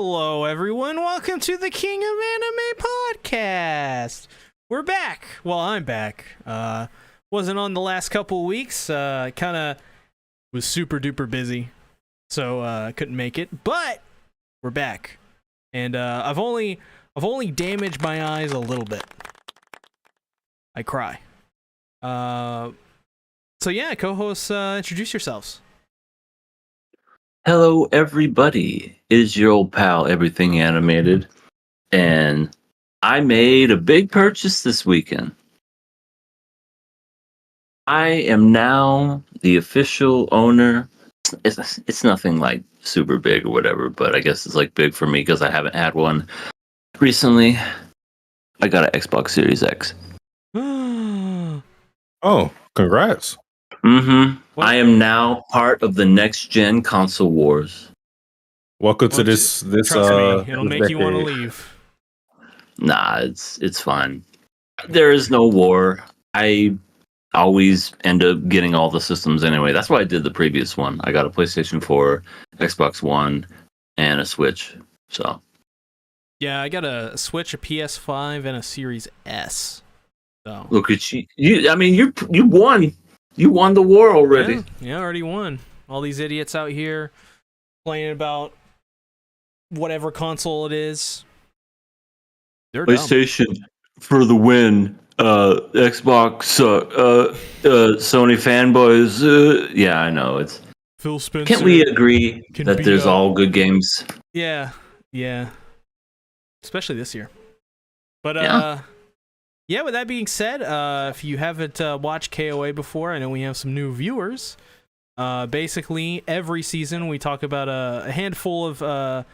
Hello, everyone. Welcome to the King of Anime Podcast. We're back. Well, I'm back. Wasn't on the last couple weeks. Kind of was super duper busy, so couldn't make it. But we're back, and I've only damaged my eyes a little bit. I cry. So yeah, co-hosts, introduce yourselves. Hello, everybody. It is your old pal, Everything Animated, and I made a big purchase this weekend. I am now the official owner. It's nothing like super big or whatever, but I guess it's like big for me because I haven't had one recently. I got an Xbox Series X. Oh, congrats. Mm-hmm. I am now part of the next gen console wars. Welcome to this Trust me, it'll this make you want to decade. leave. Nah, it's fine. There is no war. I always end up getting all the systems anyway. That's why I did the previous one. I got a PlayStation 4, Xbox One, and a Switch. So Yeah, I got a Switch, a PS5, and a Series S. So look at you. You won. You won the war already. yeah, already won. All these idiots out here playing about whatever console it is. They're dumb. PlayStation for the win. Xbox, Sony fanboys. Yeah, I know. It's. Phil Spencer. Can't we agree can that beat there's up. all good games? Yeah. Especially this year. But yeah, with that being said, if you haven't watched KOA before, I know we have some new viewers. Basically, every season we talk about a handful of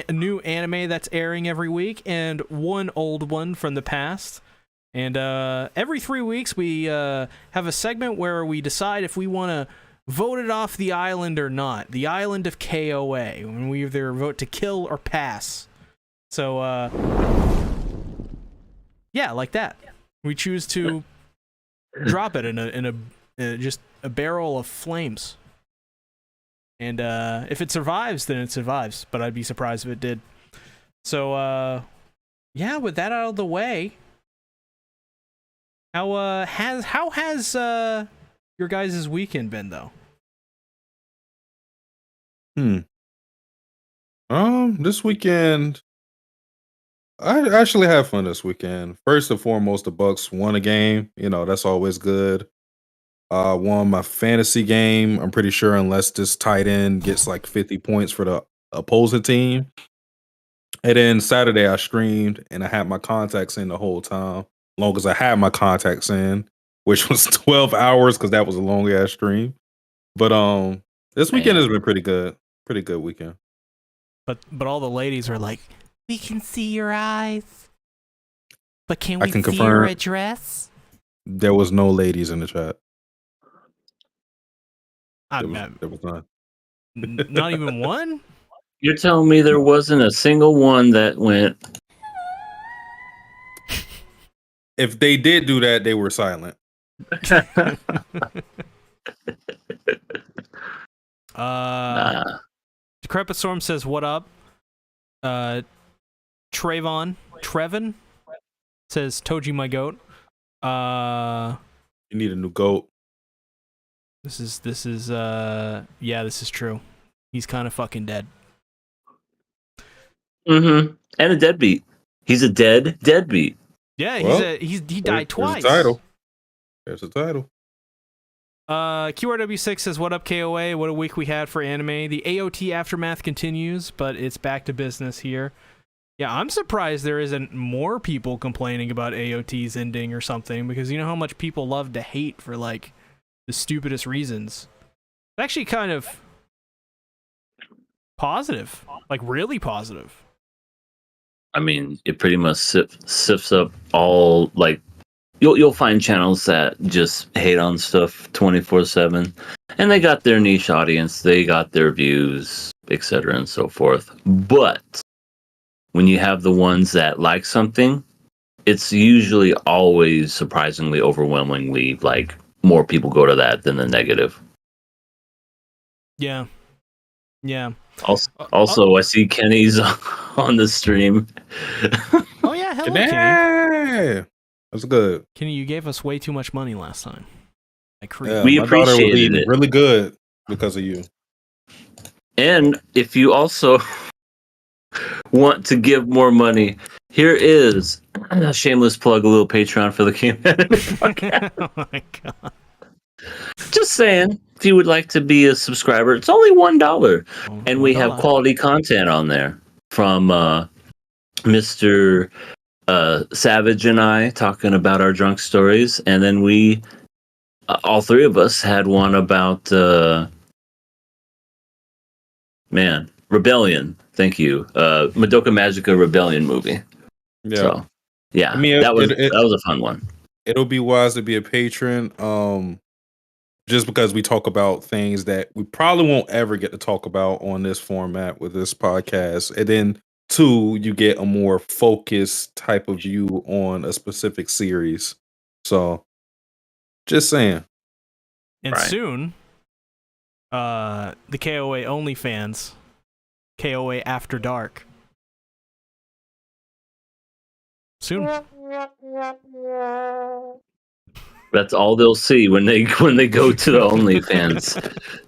new anime that's airing every week and one old one from the past. And every 3 weeks we have a segment where we decide if we want to vote it off the island or not. The island of KOA, when we either vote to kill or pass. So, yeah, like that. We choose to drop it in just a barrel of flames. And if it survives, then it survives. But I'd be surprised if it did. So, yeah, with that out of the way, how has your guys' weekend been though? This weekend, I actually had fun this weekend. First and foremost, the Bucks won a game. You know, that's always good. Won my fantasy game. I'm pretty sure unless this tight end gets like 50 points for the opposing team. And then Saturday I streamed and I had my contacts in the whole time. Long as I had my contacts in, which was 12 hours because that was a long ass stream. But this weekend has been pretty good. Pretty good weekend. But all the ladies are like, we can see your eyes, but can we see confirm your address? there was no ladies in the chat. There was none. not even one? You're telling me there wasn't a single one that went. If they did do that, they were silent. Decrepit Storm says, what up? Trevin says, Toji my goat. You need a new goat. This is yeah, this is true. He's kind of fucking dead. Mm-hmm. And a deadbeat. He's a deadbeat. Yeah, Well, he died twice. There's a title. QRW6 says, what up, KOA? What a week we had for anime. The AOT aftermath continues, but it's back to business here. Yeah, I'm surprised there isn't more people complaining about AOT's ending or something, because you know how much people love to hate for, like, the stupidest reasons. It's actually kind of positive. Like, really positive. I mean, it pretty much sifts up all, like, you'll find channels that just hate on stuff 24/7, and they got their niche audience, they got their views, etc. and so forth. But when you have the ones that like something, it's usually always surprisingly overwhelmingly like more people go to that than the negative. Yeah. Yeah. Also, I see Kenny's on the stream. Oh yeah, hello, Kenny. Yeah, that's good. Kenny, you gave us way too much money last time. Yeah, We my daughter was appreciated eating it. really good because of you. And if you also want to give more money, here is a shameless plug, a little Patreon for the Game Podcast. Oh my god. Just saying, if you would like to be a subscriber, it's only $1. And we have $1. quality content on there from Mr. Savage and I talking about our drunk stories. And then we, all three of us, had one about, Rebellion. Thank you. Madoka Magica Rebellion movie. Yeah, So, yeah, I mean, that was a fun one. It'll be wise to be a patron, just because we talk about things that we probably won't ever get to talk about on this format with this podcast, and then 2, you get a more focused type of view on a specific series. So, just saying. And Right. soon, the KOA OnlyFans, KOA After Dark. Soon. That's all they'll see when they go to the OnlyFans.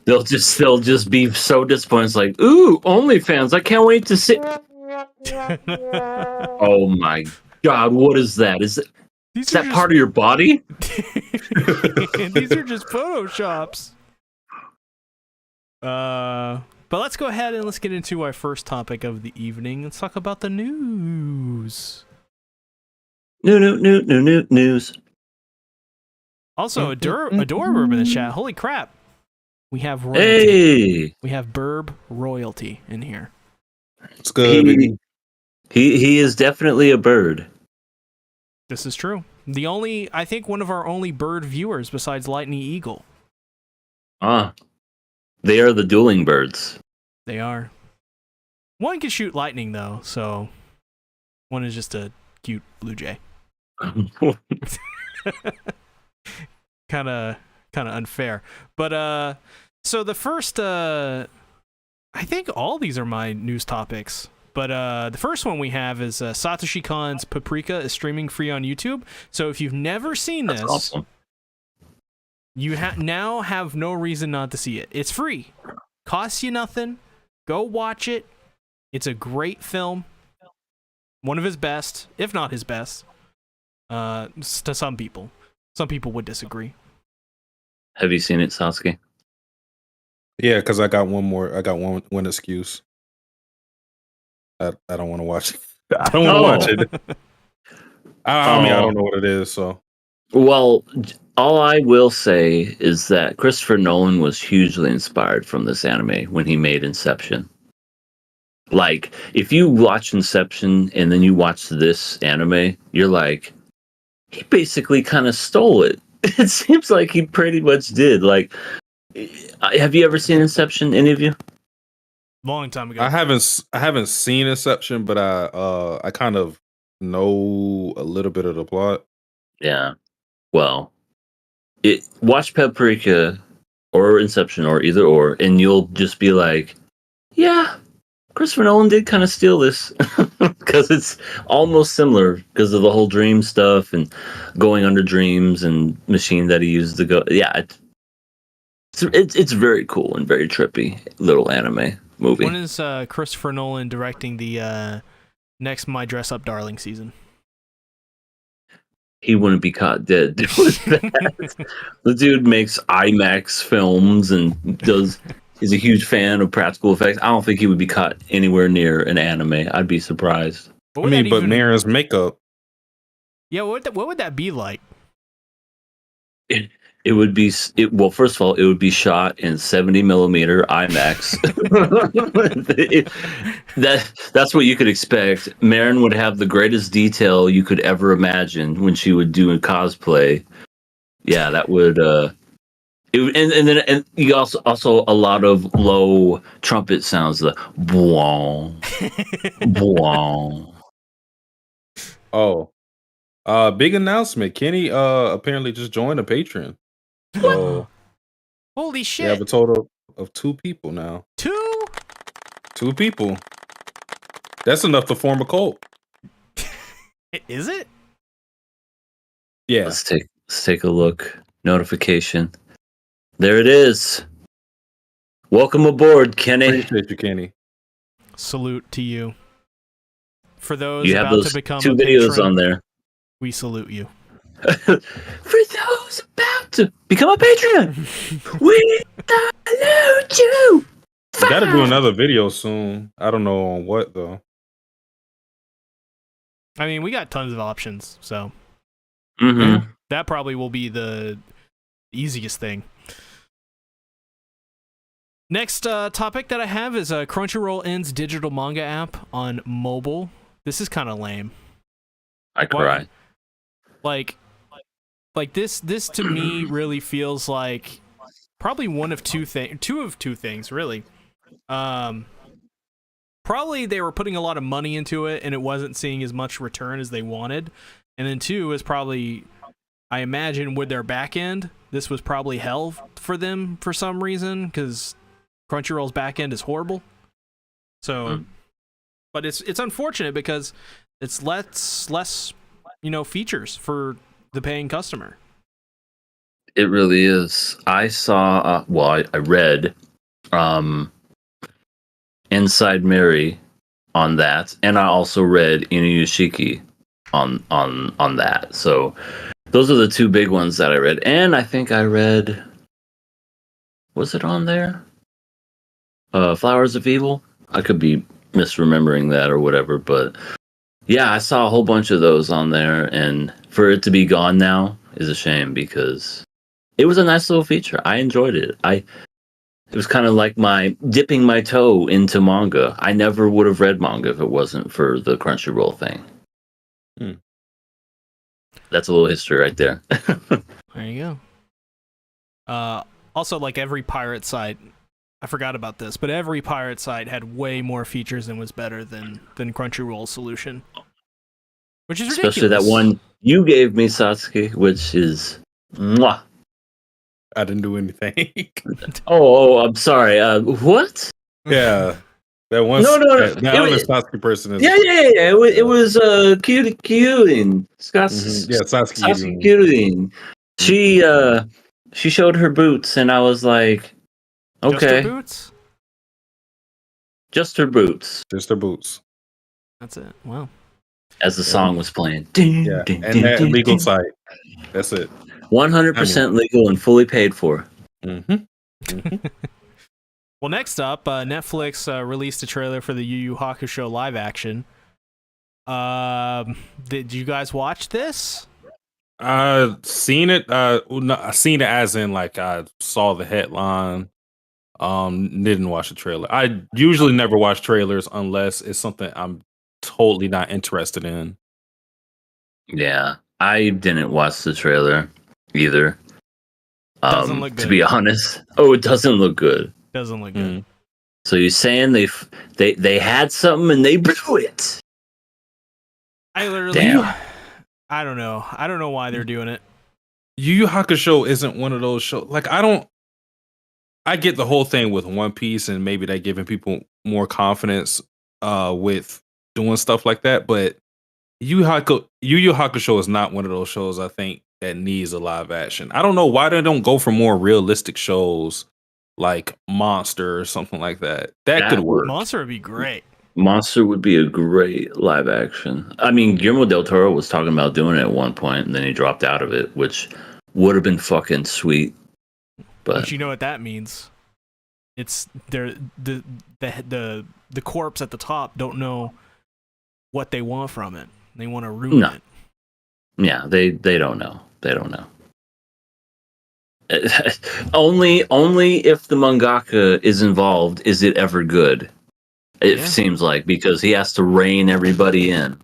they'll just be so disappointed. It's like, ooh, OnlyFans! I can't wait to see. Oh my god, what is that? Is that part of your body? These are just photoshops. But let's go ahead and let's get into our first topic of the evening. Let's talk about the news. News. Also, Adorable in the chat. Holy crap. We have royalty. Hey, We have Burb royalty in here. It's good. he is definitely a bird. This is true. I think one of our only bird viewers besides Lightning Eagle. They are the dueling birds. They are. One can shoot lightning though, so one is just a cute blue jay. kind of unfair. But so the first I think all these are my news topics. But the first one we have is Satoshi Kon's Paprika is streaming free on YouTube. So if you've never seen this, awesome. You now have no reason not to see it. It's free. Costs you nothing. Go watch it. It's a great film. One of his best, if not his best. To some people. Some people would disagree. Have you seen it, Sasuke? Yeah, because I got one excuse. I don't want to watch it. I don't want to watch it. I mean, I don't know what it is, so. Well, all I will say is that Christopher Nolan was hugely inspired from this anime when he made Inception. Like, if you watch Inception and then you watch this anime, you're like, he basically kind of stole it. It seems like he pretty much did. Like, have you ever seen Inception, any of you? Long time ago. I haven't seen Inception, but I kind of know a little bit of the plot. Yeah. Well, watch Paprika or Inception or either or, and you'll just be like, yeah, Christopher Nolan did kind of steal this because it's almost similar because of the whole dream stuff and going under dreams and machine that he used to go. Yeah, it's very cool and very trippy little anime movie. When is Christopher Nolan directing the next My Dress Up Darling season? He wouldn't be caught dead doing that. The dude makes IMAX films and is a huge fan of practical effects. I don't think he would be caught anywhere near an anime. I'd be surprised. But Mara's makeup. Yeah, what would that be like? It would be well. First of all, it would be shot in 70mm IMAX. That's what you could expect. Marin would have the greatest detail you could ever imagine when she would do a cosplay. Yeah, that would. And you also a lot of low trumpet sounds. The boing, boing. Oh, big announcement! Kenny apparently just joined a Patreon. So Holy shit! we have a total of 2 people now. 2? 2 people. That's enough to form a cult. Is it? Yeah. Let's take a look. Notification. There it is. Welcome aboard, Kenny. Appreciate you, Kenny. Salute to you. For those You have about those to become 2 a videos patron, on there. we salute you. For those about to become a patron, we salute you. We got to do another video soon. I don't know on what though. I mean, we got tons of options, so Mm-hmm. that probably will be the easiest thing. Next topic that I have is Crunchyroll ends digital manga app on mobile. This is kind of lame. I cry. Like this to me really feels like probably two of two things really. Probably they were putting a lot of money into it and it wasn't seeing as much return as they wanted. And then 2 is probably, I imagine with their back end, this was probably hell for them for some reason because Crunchyroll's back end is horrible. So, but it's unfortunate because it's less features for the paying customer. It really is. I saw. I read. Inside Mary on that, and I also read Inuyashiki on that. So those are the 2 big ones that I read, and I think I read. Was it on there? Flowers of Evil. I could be misremembering that or whatever, but yeah, I saw a whole bunch of those on there, and for it to be gone now is a shame because it was a nice little feature. I enjoyed it. It was kind of like my dipping my toe into manga. I never would have read manga if it wasn't for the Crunchyroll thing. That's a little history right there. There you go. Also, like every pirate site, I forgot about this, but every pirate site had way more features and was better than Crunchyroll's solution. Which is ridiculous. Especially that one you gave me, Satsuki, which is mwah. I didn't do anything. Oh, I'm sorry. What? Yeah. That one. No. That other Sasuke person is. Yeah. It was Kyurin. Yeah, Sasuke Kyurin. She showed her boots, and I was like, okay. Just her boots? Just her boots. Just her boots. That's it. Wow. As the song was playing. Yeah. And that legal site. That's it. 100% legal and fully paid for. Well, next up, Netflix released a trailer for the Yu Yu Hakusho live action. Did you guys watch this? Seen it. I seen it as in like I saw the headline. Didn't watch the trailer. I usually never watch trailers unless it's something I'm totally not interested in. Yeah, I didn't watch the trailer either. Doesn't look good. To be honest. Oh, it doesn't look good. Doesn't look good. So you're saying they had something and they blew it? I literally, Damn. I don't know. I don't know why they're doing it. Yu Yu Hakusho isn't one of those shows. Like I get the whole thing with One Piece and maybe they're giving people more confidence with doing stuff like that, but Yu Yu Hakusho is not one of those shows I think that needs a live action. I don't know why they don't go for more realistic shows like Monster or something like that. That could work. Monster would be great. Monster would be a great live action. I mean, Guillermo del Toro was talking about doing it at one point, and then he dropped out of it, which would have been fucking sweet. But you know what that means? It's the corpse at the top don't know what they want from it. They want to ruin it. Yeah, they don't know. They don't know. only if the mangaka is involved is it ever good. It seems like, because he has to rein everybody in.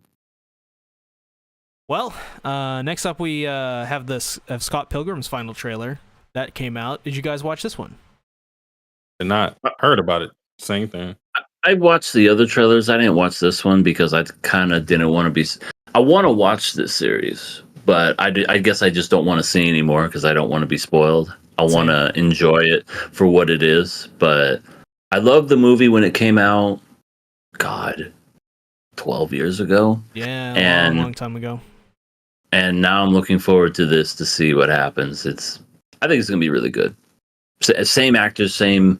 Well, next up we have Scott Pilgrim's final trailer that came out. Did you guys watch this one? Did not. I heard about it. Same thing. I watched the other trailers. I didn't watch this one because I kind of didn't want to be. I want to watch this series, but I guess I just don't want to see anymore because I don't want to be spoiled. I want to enjoy it for what it is. But I loved the movie when it came out. God, 12 years ago. Yeah, And long time ago. And now I'm looking forward to this to see what happens. I think it's gonna be really good. Same actors, same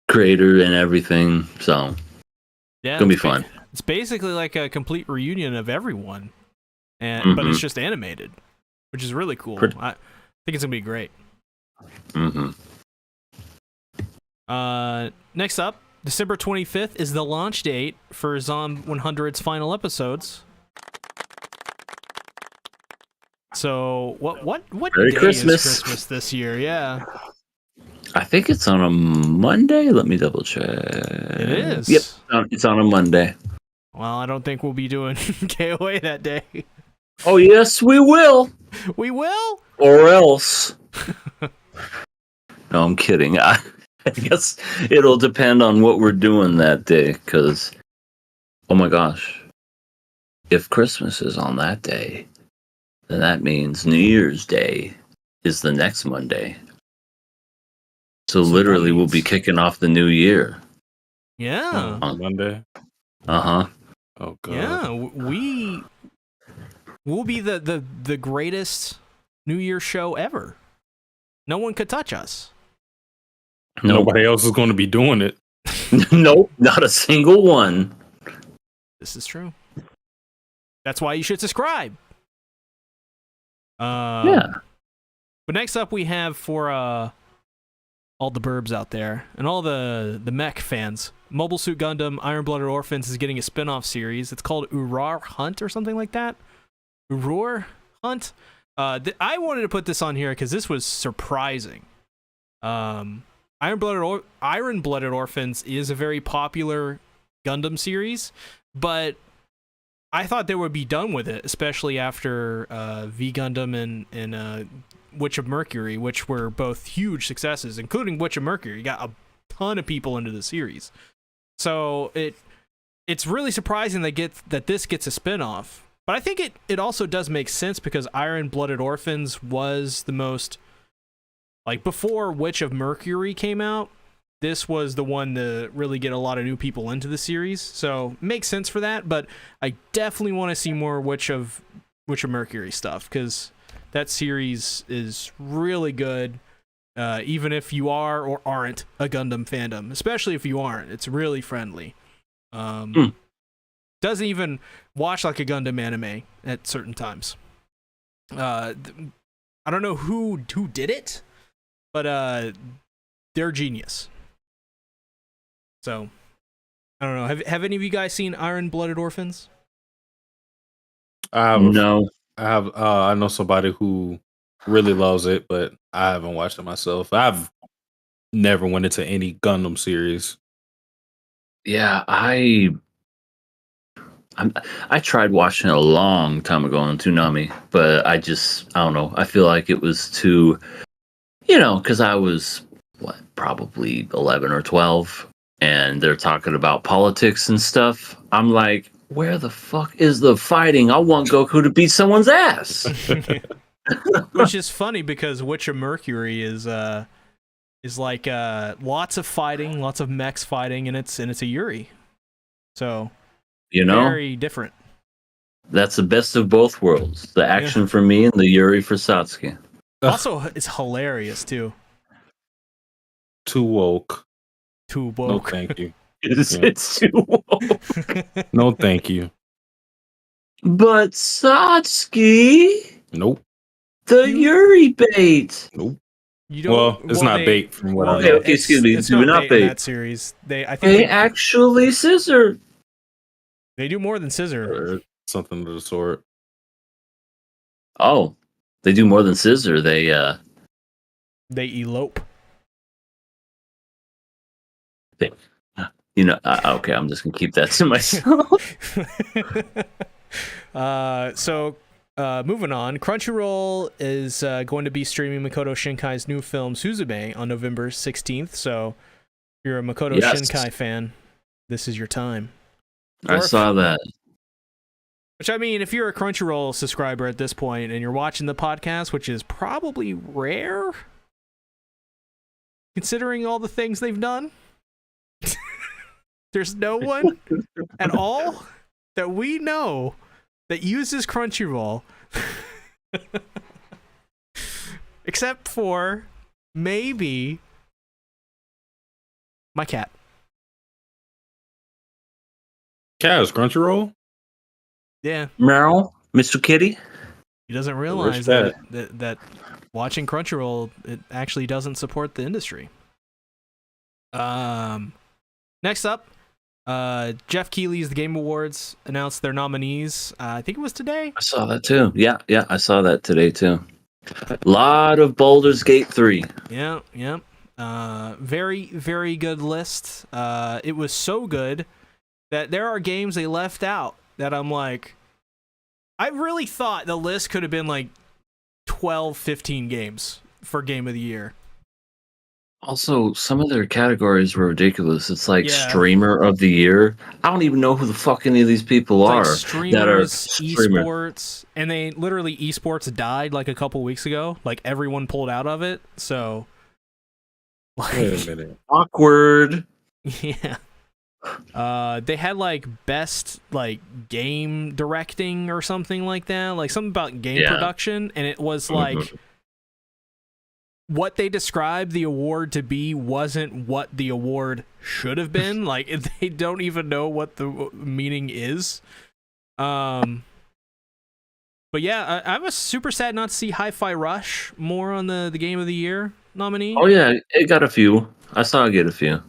creator, and everything. So Yeah, it's gonna be fun. It's basically like a complete reunion of everyone, but it's just animated, which is really cool. I think it's gonna be great. Next up, December 25th is the launch date for Zom 100's final episodes. So what Merry day Christmas. is Christmas this year? Yeah, I think it's on a Monday. Let me double check. it is. Yep, it's on a Monday. Well, I don't think we'll be doing KOA that day. Oh yes, we will. We will? Or else. No, I'm kidding. I guess it'll depend on what we're doing that day. Because, oh my gosh, if Christmas is on that day, then that means New Year's Day is the next Monday. So literally, we'll be kicking off the new year. Yeah. On Monday. Uh-huh. Oh god. Yeah, we'll be the greatest New Year show ever. No one could touch us. Nobody else is going to be doing it. Nope, not a single one. This is true. That's why you should subscribe. Yeah. But next up, we have for all the burbs out there and all the mech fans, Mobile Suit Gundam Iron-Blooded Orphans is getting a spin-off series. It's called Urar Hunt or something like that. Uror Hunt. I wanted to put this on here because this was surprising. Iron-Blooded Orphans is a very popular Gundam series, but I thought they would be done with it, especially after V Gundam and Witch of Mercury, which were both huge successes, including Witch of Mercury. Got a ton of people into the series. So it's really surprising that this gets a spin-off. But I think it also does make sense because Iron-Blooded Orphans was the most, like, before Witch of Mercury came out, this was the one to really get a lot of new people into the series. So it makes sense for that, but I definitely want to see more Witch of Mercury stuff because that series is really good. Even if you are or aren't a Gundam fandom, especially if you aren't, it's really friendly. Doesn't even watch like a Gundam anime at certain times. I don't know who did it, but they're genius. So I don't know. Have any of you guys seen Iron-Blooded Orphans? No. I know somebody who really loves it, but I haven't watched it myself. I've never went into any Gundam series. Yeah, I tried watching it a long time ago on Toonami, but I don't know. I feel like it was too, because I was, probably 11 or 12, and they're talking about politics and stuff. I'm like, where the fuck is the fighting? I want Goku to beat someone's ass. Which is funny because Witch of Mercury is like lots of fighting, lots of mechs fighting, and it's a Yuri. So very different. That's the best of both worlds. The action for me and the Yuri for Satsuki. Also, it's hilarious too. Too woke. Too woke. No, thank you. It's too woke. No, thank you. But Satsuki. Nope. The Yuri bait. Nope. You don't, well, it's not bait from what I know. Okay, excuse me. It's not bait. In that series. I think they actually scissor. They do more than scissor. Or something of the sort. Oh, they do more than scissor. They elope. Okay, I'm just gonna keep that to myself. So moving on, Crunchyroll is going to be streaming Makoto Shinkai's new film Suzume on November 16th. So if you're a Makoto Shinkai fan, this is your time. I saw that. Which, I mean, if you're a Crunchyroll subscriber at this point and you're watching the podcast, which is probably rare, considering all the things they've done. There's no one at all that we know that uses Crunchyroll except for maybe my cat. Cat is Crunchyroll? Yeah. Meryl, Mr. Kitty. He doesn't realize that watching Crunchyroll, it actually doesn't support the industry. Next up, Jeff Keighley's The Game Awards announced their nominees. I think it was today. I saw that too. Yeah, I saw that today too. A lot of Baldur's Gate 3. Yeah. Very, very good list. It was so good that there are games they left out that I'm like, I really thought the list could have been like 12, 15 games for Game of the Year. Also, some of their categories were ridiculous. It's like Streamer of the Year. I don't even know who the fuck any of these people are. Like streamers, esports, and they literally esports died like a couple weeks ago. Like everyone pulled out of it. So, like, Wait a minute. Awkward. Yeah. They had like best like game directing or something like that, like something about game production, and it was like what they described the award to be wasn't what the award should have been. Like they don't even know what the meaning is. But yeah, I was super sad not to see Hi-Fi Rush more on the Game of the Year nominee. Oh yeah, it got a few. I saw it get a few.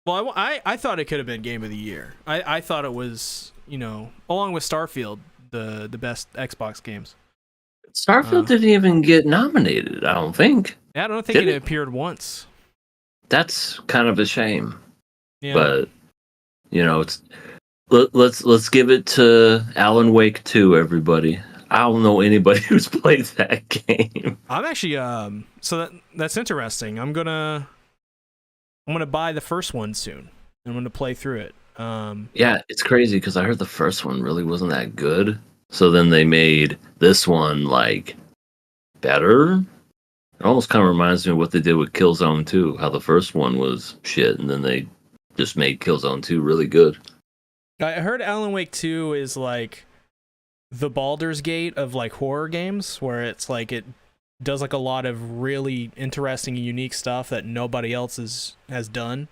Well, I thought it could have been Game of the Year. I thought it was, along with Starfield, the best Xbox games. Starfield didn't even get nominated, I don't think. Yeah, I don't think it appeared once. That's kind of a shame. Yeah. But it's let's give it to Alan Wake 2, everybody. I don't know anybody who's played that game. I'm actually so that's interesting. I'm gonna buy the first one soon. I'm gonna play through it. Yeah, it's crazy because I heard the first one really wasn't that good. So then they made this one like better. It almost kind of reminds me of what they did with Killzone 2, how the first one was shit, and then they just made Killzone 2 really good. I heard Alan Wake 2 is like the Baldur's Gate of like horror games, where it's like it does like a lot of really interesting and unique stuff that nobody else has done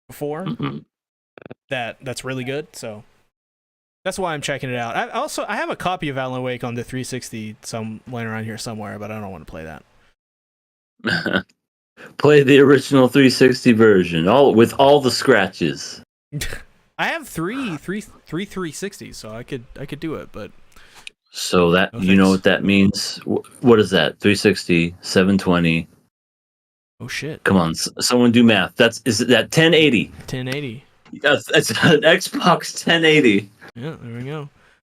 before. Mm-hmm. That's really good. So that's why I'm checking it out. I have a copy of Alan Wake on the 360 laying around here somewhere, but I don't want to play that. Play the original 360 version, with all the scratches. I have three 360s, so I could do it, but so that you know what that means. What is that? 360, 720. Oh shit! Come on, someone do math. Is that 1080? 1080. That's an Xbox 1080. Yeah, there we go.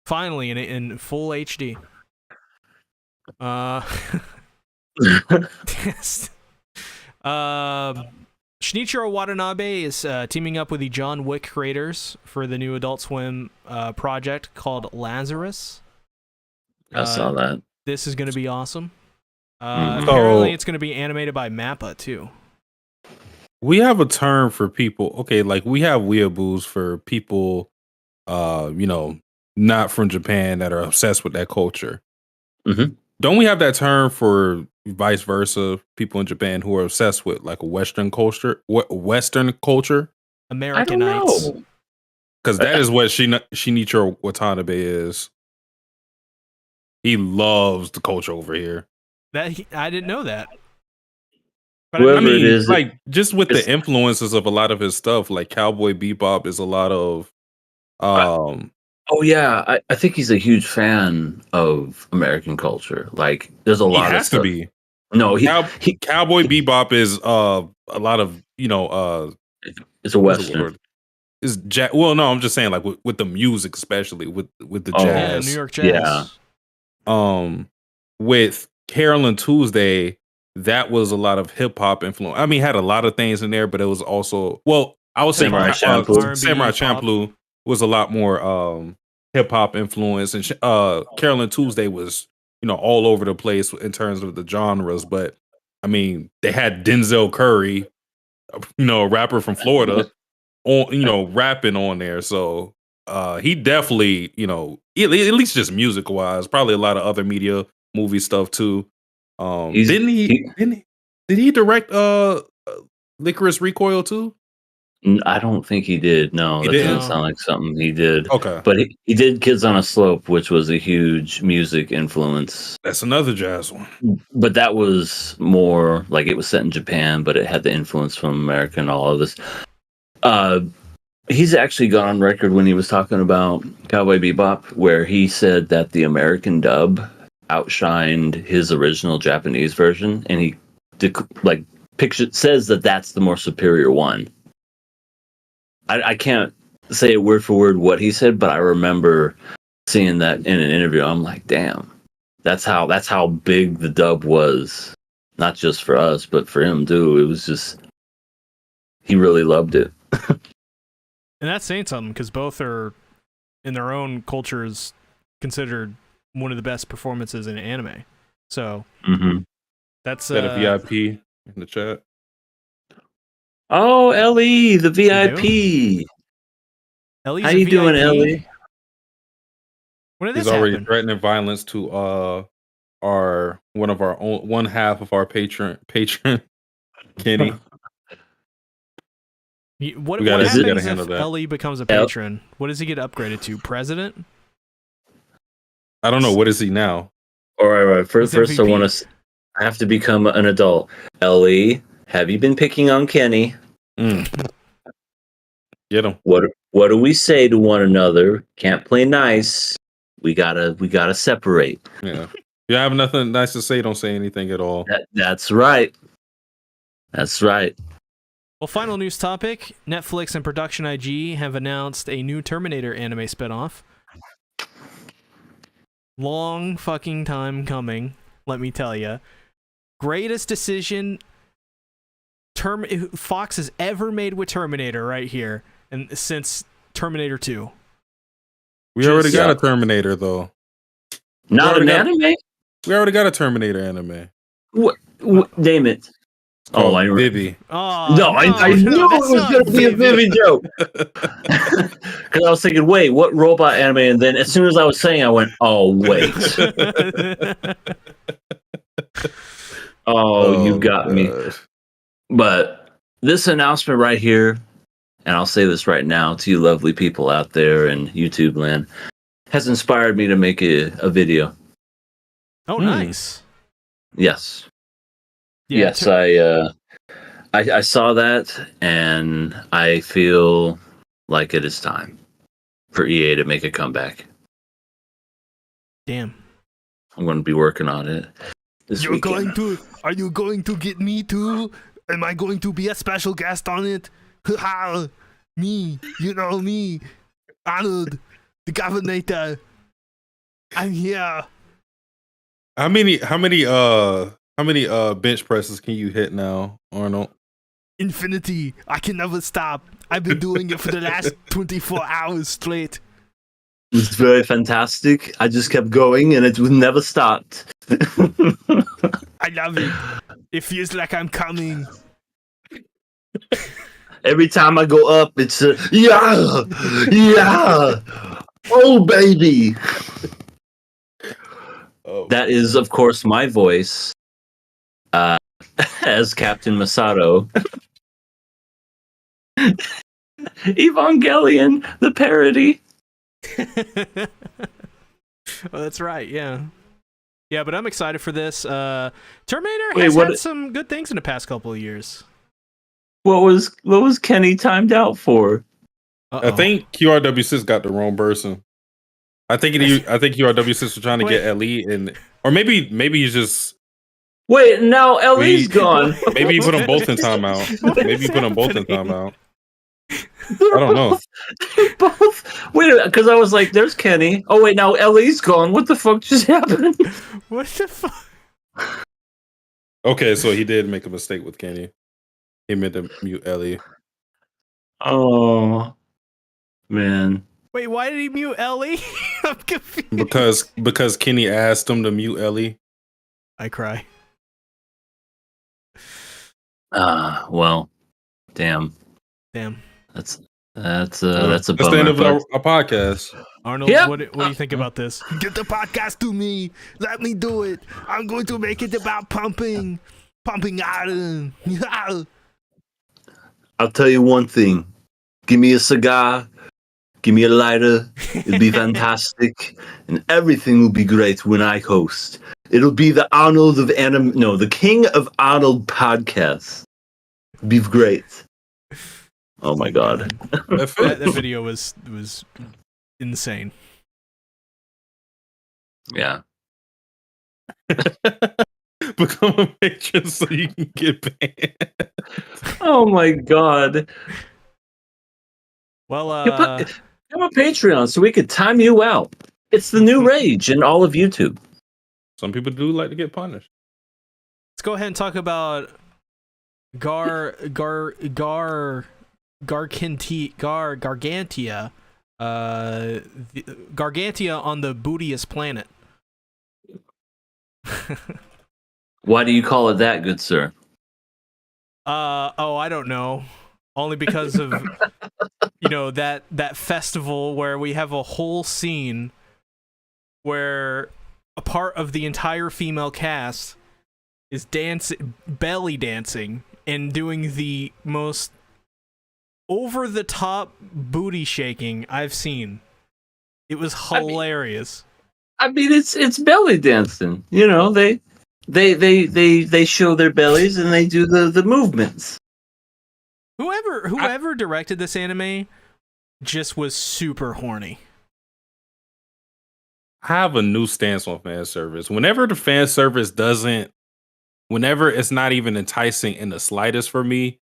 Finally, in full HD. Yes. Shinichiro Watanabe is teaming up with the John Wick creators for the new Adult Swim project called Lazarus. I saw that. This is going to be awesome. Apparently, it's going to be animated by Mappa too. We have a term for people. Okay, like we have weeaboos for people, not from Japan that are obsessed with that culture. Mm-hmm. Don't we have that term for vice versa? People in Japan who are obsessed with like a Western culture, Americanites. Because that is what Shinichiro Watanabe is. He loves the culture over here. I didn't know that. But Whoever it is, like just with the influences of a lot of his stuff, like Cowboy Bebop is a lot of. Oh yeah, I think he's a huge fan of American culture. Like, there's a lot. He has to be. No, Cowboy Bebop is a lot of It's a Western. Well, no, I'm just saying like with the music, especially with the jazz, New York jazz. Yeah. With Carolyn Tuesday, that was a lot of hip hop influence. I mean, it had a lot of things in there, but it was also I would say Samurai Champloo was a lot more hip hop influence, and Carolyn Tuesday was all over the place in terms of the genres. But I mean, they had Denzel Curry, a rapper from Florida. on, rapping on there. So he definitely, at least just music wise, probably a lot of other media, movie stuff too. Did he direct Licorice Recoil too? I don't think he did. No, that doesn't sound like something he did. Okay. But he did Kids on a Slope, which was a huge music influence. That's another jazz one. But that was more like it was set in Japan, but it had the influence from America and all of this. He's actually gone on record when he was talking about Cowboy Bebop, where he said that the American dub outshined his original Japanese version, and he says that that's the more superior one. I can't say it word for word what he said, but I remember seeing that in an interview. I'm like, damn, that's how big the dub was, not just for us, but for him too. It was just, he really loved it. And that's saying something, because both are, in their own cultures, considered one of the best performances in anime. So that's got a VIP in the chat. Oh, Ellie, the VIP. Ellie's How you doing, Ellie? When did this He's already happen? threatening violence to one half of our patron Kenny. What gotta happens handle if that. Ellie becomes a patron? What does he get upgraded to? President? I don't know. What is he now? All right. First, MVP. I have to become an adult. Ellie, have you been picking on Kenny? Get him. What do we say to one another? Can't play nice. We gotta separate. Yeah. If you have nothing nice to say, don't say anything at all. That's right. That's right. Well, final news topic. Netflix and Production IG have announced a new Terminator anime spinoff. Long fucking time coming, let me tell you. Greatest decision Fox has ever made with Terminator right here, and since Terminator 2. We already got a Terminator though. Not an anime? We already got a Terminator anime. What name it? Oh, Vivi. Oh, no, I knew it was going to be a Vivi joke. Because I was thinking, wait, what robot anime? And then as soon as I was saying, I went, oh, wait. You got me. But this announcement right here, and I'll say this right now to you lovely people out there in YouTube land, has inspired me to make a video. Oh, nice. Yes. Yeah, yes, I saw that, and I feel like it is time for EA to make a comeback. Damn. I'm going to be working on it this weekend. Are you going to get me too? Am I going to be a special guest on it? Me, you know me, Arnold, the Governator. I'm here. How many bench presses can you hit now, Arnold? Infinity. I can never stop. I've been doing it for the last 24 hours straight. It's very fantastic. I just kept going and it never stopped. I love it. It feels like I'm coming. Every time I go up, it's yeah. Oh, baby. That is, of course, my voice as Captain Masato. Evangelion, the parody. Oh, that's right, yeah. Yeah, but I'm excited for this. Terminator has had some good things in the past couple of years. What was Kenny timed out for? I think QRW6 got the wrong person. I think QRW6 was trying to get Ellie, or maybe he's just. Wait, now Ellie's gone. Maybe you put them both in timeout. Maybe you put them both in timeout. I don't know. Both. Wait, because I was like, "There's Kenny." Oh wait, now Ellie's gone. What the fuck just happened? What the fuck? Okay, so he did make a mistake with Kenny. He meant to mute Ellie. Oh man. Wait, why did he mute Ellie? I'm confused. Because Kenny asked him to mute Ellie. I cry. Well, damn. Damn. That's a That's the bummer. end of But our podcast. Arnold, Yep. what do you think about this? Get the podcast to me. Let me do it. I'm going to make it about pumping iron. I'll tell you one thing. Give me a cigar. Give me a lighter. It'll be fantastic. And everything will be great when I host. It'll be the Arnold of anime. No, the King of Arnold podcast. Be great. Oh my god. that video was insane. Yeah. Become a patron so you can get banned. Oh my god. Well, Become a Patreon so we could time you out. It's the new rage in all of YouTube. Some people do like to get punished. let's go ahead and talk about Gargantia. Gargantia on the bootiest planet. Why do you call it that, good sir? I don't know. Only because of that festival where we have a whole scene where a part of the entire female cast is belly dancing and doing the most over the top booty shaking I've seen. It was hilarious. I mean it's belly dancing. You know, they show their bellies and they do the movements. Whoever directed this anime just was super horny. I have a new stance on fan service. Whenever the fan service whenever it's not even enticing in the slightest for me,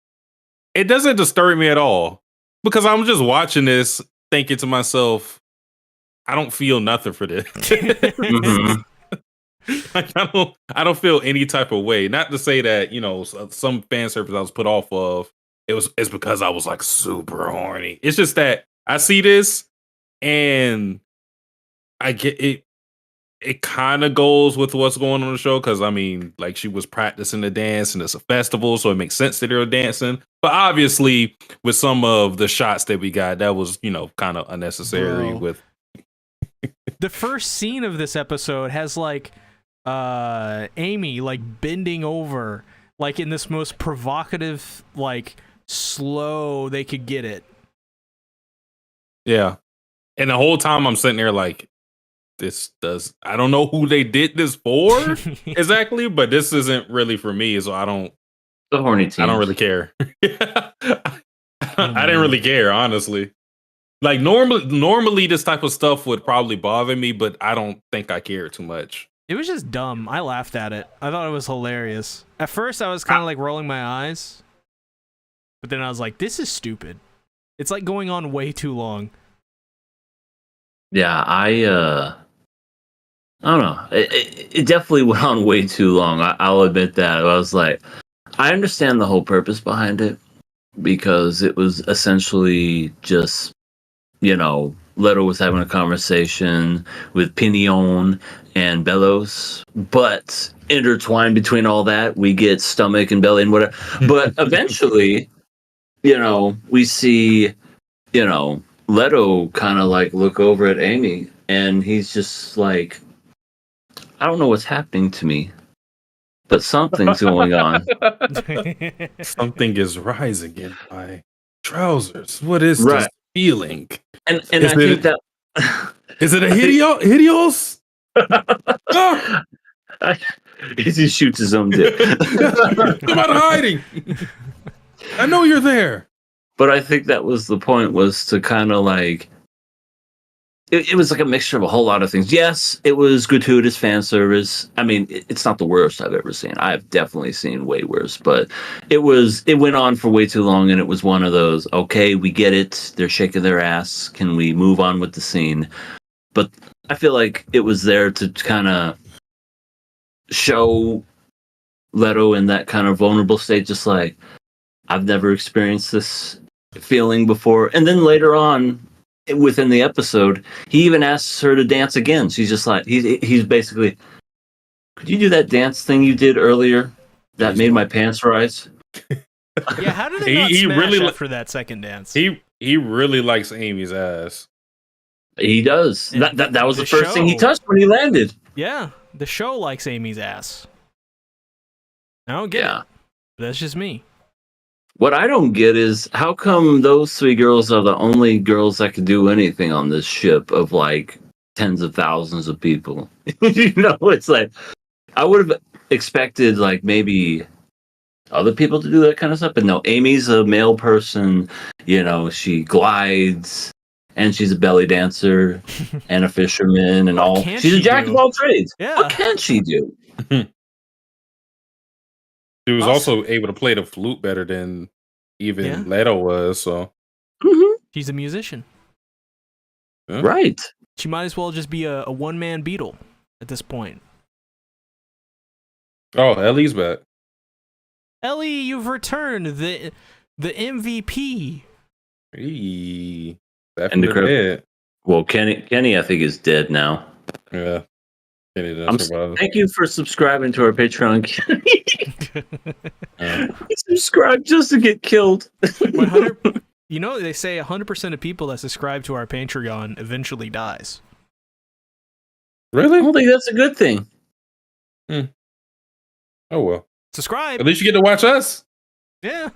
it doesn't disturb me at all. Because I'm just watching this thinking to myself, I don't feel nothing for this. Mhm. Like, I don't feel any type of way. Not to say that, some fan service I was put off of, it's because I was like super horny. It's just that I see this and I get it. It kind of goes with what's going on the show because I mean, like she was practicing the dance and it's a festival, so it makes sense that they're dancing. But obviously, with some of the shots that we got, that was kind of unnecessary. Bro. With The first scene of this episode has like Amy like bending over like in this most provocative like slow they could get it. yeah, and the whole time I'm sitting there like, I don't know who they did this for exactly, but this isn't really for me, so I don't. The horny team. I don't really care. I didn't really care, honestly. Like normally this type of stuff would probably bother me, but I don't think I care too much. It was just dumb. I laughed at it. I thought it was hilarious. At first I was kind of like rolling my eyes, but then I was like, this is stupid. It's like going on way too long. Yeah, I don't know. It definitely went on way too long. I'll admit that. I was like, I understand the whole purpose behind it because it was essentially just, Leto was having a conversation with Pinion and Bellows, but intertwined between all that, we get stomach and belly and whatever. But eventually, we see, Leto kind of like look over at Amy and he's just like, I don't know what's happening to me, but something's going on. Something is rising in my trousers. What is this Right. feeling? And I think that Is it a Helios? Ah! he just shoots his own dick. Come out of hiding. I know you're there. But I think that was the point, was to kind of like it was like a mixture of a whole lot of things. Yes, it was gratuitous fan service. I mean, it's not the worst I've ever seen. I've definitely seen way worse, but it went on for way too long, and it was one of those, okay, we get it. They're shaking their ass. Can we move on with the scene? But I feel like it was there to kind of show Leto in that kind of vulnerable state, just like, I've never experienced this feeling before. And then later on, within the episode, he even asks her to dance again. She's just like, he's basically, could you do that dance thing you did earlier that made my pants rise? Yeah, how did they not smash after that second dance? He he really likes Amy's ass. He does. And That was the the first thing he show- touched when he landed. Yeah, the show likes Amy's ass. I don't get it. But that's just me. What I don't get is how come those three girls are the only girls that can do anything on this ship of like tens of thousands of people? It's like I would have expected like maybe other people to do that kind of stuff, but no, Amy's a male person, she glides and she's a belly dancer and a fisherman and all. She's a jack of all trades. Yeah. What can she do? She was also able to play the flute better than even Leto was. So she's a musician. Yeah. Right. She might as well just be a one-man Beatle at this point. Oh, Ellie's back. Ellie, you've returned. The MVP. Hey, back And from the dead. Well, Kenny, I think is dead now. Yeah. Kenny didn't survive. Thank you for subscribing to our Patreon, Kenny. Subscribe just to get killed. 100. They say 100% of people that subscribe to our Patreon eventually dies. Really? I don't think that's a good thing. Oh well. Subscribe. At least you get to watch us. Yeah.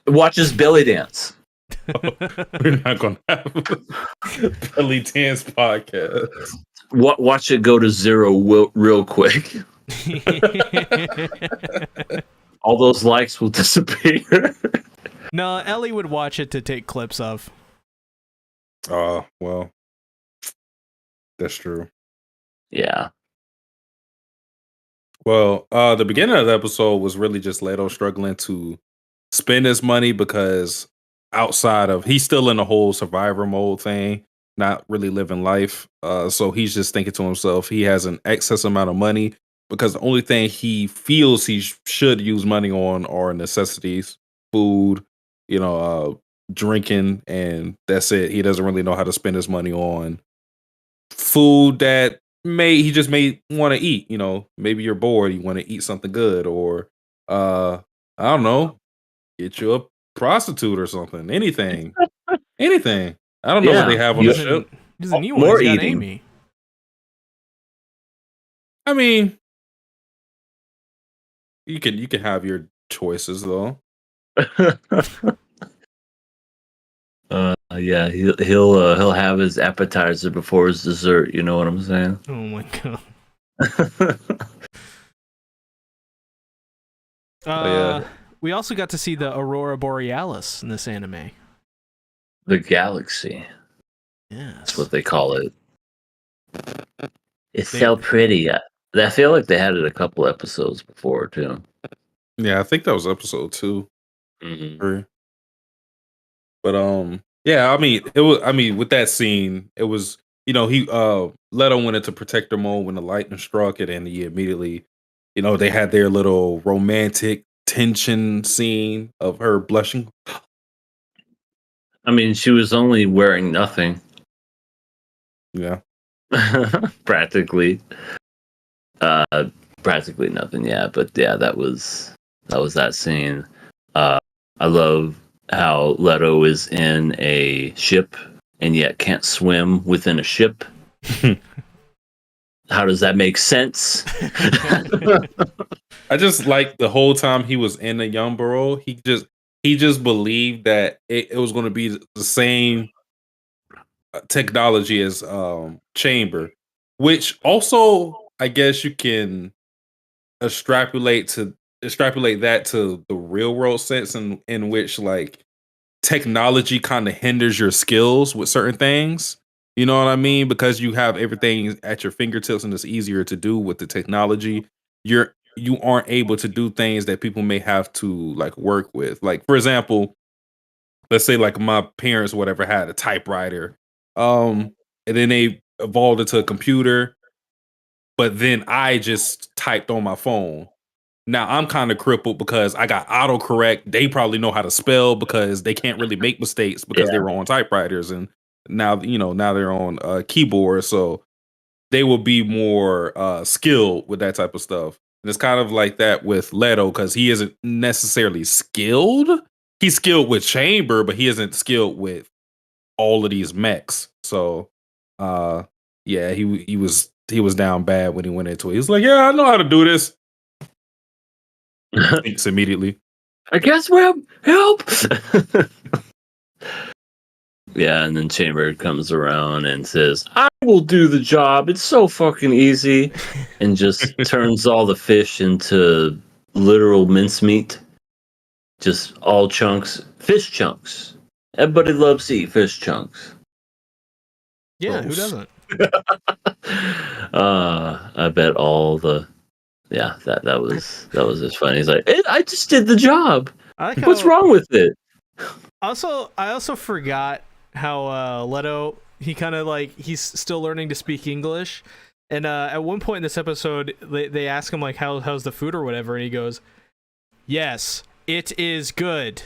Watch us belly dance. We're not gonna have a belly dance podcast. Watch it go to zero real quick. All those likes will disappear. No, Ellie would watch it to take clips of. Oh, well. That's true. Yeah. Well, the beginning of the episode was really just Leto struggling to spend his money because outside of he's still in the whole survivor mode thing, not really living life. So he's just thinking to himself he has an excess amount of money because the only thing he feels he should use money on are necessities, food, drinking, and that's it. He doesn't really know how to spend his money on food that he just may want to eat. Maybe you're bored, you want to eat something good, or I don't know, get you a prostitute or something. Anything. I don't know what they have on the ship. More eating. Amy. I mean, you can have your choices though. Yeah, he'll have his appetizer before his dessert. You know what I'm saying? Oh my god. We also got to see the Aurora Borealis in this anime. The galaxy. Yes. That's what they call it. It's so pretty. I feel like they had it a couple episodes before too. Yeah, I think that was episode 2. Mm-hmm. 3. But yeah, with that scene, it was, Leto went into protector mode when the lightning struck it, and he immediately, they had their little romantic tension scene of her blushing. I mean, she was only wearing nothing. Yeah. Practically nothing. Yeah, but yeah, that was that scene. I love how Leto is in a ship and yet can't swim within a ship. How does that make sense? I just like the whole time he was in the Yumboro, he just believed that it was going to be the same technology as Chamber, which also I guess you can extrapolate that to the real world sense in which like technology kind of hinders your skills with certain things. You know what I mean? Because you have everything at your fingertips and it's easier to do with the technology. You aren't able to do things that people may have to like work with. Like, for example, let's say like my parents or whatever had a typewriter. And then they evolved into a computer, but then I just typed on my phone. Now I'm kind of crippled because I got autocorrect. They probably know how to spell because they can't really make mistakes because they were on typewriters, and now they're on keyboards, so they will be more skilled with that type of stuff. And it's kind of like that with Leto because he isn't necessarily skilled he's skilled with Chamber, but he isn't skilled with all of these mechs. So, yeah, he was down bad when he went into it. He's like, yeah, I know how to do this. Thinks immediately. I guess we're help. Yeah, and then Chamber comes around and says, I will do the job. It's so fucking easy. And just turns all the fish into literal mincemeat. Just all chunks. Fish chunks. Everybody loves to eat fish chunks. Yeah, who doesn't? I bet all the... Yeah, that was just funny. He's like, I just did the job. What's wrong with it? I also forgot how Leto, he kind of like, he's still learning to speak English, and at one point in this episode they ask him like how's the food or whatever, and he goes, yes, it is good.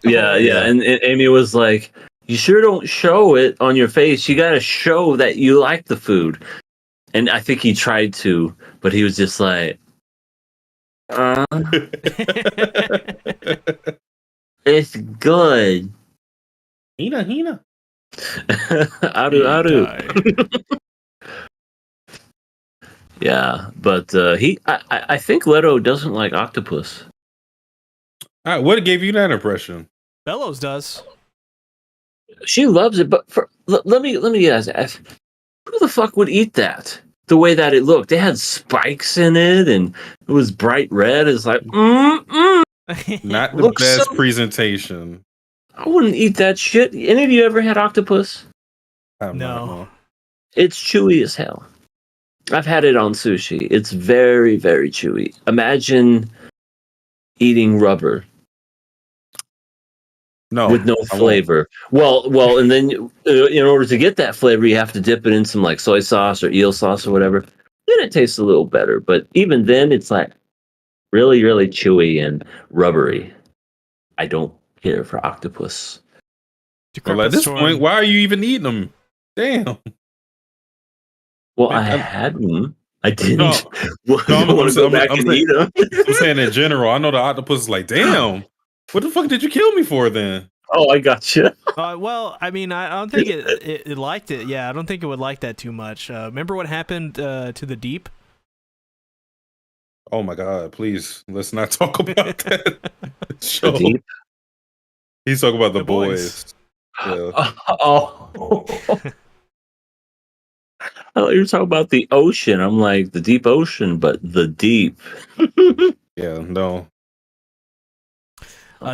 Yeah, and Amy was like, you sure don't show it on your face, you gotta show that you like the food. And I think he tried to, but he was just like, it's good. Hina. Aru. Yeah, but I think Leto doesn't like octopus. What gave you that impression? Bellows does. She loves it, but let me ask, who the fuck would eat that? The way that it looked, it had spikes in it, and it was bright red. It's like, not the best presentation. I wouldn't eat that shit. Any of you ever had octopus? No. It's chewy as hell. I've had it on sushi. It's very, very chewy. Imagine eating rubber. No, with no flavor. Well, and then in order to get that flavor, you have to dip it in some like soy sauce or eel sauce or whatever. Then it tastes a little better. But even then, it's like really, really chewy and rubbery. I don't care for octopus. Well, at this point, why are you even eating them? Damn. Well, I had them. I didn't. No, I want to go back and eat them. I'm saying in general. I know the octopus is like, damn. What the fuck did you kill me for then? Oh, I gotcha. Well, I mean, I don't think it liked it. Yeah, I don't think it would like that too much. Remember what happened to the deep? Oh my god! Please, let's not talk about that show. The deep? He's talking about the boys. Yeah. Oh. I thought you were talking about the ocean. I'm like, the deep ocean, but the deep. Yeah, no.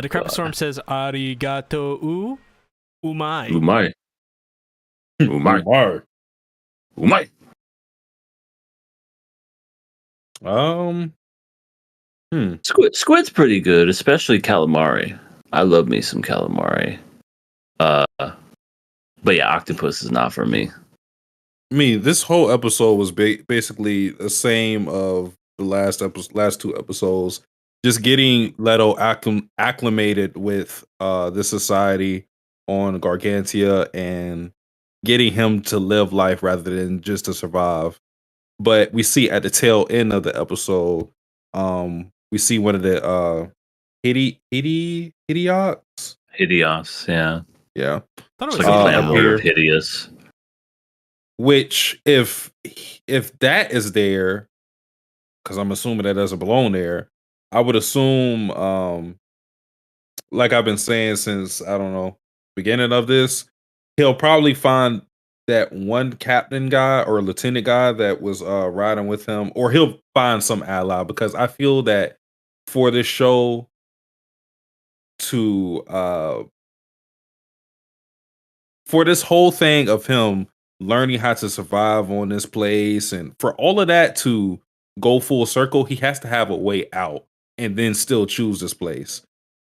Decrepit Storm says, arigato umai. Umai. Squid's pretty good, especially calamari. I love me some calamari. But yeah, octopus is not for me. This whole episode was basically the same of the last two episodes. Just getting Leto acclimated with the society on Gargantia and getting him to live life rather than just to survive. But we see at the tail end of the episode, we see one of the Hideous. Hideous, yeah. I thought it was like a clan word, hideous. Which, if that is there, because I'm assuming that doesn't belong there, I would assume, like I've been saying since, I don't know, beginning of this, he'll probably find that one captain guy or lieutenant guy that was riding with him, or he'll find some ally, because I feel that for this show to for this whole thing of him learning how to survive on this place, and for all of that to go full circle, he has to have a way out and then still choose this place.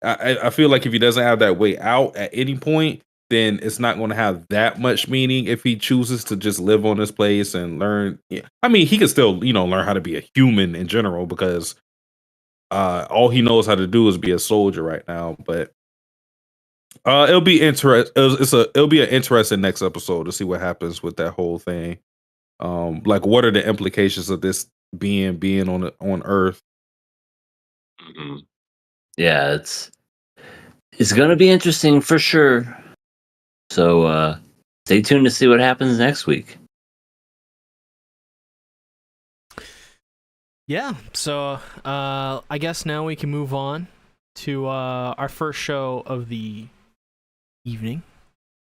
I feel like if he doesn't have that way out at any point, then it's not going to have that much meaning if he chooses to just live on this place and learn. I mean, he can still, learn how to be a human in general, because all he knows how to do is be a soldier right now. But it'll be it'll be an interesting next episode to see what happens with that whole thing. Like, what are the implications of this being on Earth? Mhm. Yeah, it's gonna be interesting for sure. So stay tuned to see what happens next week. Yeah, so I guess now we can move on to our first show of the evening,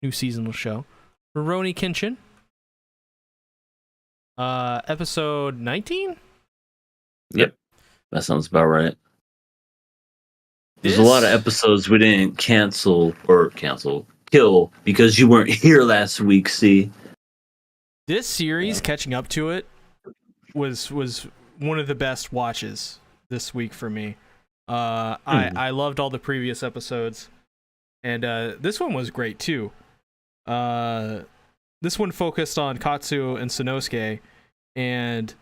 new seasonal show, Rurouni Kenshin, episode 19. Yep, that sounds about right. There's a lot of episodes we didn't kill because you weren't here last week. See, this series catching up to it was one of the best watches this week for me. I loved all the previous episodes, and this one was great too. This one focused on Katsu and Sanosuke, and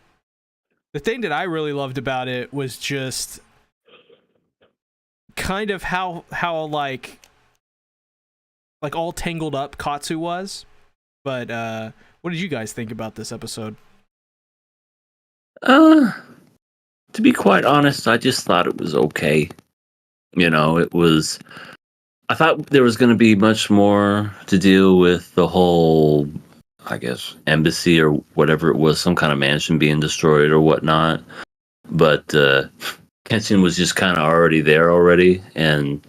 the thing that I really loved about it was just kind of how like all tangled up Katsu was. But what did you guys think about this episode? to be quite honest, I just thought it was okay. It was. I thought there was going to be much more to deal with the whole, I guess, embassy or whatever it was, some kind of mansion being destroyed or whatnot. But Kenshin was just kind of already there already. And,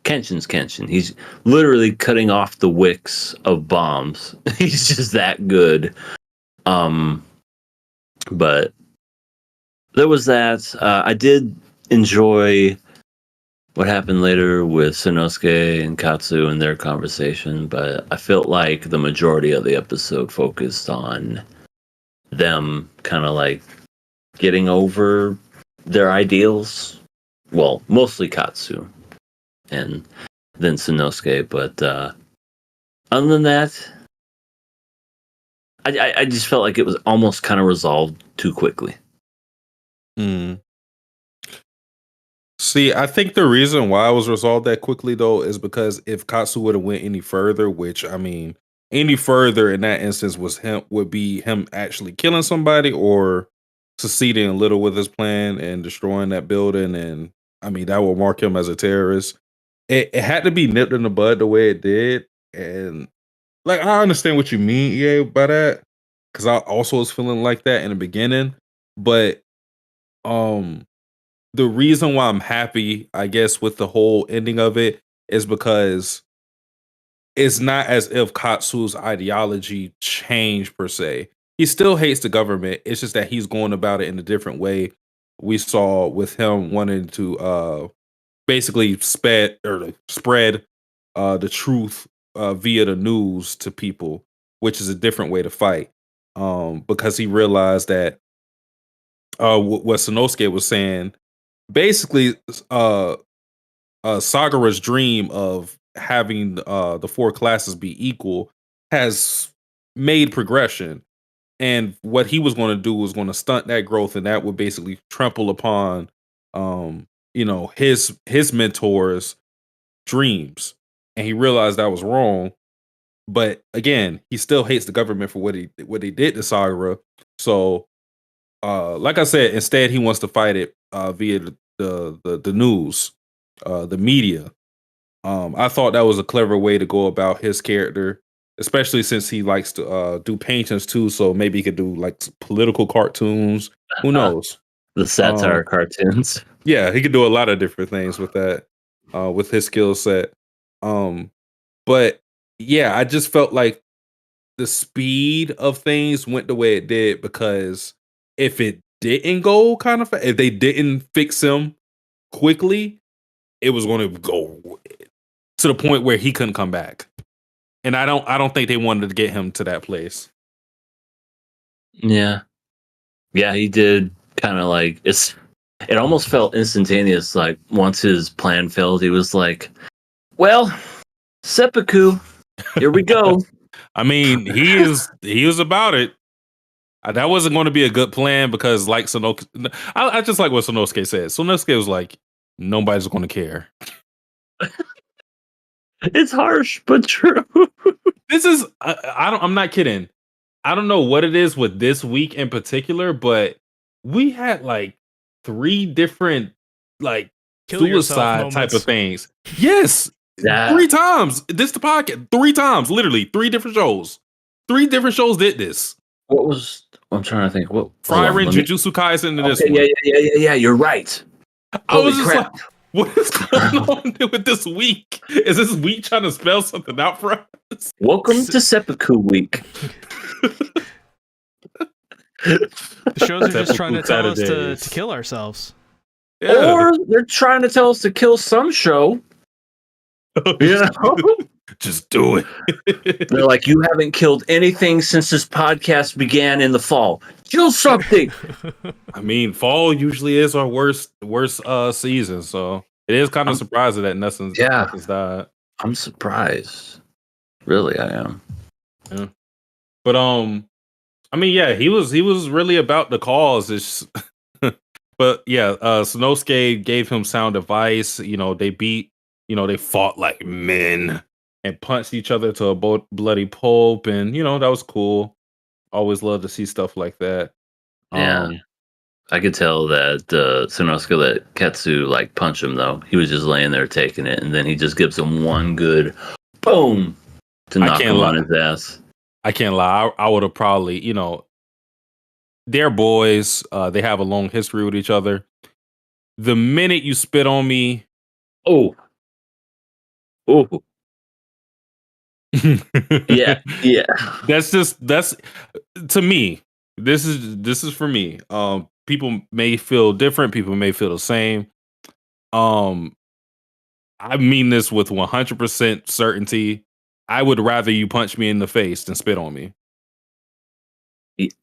Kenshin's Kenshin. He's literally cutting off the wicks of bombs. He's just that good. But there was that. I did enjoy what happened later with Sanosuke and Katsu and their conversation, but I felt like the majority of the episode focused on them kind of like getting over their ideals. Well, mostly Katsu and then Sanosuke, but other than that, I just felt like it was almost kind of resolved too quickly. See, I think the reason why it was resolved that quickly though is because if Katsu would have went any further, which I mean, any further in that instance would be him actually killing somebody or succeeding a little with his plan and destroying that building, and I mean that will mark him as a terrorist. It had to be nipped in the bud the way it did, and like I understand what you mean, by that, because I also was feeling like that in the beginning, but um the reason why I'm happy, I guess, with the whole ending of it is because it's not as if Katsu's ideology changed per se. He still hates the government. It's just that he's going about it in a different way. We saw with him wanting to basically spread the truth via the news to people, which is a different way to fight. Because he realized that what Sanosuke was saying basically Sagara's dream of having the four classes be equal has made progression, and what he was going to do was going to stunt that growth, and that would basically trample upon his mentors dreams, and he realized that was wrong. But again, he still hates the government for what they did to Sagara. So like I said, instead he wants to fight it via the news, the media. I thought that was a clever way to go about his character, especially since he likes to do paintings too. So maybe he could do like political cartoons. Who knows? The satire cartoons. Yeah, he could do a lot of different things with that, with his skill set. But yeah, I just felt like the speed of things went the way it did because if it didn't go if they didn't fix him quickly, it was going to go to the point where he couldn't come back. And I don't think they wanted to get him to that place. Yeah, he did kind of like it almost felt instantaneous. Like once his plan failed, he was like, "Well, seppuku, here we go." I mean, he was about it. That wasn't going to be a good plan because, like Sanosuke, I just like what Sanosuke said. Sanosuke was like, "Nobody's going to care." It's harsh, but true. This is I'm not kidding. I don't know what it is with this week in particular, but we had like 3 different like Kill yourself suicide type moments. of things. Yes. Yeah. 3 times. This the podcast. 3 times, literally 3 different shows. 3 different shows did this. What was? I'm trying to think. What? Frieren, Jujutsu Kaisen, and this one. Yeah. You're right. I was Holy just crap. like, what is going on with this week? Is this week trying to spell something out for us? Welcome to Seppuku Week. The shows are just trying to tell us to Saturdays. kill ourselves. Yeah. Or they're trying to tell us to kill some show. You know? Just do it. They're like, you haven't killed anything since this podcast began in the fall. Kill something. I mean, fall usually is our worst season, so it is kind of surprising that nothing's died. I'm surprised. Really, I am. Yeah. But I mean, yeah, he was really about the cause. It's but yeah, Sanosuke gave him sound advice. You know, they fought like men and punched each other to a bloody pulp, and you know that was cool. Always love to see stuff like that. Yeah. I could tell that Sanosuke let Ketsu like punch him though. He was just laying there taking it, and then he just gives him one good boom to knock him on his ass. I can't lie. I would have probably, you know, they're boys. They have a long history with each other. The minute you spit on me, oh, yeah. That's to me. This is for me. People may feel different. People may feel the same. I mean this with 100% certainty. I would rather you punch me in the face than spit on me.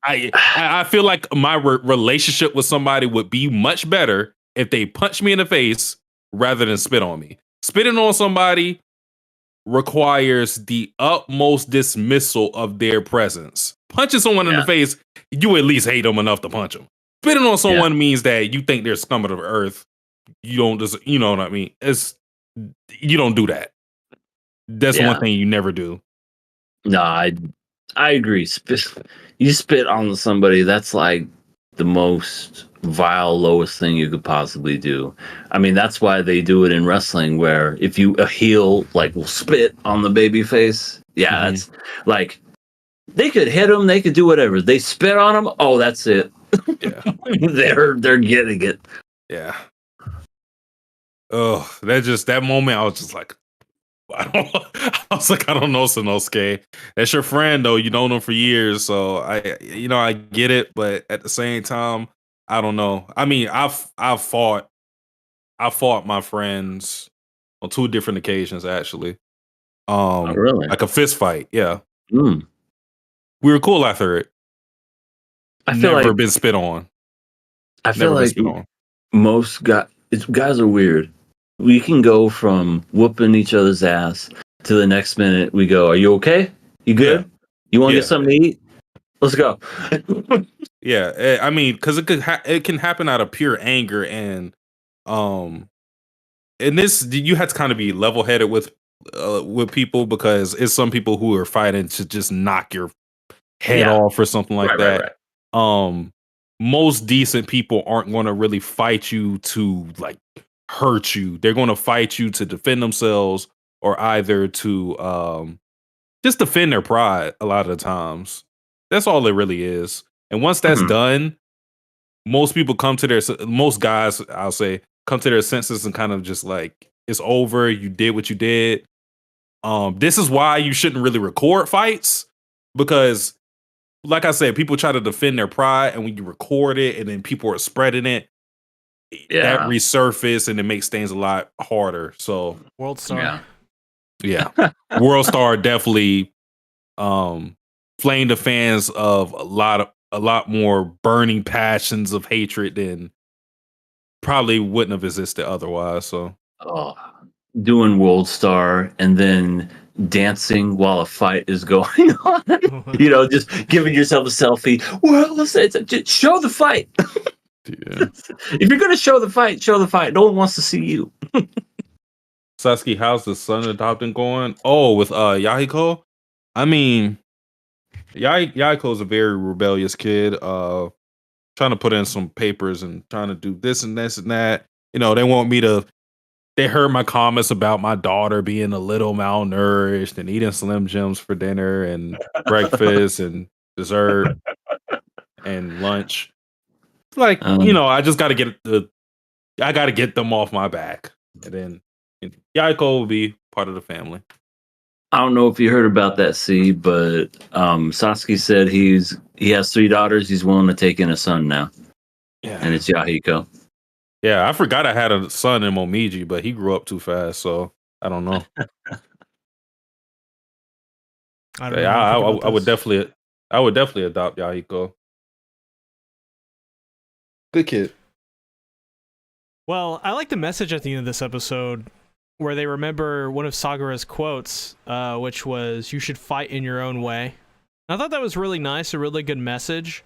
I feel like my relationship with somebody would be much better if they punch me in the face rather than spit on me. Spitting on somebody requires the utmost dismissal of their presence. Punching someone in the face, you at least hate them enough to punch them. Spitting on someone means that you think they're scum of the earth. You don't just, you know what I mean? You don't do that. That's one thing you never do. No, I agree. You spit on somebody, that's like the most vile, lowest thing you could possibly do. I mean, that's why they do it in wrestling, where if a heel like will spit on the baby face, that's like they could hit him, they could do whatever. They spit on him, oh, that's it. Yeah, they're getting it. Yeah. Oh, that moment, I was just like, I don't know, Sanosuke. That's your friend, though. You known him for years, so I get it, but at the same time, I don't know. I mean, I've fought my friends on 2 different occasions, actually. Really? Like a fist fight, yeah. Mm. We were cool after it. I feel never like been spit on. I feel Never like been spit on. most guys are weird. We can go from whooping each other's ass to the next minute we go, are you okay? You good? Yeah. You want to get something to eat? Let's go. Yeah, I mean, because it can happen out of pure anger, and this you have to kind of be level headed with people, because it's some people who are fighting to just knock your head off or something like that. Right. Most decent people aren't going to really fight you to like hurt you. They're going to fight you to defend themselves, or either to just defend their pride. A lot of the times, that's all it really is. And once that's done, most guys, I'll say, come to their senses and kind of just like, it's over. You did what you did. This is why you shouldn't really record fights, because like I said, people try to defend their pride, and when you record it and then people are spreading it, that resurface, and it makes things a lot harder. So World Star. Yeah. World Star definitely flamed the fans of a lot more burning passions of hatred than probably wouldn't have existed otherwise. So doing World Star and then dancing while a fight is going on. You know, just giving yourself a selfie. Well, just show the fight. Yeah. If you're gonna show the fight, show the fight. No one wants to see you. Sasuke, how's the son adopting going? Oh, with Yahiko? I mean, Yahiko's a very rebellious kid. Trying to put in some papers and trying to do this and this and that. they want me to. They heard my comments about my daughter being a little malnourished and eating Slim Jims for dinner and breakfast and dessert and lunch. Like, I just got to get them off my back, and then Yaiko will be part of the family. I don't know if you heard about that, C, but Sasuke said he has 3 daughters. He's willing to take in a son now. Yeah, and it's Yahiko. Yeah, I forgot I had a son in Momiji, but he grew up too fast, so I don't know. I would definitely adopt Yahiko. Good kid. Well, I like the message at the end of this episode where they remember one of Sagura's quotes, which was, "You should fight in your own way." And I thought that was really nice, a really good message,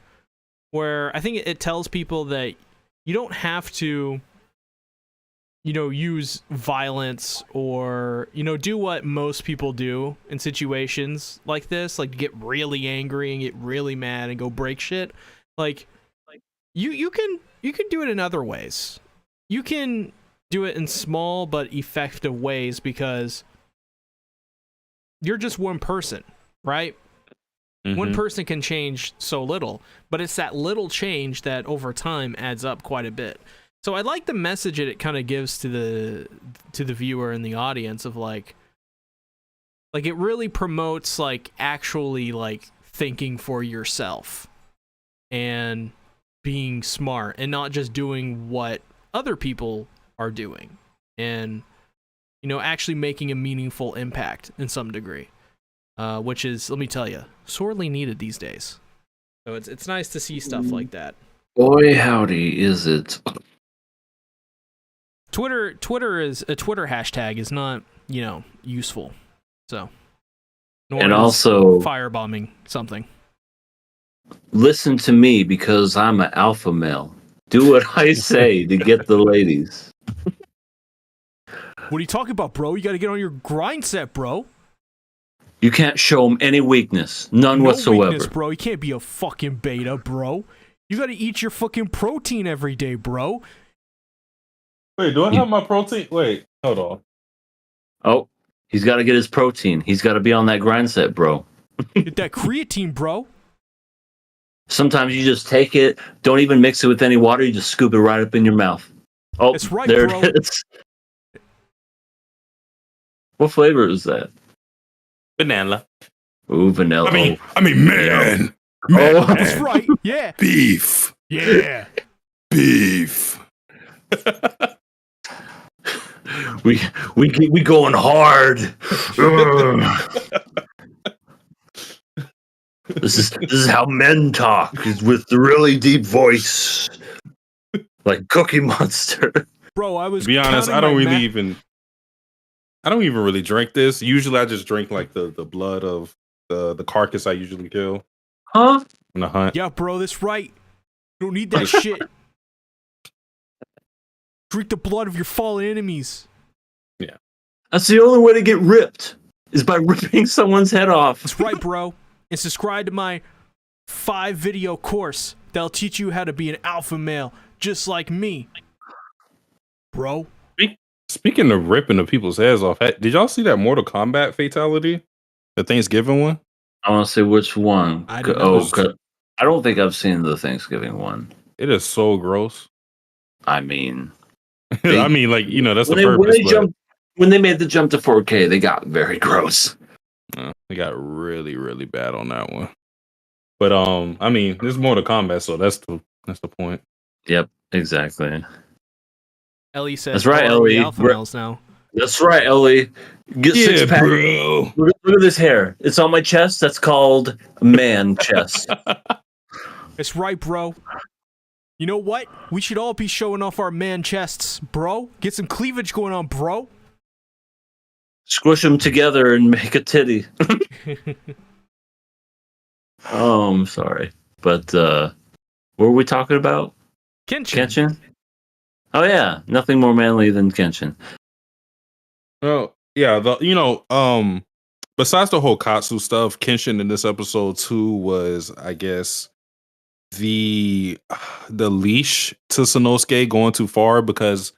where I think it tells people that you don't have to, use violence or, do what most people do in situations like this, like get really angry and get really mad and go break shit. Like you can do it in other ways. You can do it in small but effective ways because you're just one person, right? Mm-hmm. One person can change so little, but it's that little change that over time adds up quite a bit. So I like the message that it kind of gives to the viewer and the audience of like it really promotes like actually like thinking for yourself and being smart and not just doing what other people are doing and actually making a meaningful impact in some degree. Which is, let me tell you, sorely needed these days. So it's nice to see stuff like that. Boy, howdy, is it? Twitter is a Twitter hashtag is not useful. So, and also firebombing something. Listen to me because I'm an alpha male. Do what I say to get the ladies. What are you talking about, bro? You got to get on your grind set, bro. You can't show them any weakness. None whatsoever. Weakness, bro. You can't be a fucking beta, bro. You gotta eat your fucking protein every day, bro. Wait, do I have my protein? Wait, hold on. Oh, he's got to get his protein. He's got to be on that grind set, bro. Get that creatine, bro. Sometimes you just take it, don't even mix it with any water. You just scoop it right up in your mouth. Oh, that's right, there bro. It is. What flavor is that? Banana. Ooh, vanilla. I mean, man. Oh, that's right. Yeah. Beef. Yeah. Beef. we going hard. This is how men talk, is with the really deep voice, like Cookie Monster. Bro, I was. To be honest, I don't even really drink this. Usually, I just drink like the blood of the carcass I usually kill. Huh? On the hunt. Yeah, bro, that's right. You don't need that shit. Drink the blood of your fallen enemies. Yeah. That's the only way to get ripped, is by ripping someone's head off. That's right, bro. And subscribe to my 5-video course that'll teach you how to be an alpha male, just like me. Bro. Speaking of ripping the people's heads off, did y'all see that Mortal Kombat fatality? The Thanksgiving one? I want to say which one. I don't think I've seen the Thanksgiving one. It is so gross. I mean, that's the purpose. When they made the jump to 4K, they got very gross. They got really, really bad on that one. But this is Mortal Kombat, so that's the point. Yep, exactly. Ellie says, "That's right, Ellie. Alpha males now." That's right, Ellie. Get 6-pack. Bro. Look at this hair. It's on my chest. That's called man chest. That's right, bro. You know what? We should all be showing off our man chests, bro. Get some cleavage going on, bro. Squish them together and make a titty. Oh, I'm sorry. But what were we talking about? Kenshin. Oh yeah, nothing more manly than Kenshin. Well, yeah, besides the whole Katsu stuff, Kenshin in this episode too was, I guess, the leash to Sanosuke going too far, because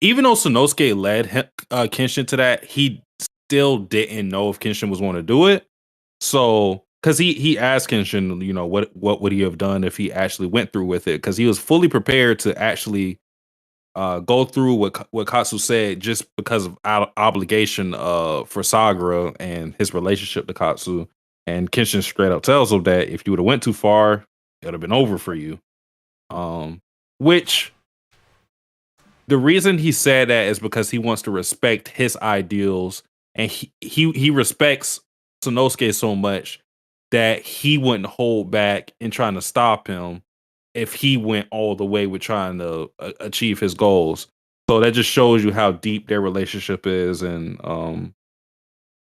even though Sanosuke led Kenshin to that, he still didn't know if Kenshin was going to do it. So, because he asked Kenshin, you know, what would he have done if he actually went through with it? Because he was fully prepared to actually go through what Katsu said, just because of obligation for Sagura and his relationship to Katsu. And Kenshin straight up tells him that if you would have went too far, it would have been over for you. Which the reason he said that is because he wants to respect his ideals, and he respects Sanosuke so much that he wouldn't hold back in trying to stop him if he went all the way with trying to achieve his goals. So that just shows you how deep their relationship is, and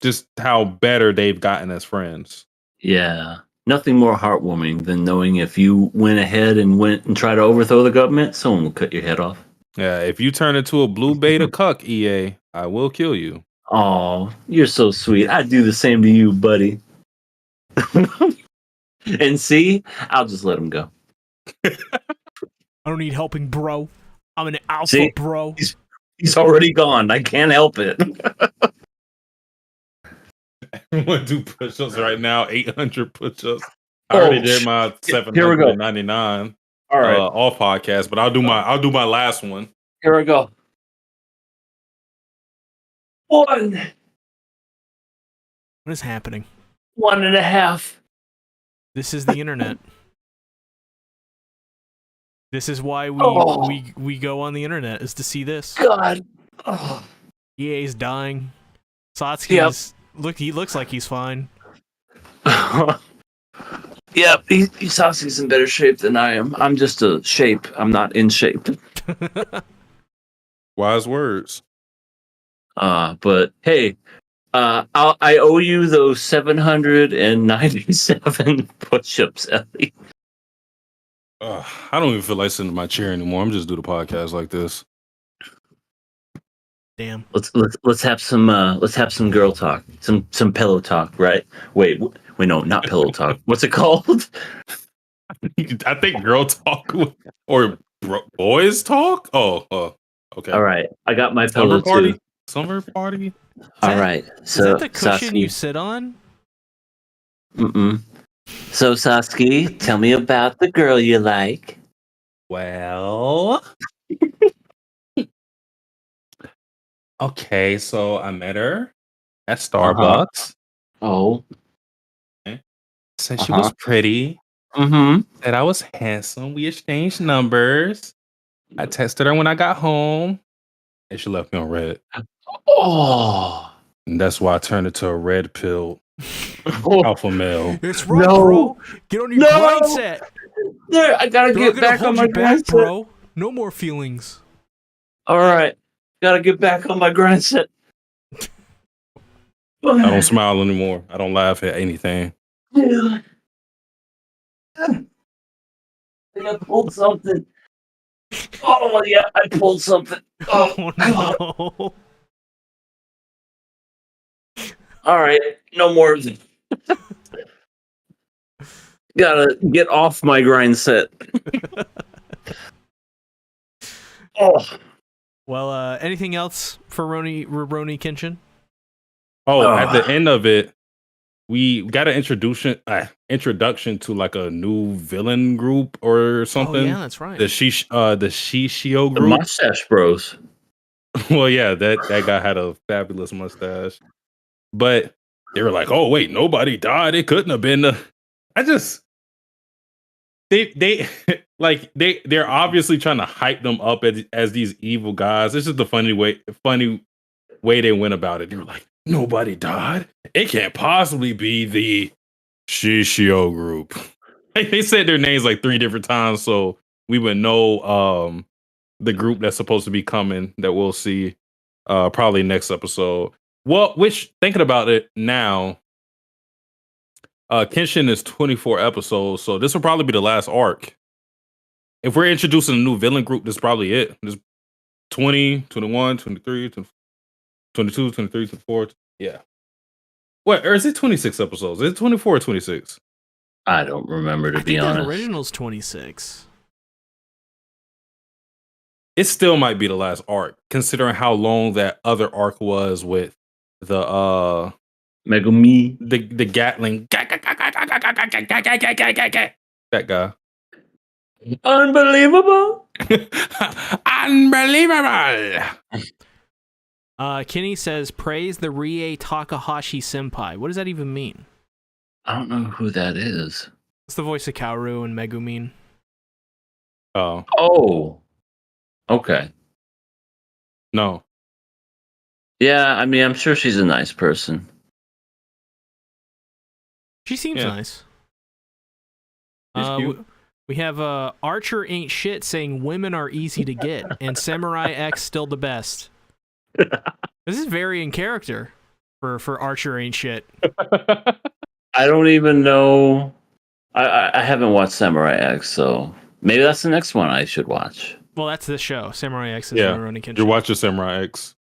just how better they've gotten as friends. Yeah. Nothing more heartwarming than knowing if you went ahead and went and tried to overthrow the government, someone will cut your head off. Yeah, if you turn into a blue beta cuck, EA, I will kill you. Oh, you're so sweet. I'd do the same to you, buddy. And see, I'll just let him go. I don't need helping, bro. I'm an alpha, See? bro. He's already gone. I can't help it. I'm going to do push-ups right now, 800 push-ups. I already did my 799 All right. off podcast, but I'll do my last one. Here we go. 1. What is happening? 1.5. This is the internet. This is why we go on the internet, is to see this. God. Oh. EA's dying. Satsuki's he looks like he's fine. Yep, Satsuki's in better shape than I am. I'm just a shape. I'm not in shape. Wise words. But hey, I owe you those 797 push-ups, Ellie. I don't even feel like sitting in my chair anymore. I'm just do the podcast like this. Damn. Let's have some girl talk, some pillow talk, right? Wait, no, not pillow talk. What's it called? I think girl talk or boys talk. Oh, okay. All right, I got my pillow too. Summer party. All right, so is that the cushion Sasuke, you sit on? So Sasuke, tell me about the girl you like. Well, okay, so I met her at Starbucks. Oh, Said she was pretty. Said I was handsome. We exchanged numbers. I texted her when I got home, and she left me on red. Oh, And that's why I turned into a red pill alpha male. It's right, bro. Get on your grind set. There, I gotta get back on my grind set, bro. No more feelings. All right, gotta get back on my grind set. I don't smile anymore. I don't laugh at anything. I think I pulled something. Oh yeah, I pulled something. Oh no. All right, no more. Gotta get off my grind set. Oh. Well, anything else for Rurouni Kenshin? Oh, at the end of it, we got an introduction to like a new villain group or something. Oh yeah, that's right. The Shishio group. The Mustache Bros. Well, yeah, that guy had a fabulous mustache. But they were like, "Oh wait, nobody died. It couldn't have been the." They're obviously trying to hype them up as these evil guys. This is the funny way they went about it. They were like, "Nobody died. It can't possibly be the Shishio group." They said their names like 3 different times, so we would know the group that's supposed to be coming that we'll see probably next episode. Well, thinking about it now, Kenshin is 24 episodes, so this will probably be the last arc. If we're introducing a new villain group, this is probably it. There's 20, 21, 23, 22, 23, 24. Yeah. What? Or is it 26 episodes? Is it 24 or 26? I don't remember, to be honest. The original's 26. it still might be the last arc, considering how long that other arc was with the Megumi. the Gatling. That guy. Unbelievable. Unbelievable. Kenny says, praise the Rie Takahashi senpai. What does that even mean? I don't know who that is. It's the voice of Kaoru and Megumin. Oh. Oh. Okay. No. Yeah, I mean, I'm sure she's a nice person. She seems nice. She's cute. We have Archer ain't shit saying women are easy to get, and Samurai X still the best. This is very in character for Archer ain't shit. I don't even know. I haven't watched Samurai X, so maybe that's the next one I should watch. Well, that's this show. Samurai X is Rurouni Kenshin. You're watching Samurai X.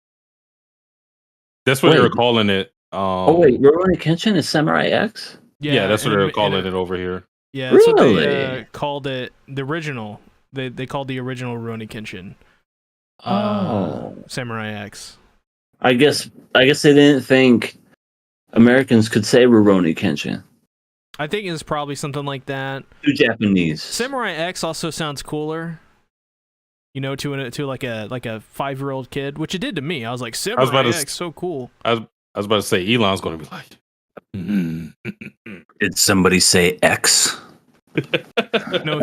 That's what they were calling it. Oh wait, Rurouni Kenshin is Samurai X? Yeah, that's what they're calling it over here. Yeah, that's what they called it. The original. They called the original Rurouni Kenshin. Samurai X. I guess they didn't think Americans could say Rurouni Kenshin. I think it's probably something like that. Too Japanese. Samurai X also sounds cooler. You know, to like a 5-year-old kid, which it did to me. I was like, Samurai X, so cool. I was about to say Elon's going to be like, did somebody say X? No,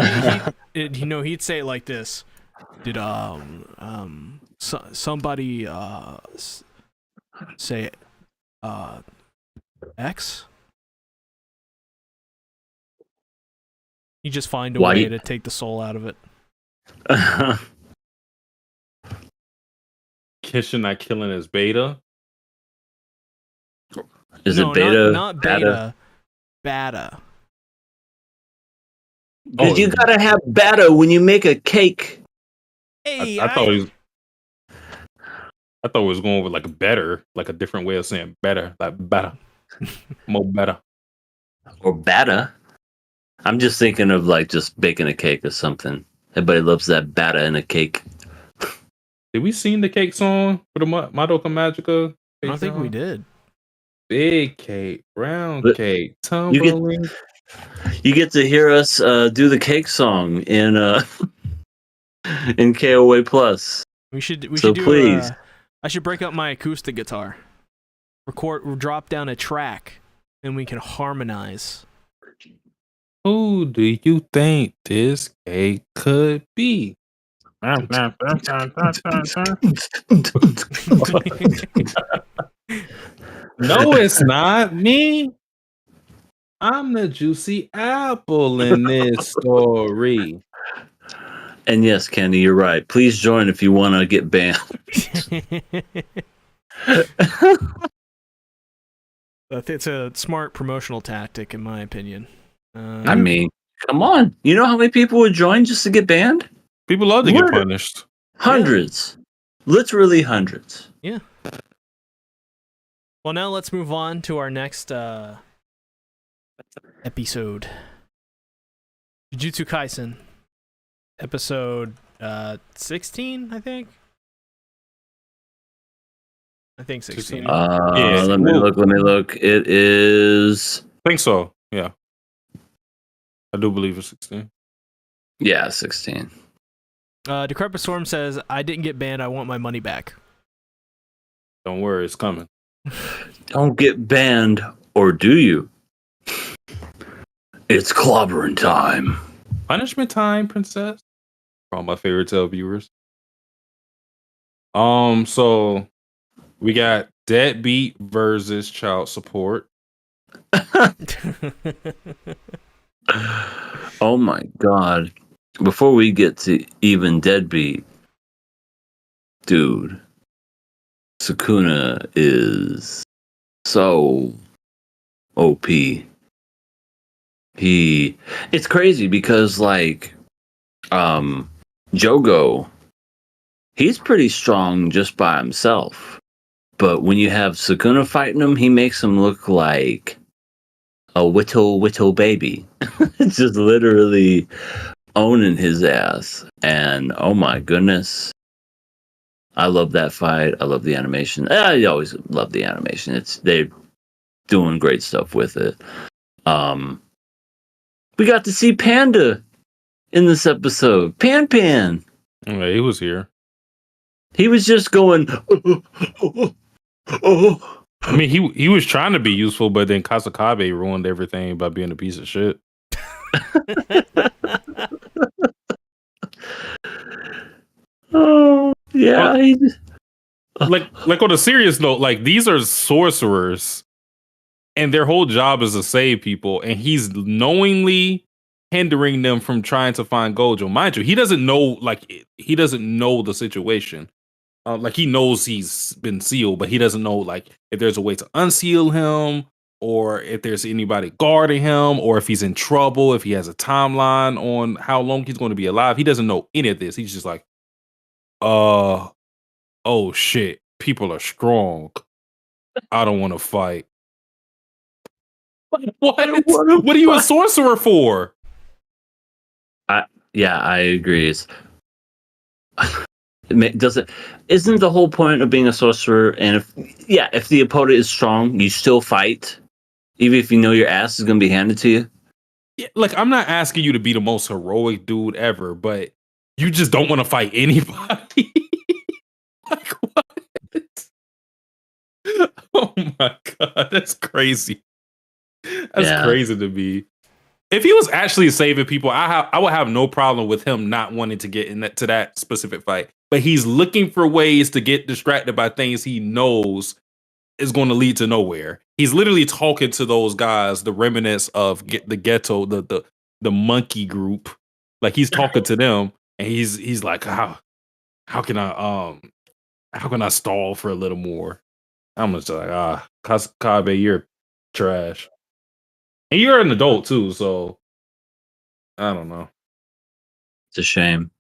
he'd say it like this. Did somebody say X? You just find a way to take the soul out of it. Kenshin not killing his beta. Is it beta? Not beta. Bata. Because you gotta have batter when you make a cake. Hey, I thought it was going with like better, like a different way of saying better, like better, more better, or batter. I'm just thinking of like just baking a cake or something. Everybody loves that batter in a cake. Did we sing the cake song for the Madoka Magica? I don't think we did. Big cake, round cake, tumbling. You get to hear us do the cake song in KOA Plus. We should do. Please. I should break out my acoustic guitar, drop down a track, and we can harmonize. Who do you think this cake could be? No, it's not me. I'm the juicy apple in this story. And yes, Kenny, you're right. Please join if you want to get banned. It's a smart promotional tactic, in my opinion. I mean, come on. You know how many people would join just to get banned? People love to get punished. Hundreds. Yeah. Literally hundreds. Yeah. Well, now let's move on to our next episode. Jujutsu Kaisen. Episode 16, I think. I think 16. Let me look. It is... I think so, yeah. I do believe it's 16. Yeah, 16. Decrepit Storm says, I didn't get banned, I want my money back. Don't worry, it's coming. Don't get banned, or do you? It's clobbering time. Punishment time, princess. For all my favorite tale viewers. So we got Deadbeat versus Child Support. Oh my god. Before we get to even Deadbeat, dude, Sukuna is so OP. It's crazy because like Jogo, he's pretty strong just by himself. But when you have Sukuna fighting him, he makes him look like a whittle baby. It's just literally owning his ass. And oh my goodness, I love that fight. I love the animation. I always love the animation. They're doing great stuff with it. We got to see Panda in this episode. Pan. Yeah, he was here. He was just going. Oh. I mean, he was trying to be useful, but then Kasakabe ruined everything by being a piece of shit. Oh yeah. Like on a serious note, like these are sorcerers, and their whole job is to save people, and he's knowingly hindering them from trying to find Gojo. Mind you, he doesn't know the situation. Like he knows he's been sealed, but he doesn't know like if there's a way to unseal him, or if there's anybody guarding him, or if he's in trouble, if he has a timeline on how long he's going to be alive. He doesn't know any of this. He's just like, oh shit, people are strong. I don't want to fight. What are you a sorcerer for? I agree. Isn't the whole point of being a sorcerer? And if the opponent is strong, you still fight, even if you know your ass is going to be handed to you. Yeah, like I'm not asking you to be the most heroic dude ever, but you just don't want to fight anybody. Like what? Oh my god, that's crazy. That's crazy to me. If he was actually saving people, I would have no problem with him not wanting to get to that specific fight. But he's looking for ways to get distracted by things he knows is going to lead to nowhere. He's literally talking to those guys, the remnants of the ghetto, the monkey group. Like he's talking to them, and he's like, how can I stall for a little more? I'm just like, Kasakabe, you're trash. And you're an adult too, so I don't know. It's a shame.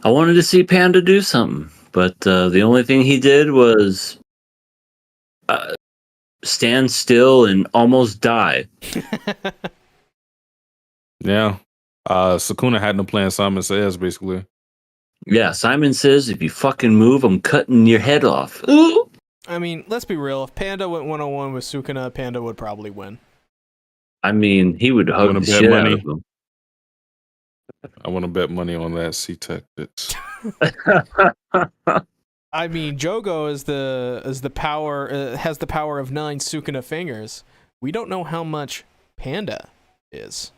I wanted to see Panda do something, but the only thing he did was stand still and almost die. Yeah. Sukuna had no plan. Simon Says basically. Yeah, Simon says if you fucking move, I'm cutting your head off. Ooh. I mean, let's be real. If Panda went 1-on-1 with Sukuna, Panda would probably win. I mean, he would hug the shit out of him. I want to bet money on that. C-Tactics. I mean, Jogo is the power has the power of 9 Sukuna fingers. We don't know how much Panda is.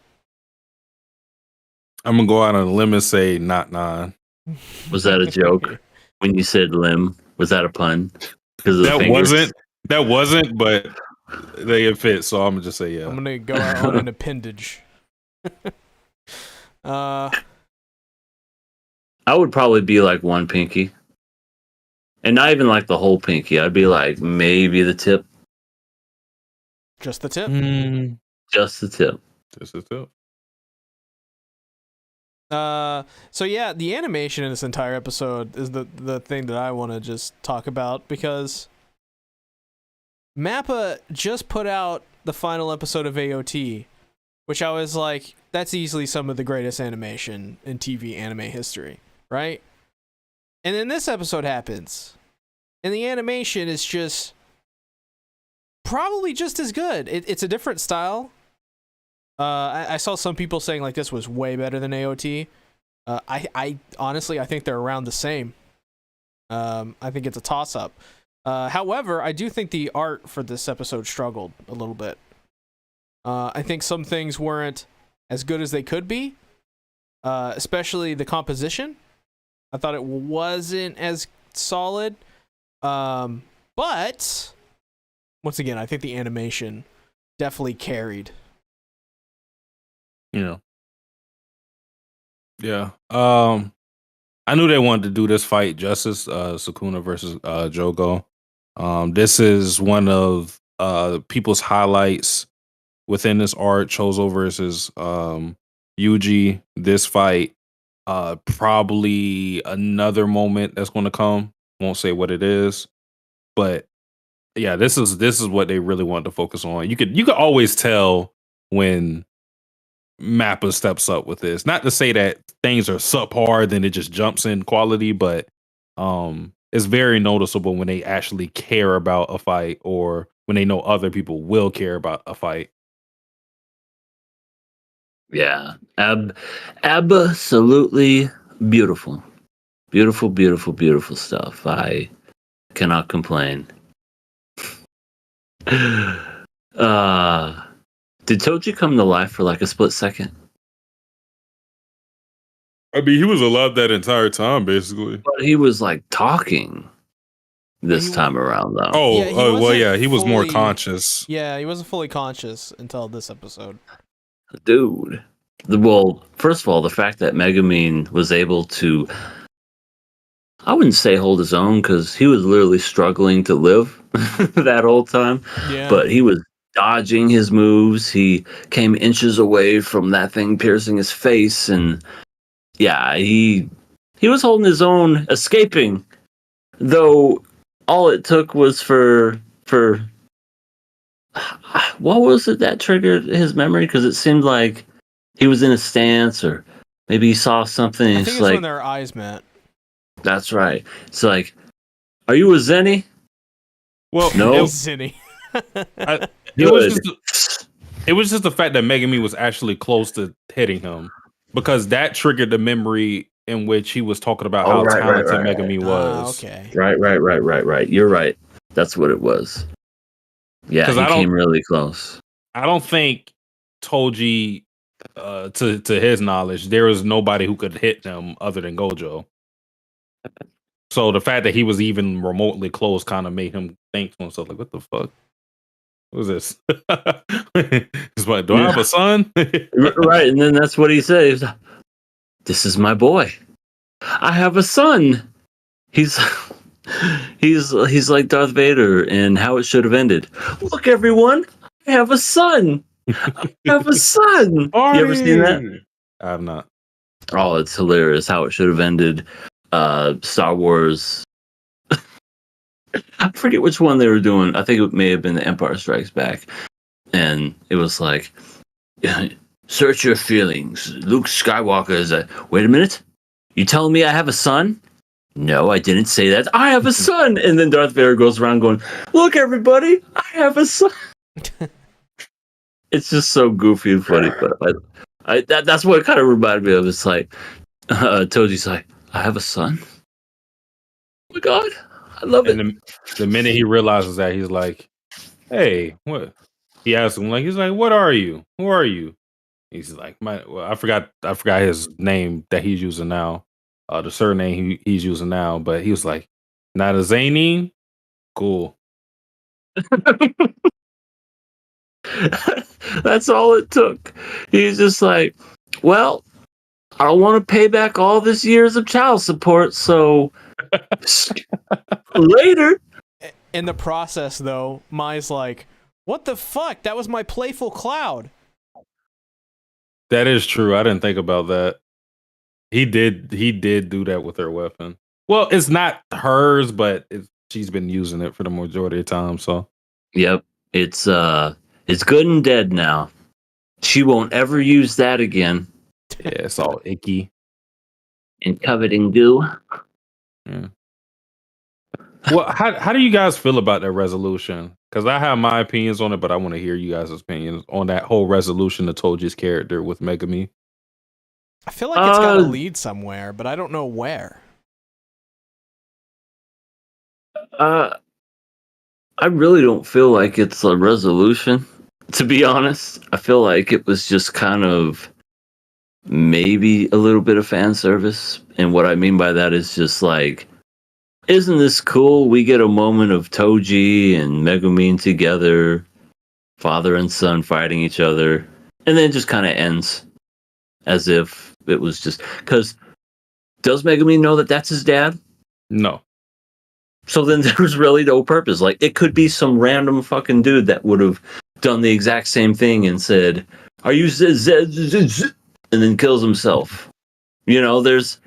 I'm gonna go out on a limb and say not 9. Was that a joke when you said limb? Was that a pun? That wasn't, but they fit, so I'm gonna just say yeah. I'm gonna go out on an appendage. I would probably be like one pinky. And not even like the whole pinky. I'd be like maybe the tip. Just the tip? Just the tip. Just the tip. So yeah, the animation in this entire episode is the thing that I want to just talk about, because Mappa just put out the final episode of AOT, which I was like, that's easily some of the greatest animation in TV anime history, right? And then this episode happens, and the animation is just probably just as good. It's a different style. I saw some people saying like this was way better than AOT. I honestly, I think they're around the same. I think it's a toss-up. However, I do think the art for this episode struggled a little bit. I think some things weren't as good as they could be, especially the composition. I thought it wasn't as solid. But once again, I think the animation definitely carried. Yeah. I knew they wanted to do this fight justice, Sukuna versus Jogo. This is one of people's highlights within this art. Chozo versus Yuji. This fight, probably another moment that's going to come. Won't say what it is, but yeah, this is what they really wanted to focus on. You could always tell when Mappa steps up with this. Not to say that things are subpar, then it just jumps in quality, but it's very noticeable when they actually care about a fight or when they know other people will care about a fight. Yeah, absolutely beautiful. Beautiful, beautiful, beautiful stuff. I cannot complain. Did Toji come to life for like a split second? I mean, he was alive that entire time, basically. But he was like talking this time around, though. He was more conscious. Yeah, he wasn't fully conscious until this episode. Dude. Well, first of all, the fact that Megumin was able to, I wouldn't say hold his own, because he was literally struggling to live that whole time. Yeah. But he was dodging his moves. He came inches away from that thing piercing his face, and yeah, he was holding his own, escaping. Though all it took was for what was it that triggered his memory? Because it seemed like he was in a stance, or maybe he saw something. I think it's like, when their eyes met. That's right. It's like, are you a Zenny? Well, no, Zenny. It was just the fact that Megumi was actually close to hitting him, because that triggered the memory in which he was talking about how talented Megumi was. Okay. Right. You're right. That's what it was. Yeah, he came really close. I don't think Toji, to his knowledge, there was nobody who could hit him other than Gojo. So the fact that he was even remotely close kind of made him think to himself, like, what the fuck? What was this? He's like, do I have a son? Right, and then that's what he says. This is my boy. I have a son. He's like Darth Vader and How It Should Have Ended. Look, everyone, I have a son. I have a son. You ever seen that? I have not. Oh, it's hilarious. How It Should Have Ended. Star Wars. I forget which one they were doing. I think it may have been The Empire Strikes Back. And it was like, search your feelings. Luke Skywalker is a... Wait a minute. You telling me I have a son? No, I didn't say that. I have a son. And then Darth Vader goes around going, look, everybody, I have a son. It's just so goofy and funny. But that's what it kind of reminded me of. It's like, Toji's like, I have a son? Oh my God. I love it. And the minute he realizes that, he's like, hey, what? He asks him, like, he's like, what are you? Who are you? He's like, I forgot his name that he's using now. The surname he's using now, but he was like, not a Zany? Cool. That's all it took. He's just like, well, I don't want to pay back all this years of child support, so later. In the process, though, Mai's like, what the fuck? That was my playful cloud. That is true. I didn't think about that. He did do that with her weapon. Well, it's not hers, but she's been using it for the majority of the time, so. Yep. It's good and dead now. She won't ever use that again. Yeah, it's all icky. And covered in goo. Yeah. Well, how do you guys feel about that resolution? Because I have my opinions on it, but I want to hear you guys' opinions on that whole resolution of Toji's character with Megumi. I feel like it's got to lead somewhere, but I don't know where. I really don't feel like it's a resolution, to be honest. I feel like it was just kind of maybe a little bit of fan service. And what I mean by that is just like, isn't this cool? We get a moment of Toji and Megumin together, father and son fighting each other, and then it just kind of ends as if it was just... Because does Megumin know that that's his dad? No. So then there was really no purpose. Like, it could be some random fucking dude that would have done the exact same thing and said, are you... and then kills himself. You know, there's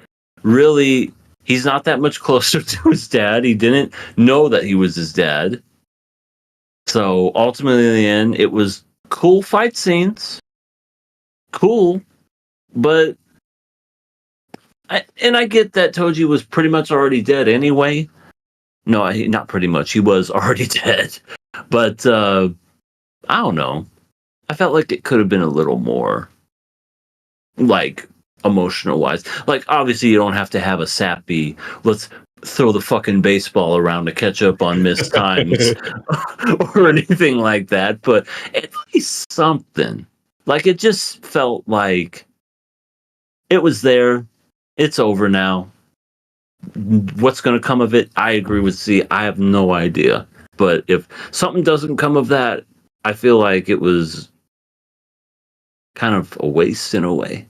really... He's not that much closer to his dad. He didn't know that he was his dad. So ultimately, in the end, it was cool fight scenes. Cool. But... I get that Toji was pretty much already dead anyway. No, not pretty much. He was already dead. But I don't know. I felt like it could have been a little more, like, emotional wise. Like, obviously, you don't have to have a sappy, let's throw the fucking baseball around to catch up on missed times or anything like that. But at least something. Like, it just felt like it was there. It's over now. What's going to come of it? I agree with Z. I have no idea. But if something doesn't come of that, I feel like it was kind of a waste in a way.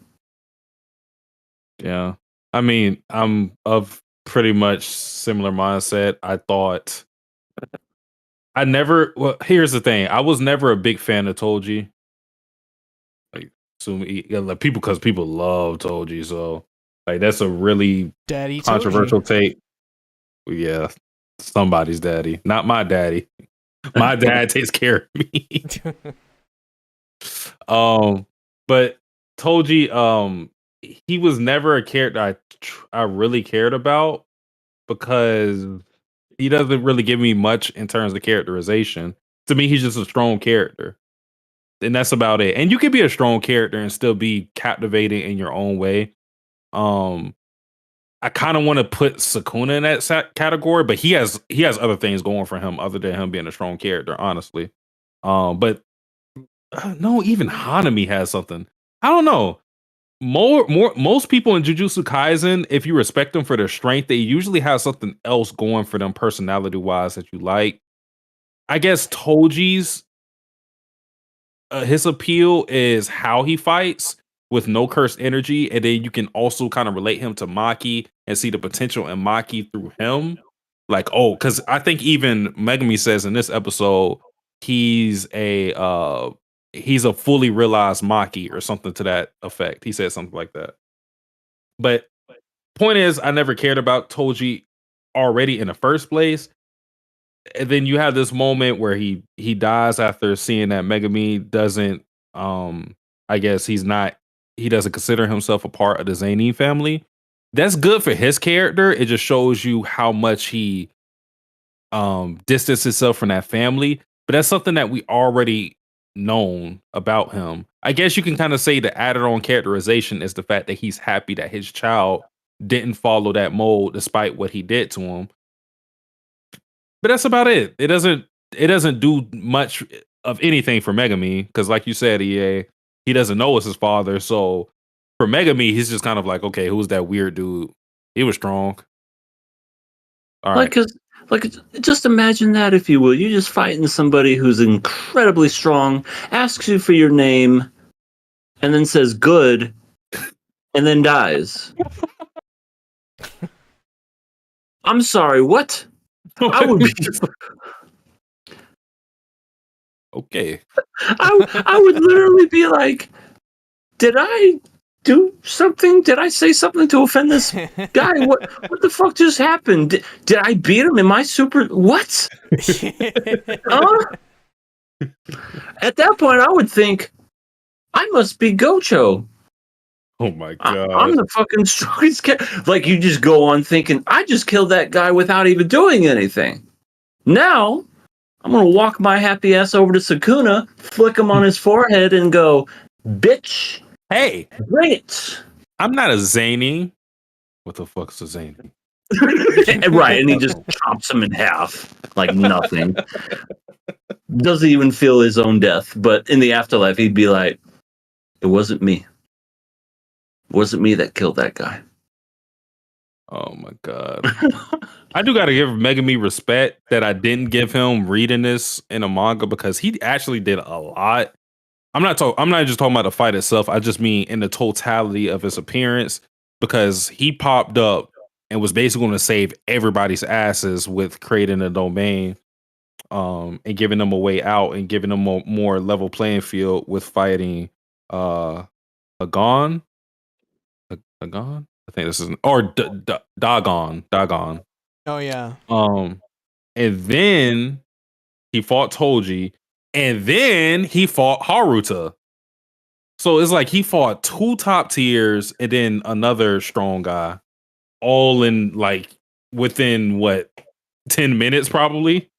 Yeah. I mean, I'm of pretty much similar mindset. Well, here's the thing. I was never a big fan of Toji. Like, like because people love Toji, so like that's a really Daddy controversial Toji. take. Yeah, somebody's daddy, not my daddy. My dad takes care of me. But Toji, he was never a character I really cared about because he doesn't really give me much in terms of characterization. To me, he's just a strong character. And that's about it. And you can be a strong character and still be captivating in your own way. I kind of want to put Sukuna in that category, but he has other things going for him other than him being a strong character, honestly. But no, even Hanami has something. I don't know. Most people in Jujutsu Kaisen, if you respect them for their strength, they usually have something else going for them personality wise that you like. I guess Toji's his appeal is how he fights with no cursed energy, and then you can also kind of relate him to Maki and see the potential in Maki through him. Like, oh, because I think even Megami says in this episode he's a fully realized Maki or something to that effect. He said something like that. But point is, I never cared about Toji already in the first place. And then you have this moment where he dies after seeing that Megami doesn't I guess he doesn't consider himself a part of the Zanin family. That's good for his character. It just shows you how much he distanced himself from that family. But that's something that we already known about him. I guess you can kind of say the added on characterization is the fact that he's happy that his child didn't follow that mold despite what he did to him. But that's about it. It doesn't do much of anything for Megami because, like you said, he doesn't know it's his father. So for Megami, he's just kind of like, okay, who's that weird dude? He was strong. All right. Like, just imagine that, if you will. You're just fighting somebody who's incredibly strong, asks you for your name, and then says good, and then dies. I'm sorry, what? I would be. Okay. I would literally be like, did I do something? Did I say something to offend this guy? What the fuck just happened? Did I beat him? Am I super? What? Huh? At that point, I would think, I must be Gocho. Oh my god! I'm the fucking strongest kid. Like, you just go on thinking, I just killed that guy without even doing anything. Now, I'm gonna walk my happy ass over to Sukuna, flick him on his forehead, and go, bitch. Hey, great. I'm not a zany. What the fuck's a zany? Right, and he just chops him in half like nothing. Doesn't even feel his own death, but in the afterlife, he'd be like, it wasn't me. It wasn't me that killed that guy. Oh my god. I do gotta give Megami respect that I didn't give him reading this in a manga because he actually did a lot. I'm not just talking about the fight itself. I just mean in the totality of his appearance, because he popped up and was basically going to save everybody's asses with creating a domain, and giving them a way out and giving them a more level playing field with fighting Agon. Agon? I think this is Dagon. Oh yeah. And then he fought Toji, and then he fought Haruta. So it's like he fought 2 top tiers and then another strong guy, all in like within what 10 minutes probably.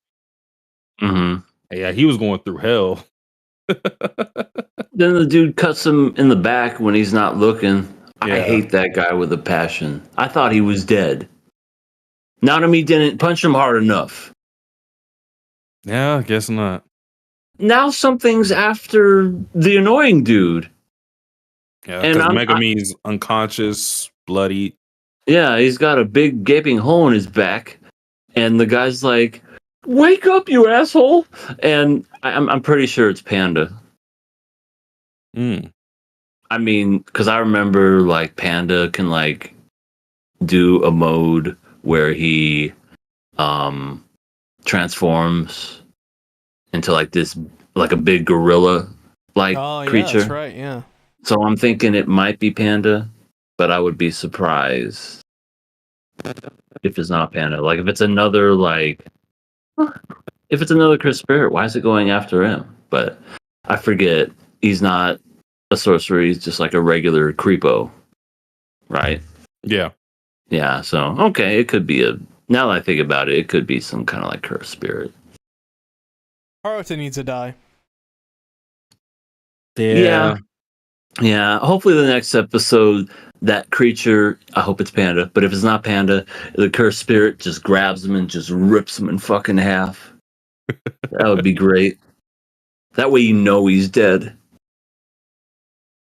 Mm-hmm. Yeah, he was going through hell. Then the dude cuts him in the back when he's not looking. I Yeah. hate that guy with a passion. I thought he was dead. Nanami didn't punch him hard enough. Yeah, I guess not. Now something's after the annoying dude. Yeah, And because Megumi's unconscious, bloody. Yeah, he's got a big gaping hole in his back, and the guy's like, "Wake up, you asshole!" And I'm pretty sure it's Panda. Mm. I mean, because I remember like Panda can like do a mode where he transforms into like this like a big gorilla like creature. That's right, yeah. So I'm thinking it might be Panda, but I would be surprised if it's not Panda. Like if it's another Chris Spirit, why is it going after him? But I forget he's not a sorcerer, he's just like a regular creepo. Right? Yeah. Yeah, so okay, it could be now that I think about it, it could be some kind of like cursed spirit. Haruto needs to die. Yeah. Yeah. Hopefully the next episode, that creature, I hope it's Panda, but if it's not Panda, the cursed spirit just grabs him and just rips him in fucking half. That would be great. That way you know he's dead.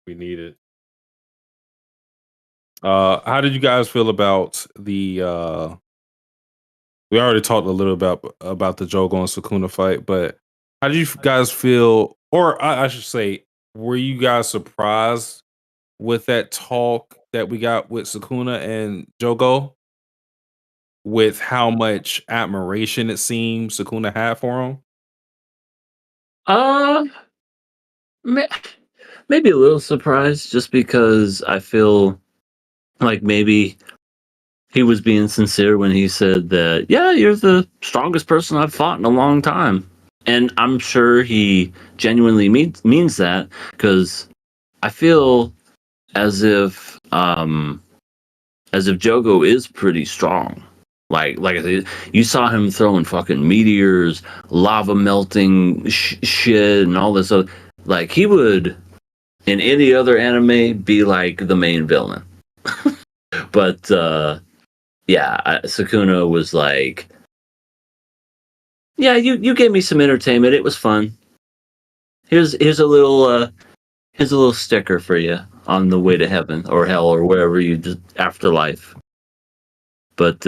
We need it. How did you guys feel about the we already talked a little about the Jogo and Sukuna fight, but how did you guys feel, or I should say, were you guys surprised with that talk that we got with Sukuna and Jogo, with how much admiration it seems Sukuna had for him? Maybe a little surprised, just because I feel like maybe he was being sincere when he said that, yeah, you're the strongest person I've fought in a long time. And I'm sure he genuinely means that, because I feel as if Jogo is pretty strong. Like I said, you saw him throwing fucking meteors, lava melting shit, and all this other. Like he would, in any other anime, be like the main villain. But Sukuna was like, yeah, you gave me some entertainment. It was fun. Here's a little sticker for you on the way to heaven or hell or wherever you just afterlife. But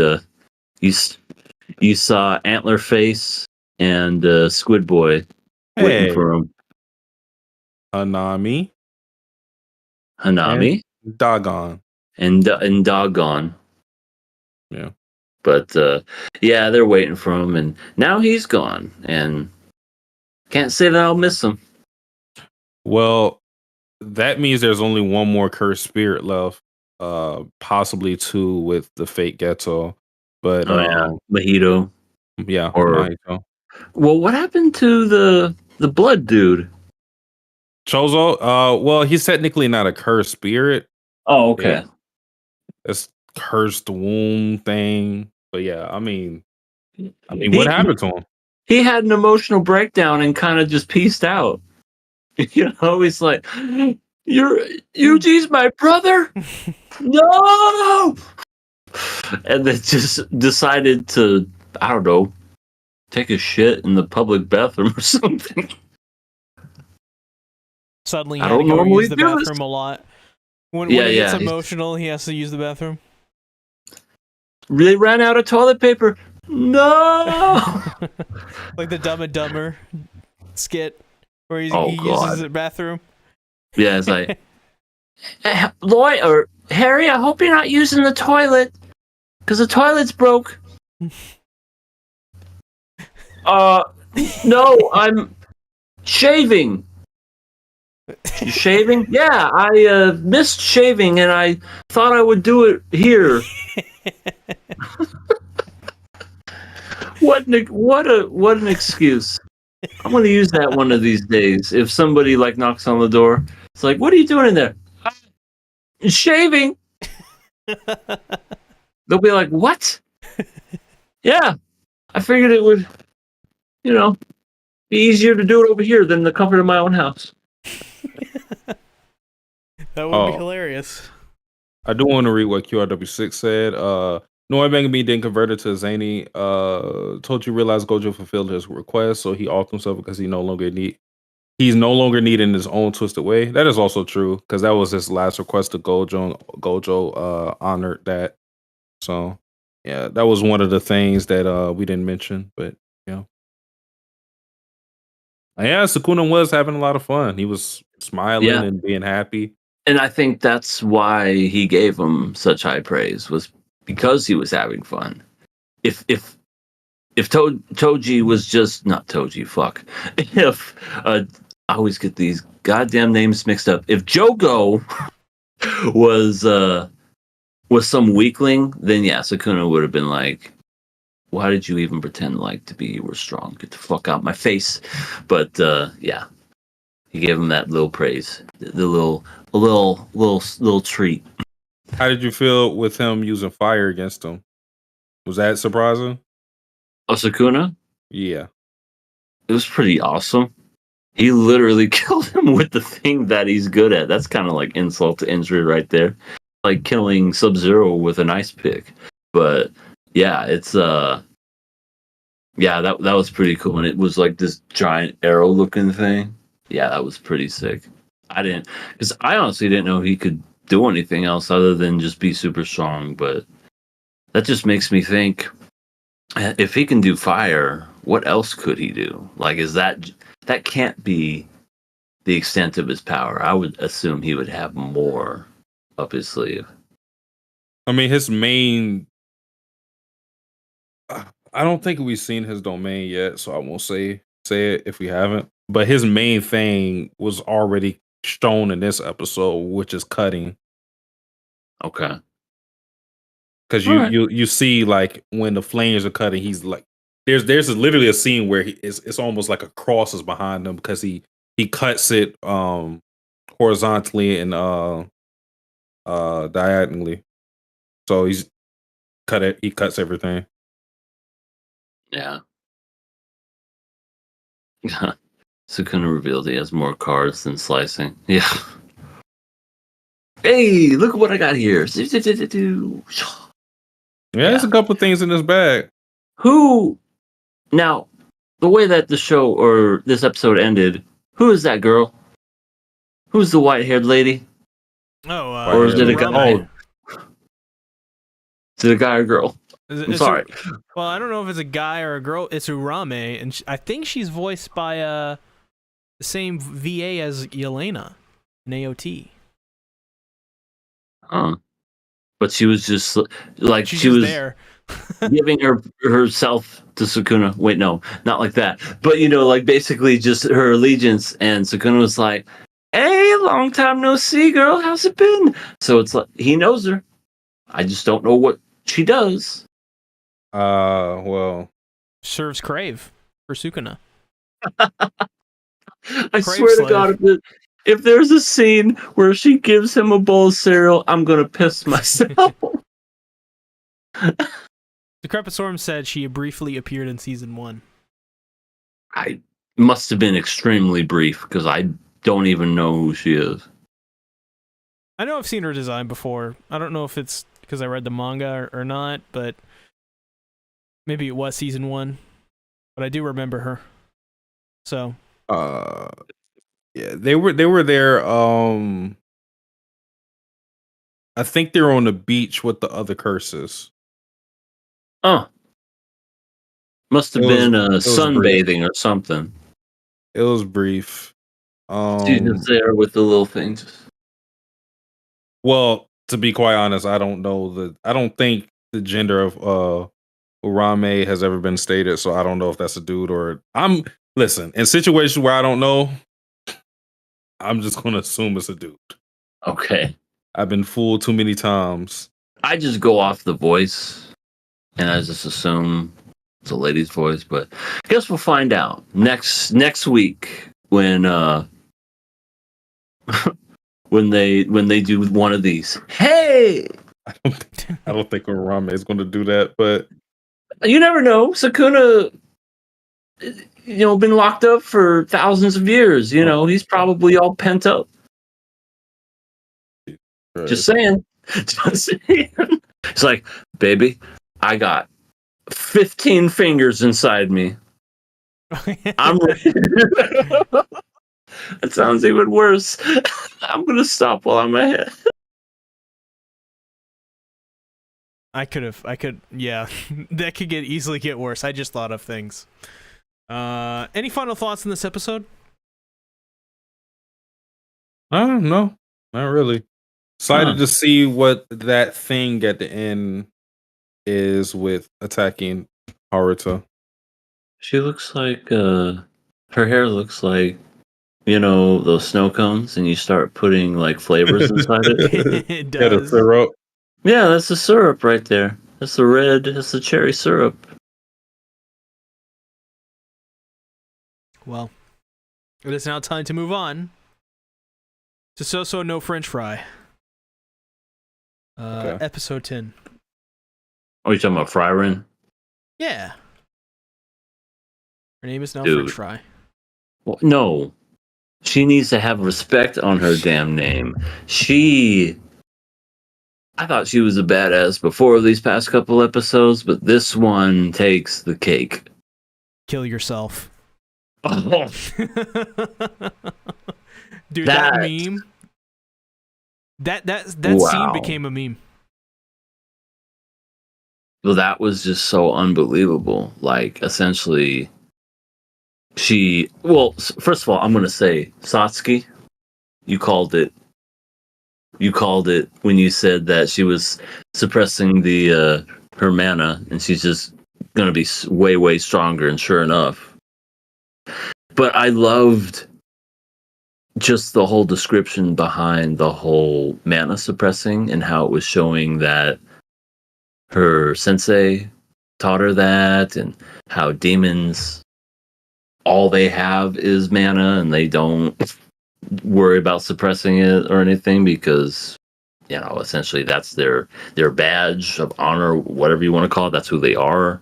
you saw Antler Face and Squid Boy waiting for him. Hanami, And Doggone, and Doggone. Yeah. But they're waiting for him, and now he's gone, and can't say that I'll miss him. Well, that means there's only one more cursed spirit left, possibly two with the fake Ghetto. But Mahito. Yeah, Mahito. Well, what happened to the blood dude? Chozo? Well, he's technically not a cursed spirit. Oh, okay. Yeah. It's cursed womb thing. But yeah, I mean, what happened to him? He had an emotional breakdown and kind of just pieced out. You know, he's like, Yuji's my brother? No! And then just decided to, I don't know, take a shit in the public bathroom or something. Suddenly he had to go use the bathroom a lot. When he gets emotional, he has to use the bathroom. Really ran out of toilet paper. No! Like the Dumb and Dumber skit where he uses the bathroom. Yeah, it's like, hey, Lloyd or Harry, I hope you're not using the toilet because the toilet's broke. No, I'm shaving. You shaving? Yeah, I missed shaving and I thought I would do it here. What an excuse. I'm gonna use that one of these days. If somebody like knocks on the door, it's like, what are you doing in there? Shaving. They'll be like, what? Yeah, I figured it would, be easier to do it over here than the comfort of my own house. That would be hilarious. I do want to read what QRW6 said. Noah Megami didn't convert it to Zany. Told you realize Gojo fulfilled his request, so he offed himself because he's no longer needed in his own twisted way. That is also true because that was his last request to Gojo, and Gojo honored that. So yeah, that was one of the things that we didn't mention, but yeah. Yeah, Sukuna was having a lot of fun. He was smiling and being happy. And I think that's why he gave him such high praise, was because he was having fun. If Toji was just not Toji, fuck. If I always get these goddamn names mixed up. If Jogo was some weakling, then yeah, Sukuna would have been like, why did you even pretend like you were strong? Get the fuck out my face. But yeah, he gave him that little praise, the little treat. How did you feel with him using fire against him? Was that surprising? Oh, Sukuna? Yeah. It was pretty awesome. He literally killed him with the thing that he's good at. That's kind of like insult to injury right there. Like killing Sub-Zero with an ice pick. But yeah, it's that was pretty cool. And it was like this giant arrow looking thing. Yeah, that was pretty sick. Because I honestly didn't know he could do anything else other than just be super strong. But that just makes me think, if he can do fire, what else could he do? Like, that can't be the extent of his power. I would assume he would have more up his sleeve. I mean, his main. I don't think we've seen his domain yet, so I won't say it if we haven't. But his main thing was already shown in this episode, which is cutting. Okay. Because you see, like, when the flames are cutting, he's like, there's literally a scene where it's almost like a cross is behind him because he cuts it horizontally and diagonally. So he cuts everything. Yeah. Sukuna revealed he has more cards than slicing. Yeah. Hey, look at what I got here. Yeah, there's a couple of things in this bag. Now, the way that the show or this episode ended, who is that girl? Who's the white-haired lady? Or is it a guy? Is it a guy or girl? I'm sorry. Well, I don't know if it's a guy or a girl. It's Urame, and I think she's voiced by the same VA as Yelena in AOT. But she was just like she was there. giving herself to Sukuna. Wait, no, not like that. But like basically just her allegiance, and Sukuna was like, "Hey, long time no see, girl. How's it been?" So it's like he knows her. I just don't know what she does. Well, serves crave for Sukuna. I swear to God, if there's a scene where she gives him a bowl of cereal, I'm gonna piss myself. Decrepit Storm said she briefly appeared in season 1. I must have been extremely brief because I don't even know who she is. I know I've seen her design before. I don't know if it's because I read the manga or not, but maybe it was season 1. But I do remember her. So. Yeah, they were there. I think they were on the beach with the other curses. Oh, must have been sunbathing or something. It was brief. She's just there with the little things. Well, to be quite honest, I don't think the gender of Urame has ever been stated, so I don't know if that's a dude or listen, in situations where I don't know, I'm just gonna assume it's a dude. Okay. I've been fooled too many times. I just go off the voice and I just assume it's a lady's voice, but I guess we'll find out next week when when they do one of these. Hey, I don't think Urame is going to do that, but You never know. Sukuna, been locked up for thousands of years. He's probably all pent up. Right. Just saying. Just saying. It's like, baby, I got 15 fingers inside me. I'm ready. That sounds even worse. I'm gonna stop while I'm ahead. Yeah. That could easily get worse. I just thought of things. Any final thoughts in this episode? No, not really. Excited to see what that thing at the end is with attacking Haruto. She looks like her hair looks like those snow cones, and you start putting like flavors inside it. It Get a does. syrup. Yeah, that's the syrup right there. That's the cherry syrup. Well, it is now time to move on to So No French Fry. Okay. Episode 10. Oh, you talking about Frieren? Yeah. Her name is now Dude. French Fry. Well, no. She needs to have respect on her damn name. I thought she was a badass before these past couple episodes, but this one takes the cake. Kill yourself. Oh, Dude, that meme. That scene became a meme. well, that was just so unbelievable. Like, essentially, first of all, I'm going to say, Satsuki, you called it when you said that she was suppressing her mana, and she's just going to be way, way stronger, and sure enough. But I loved just the whole description behind the whole mana suppressing and how it was showing that her sensei taught her that, and how demons, all they have is mana and they don't worry about suppressing it or anything because, essentially that's their badge of honor, whatever you want to call it. That's who they are.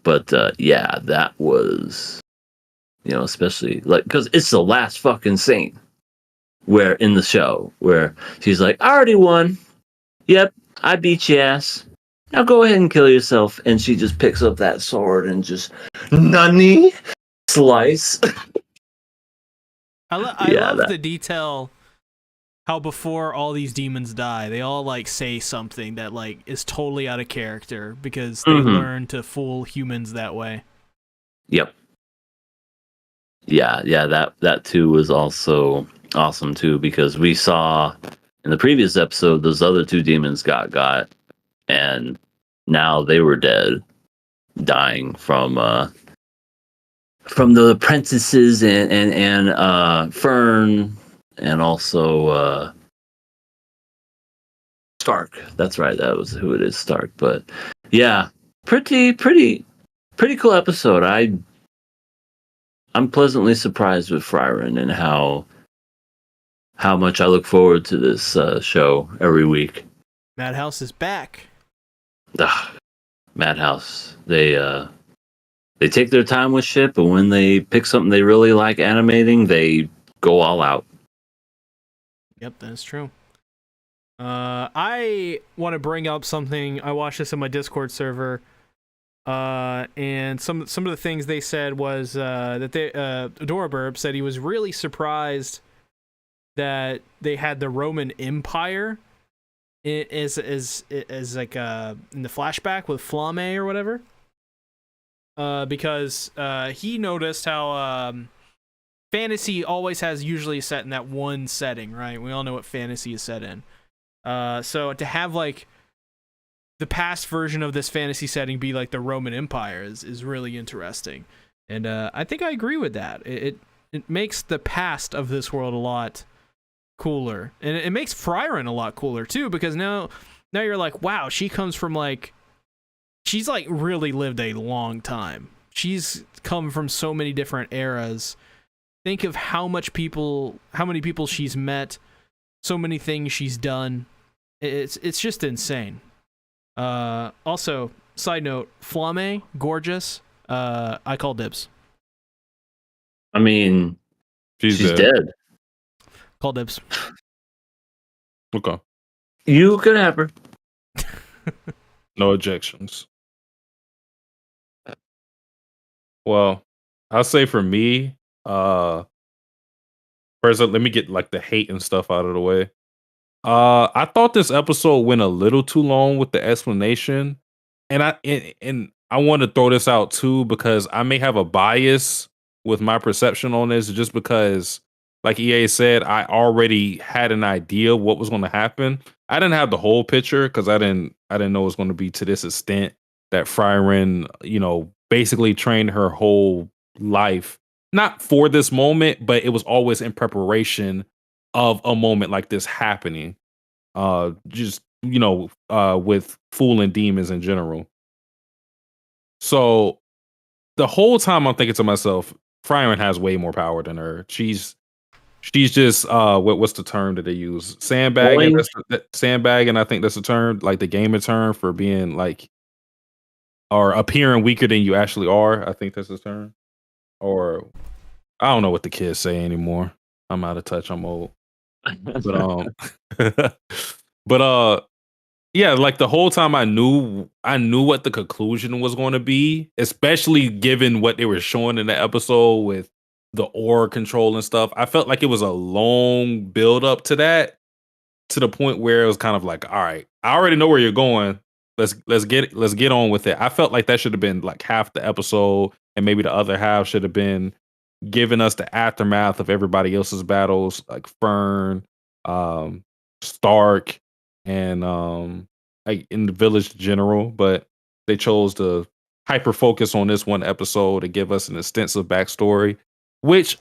But yeah, that was, especially like, because it's the last fucking scene where in the show where she's like, I already won. Yep, I beat your ass. Now go ahead and kill yourself. And she just picks up that sword and just nani slice. I love the detail how before all these demons die, they all like say something that like is totally out of character because they learn to fool humans that way. Yep. Yeah, that too was also awesome too, because we saw in the previous episode those other two demons got and now they were dead, dying from the apprentices and Fern and also Stark. That's right, that was who it is, Stark. But yeah, pretty cool episode. I'm pleasantly surprised with Frieren and how much I look forward to this show every week. Madhouse is back. Madhouse. They take their time with shit, but when they pick something they really like animating, they go all out. Yep, that is true. I want to bring up something. I watched this in my Discord server, and some of the things they said was that Adoraburb said he was really surprised that they had the Roman Empire as like in the flashback with Flame or whatever. Because he noticed how fantasy always has usually set in that one setting, right? We all know what fantasy is set in. So to have like the past version of this fantasy setting be like the Roman Empire is really interesting. And I think I agree with that. It makes the past of this world a lot cooler. And it makes Frieren a lot cooler too, because now you're like, wow, she comes from like, she's like really lived a long time. She's come from so many different eras. Think of how many people she's met, so many things she's done. It's just insane. Also, Side note: Flame, gorgeous. I call dibs. I mean, she's dead. Call dibs. Okay. You can have her. No objections. Well, I'll say for me, first let me get like the hate and stuff out of the way. I thought this episode went a little too long with the explanation, and I want to throw this out too because I may have a bias with my perception on this, just because, like EA said, I already had an idea what was going to happen. I didn't have the whole picture because I didn't know it was going to be to this extent that Frieren, basically trained her whole life, not for this moment, but it was always in preparation of a moment like this happening. With fooling demons in general. So the whole time I'm thinking to myself, Frieren has way more power than her. She's just what's the term that they use? Sandbagging. Sandbagging. I think that's the term, like the gamer term for being like, or appearing weaker than you actually are. I think that's the term. Or I don't know what the kids say anymore. I'm out of touch. I'm old. But yeah, like the whole time I knew what the conclusion was going to be, especially given what they were showing in the episode with the aura control and stuff. I felt like it was a long build up to that, to the point where it was kind of like, all right, I already know where you're going. Let's get on with it. I felt like that should have been like half the episode, and maybe the other half should have been giving us the aftermath of everybody else's battles, like Fern, Stark, and like in the village in general. But they chose to hyper focus on this one episode to give us an extensive backstory, which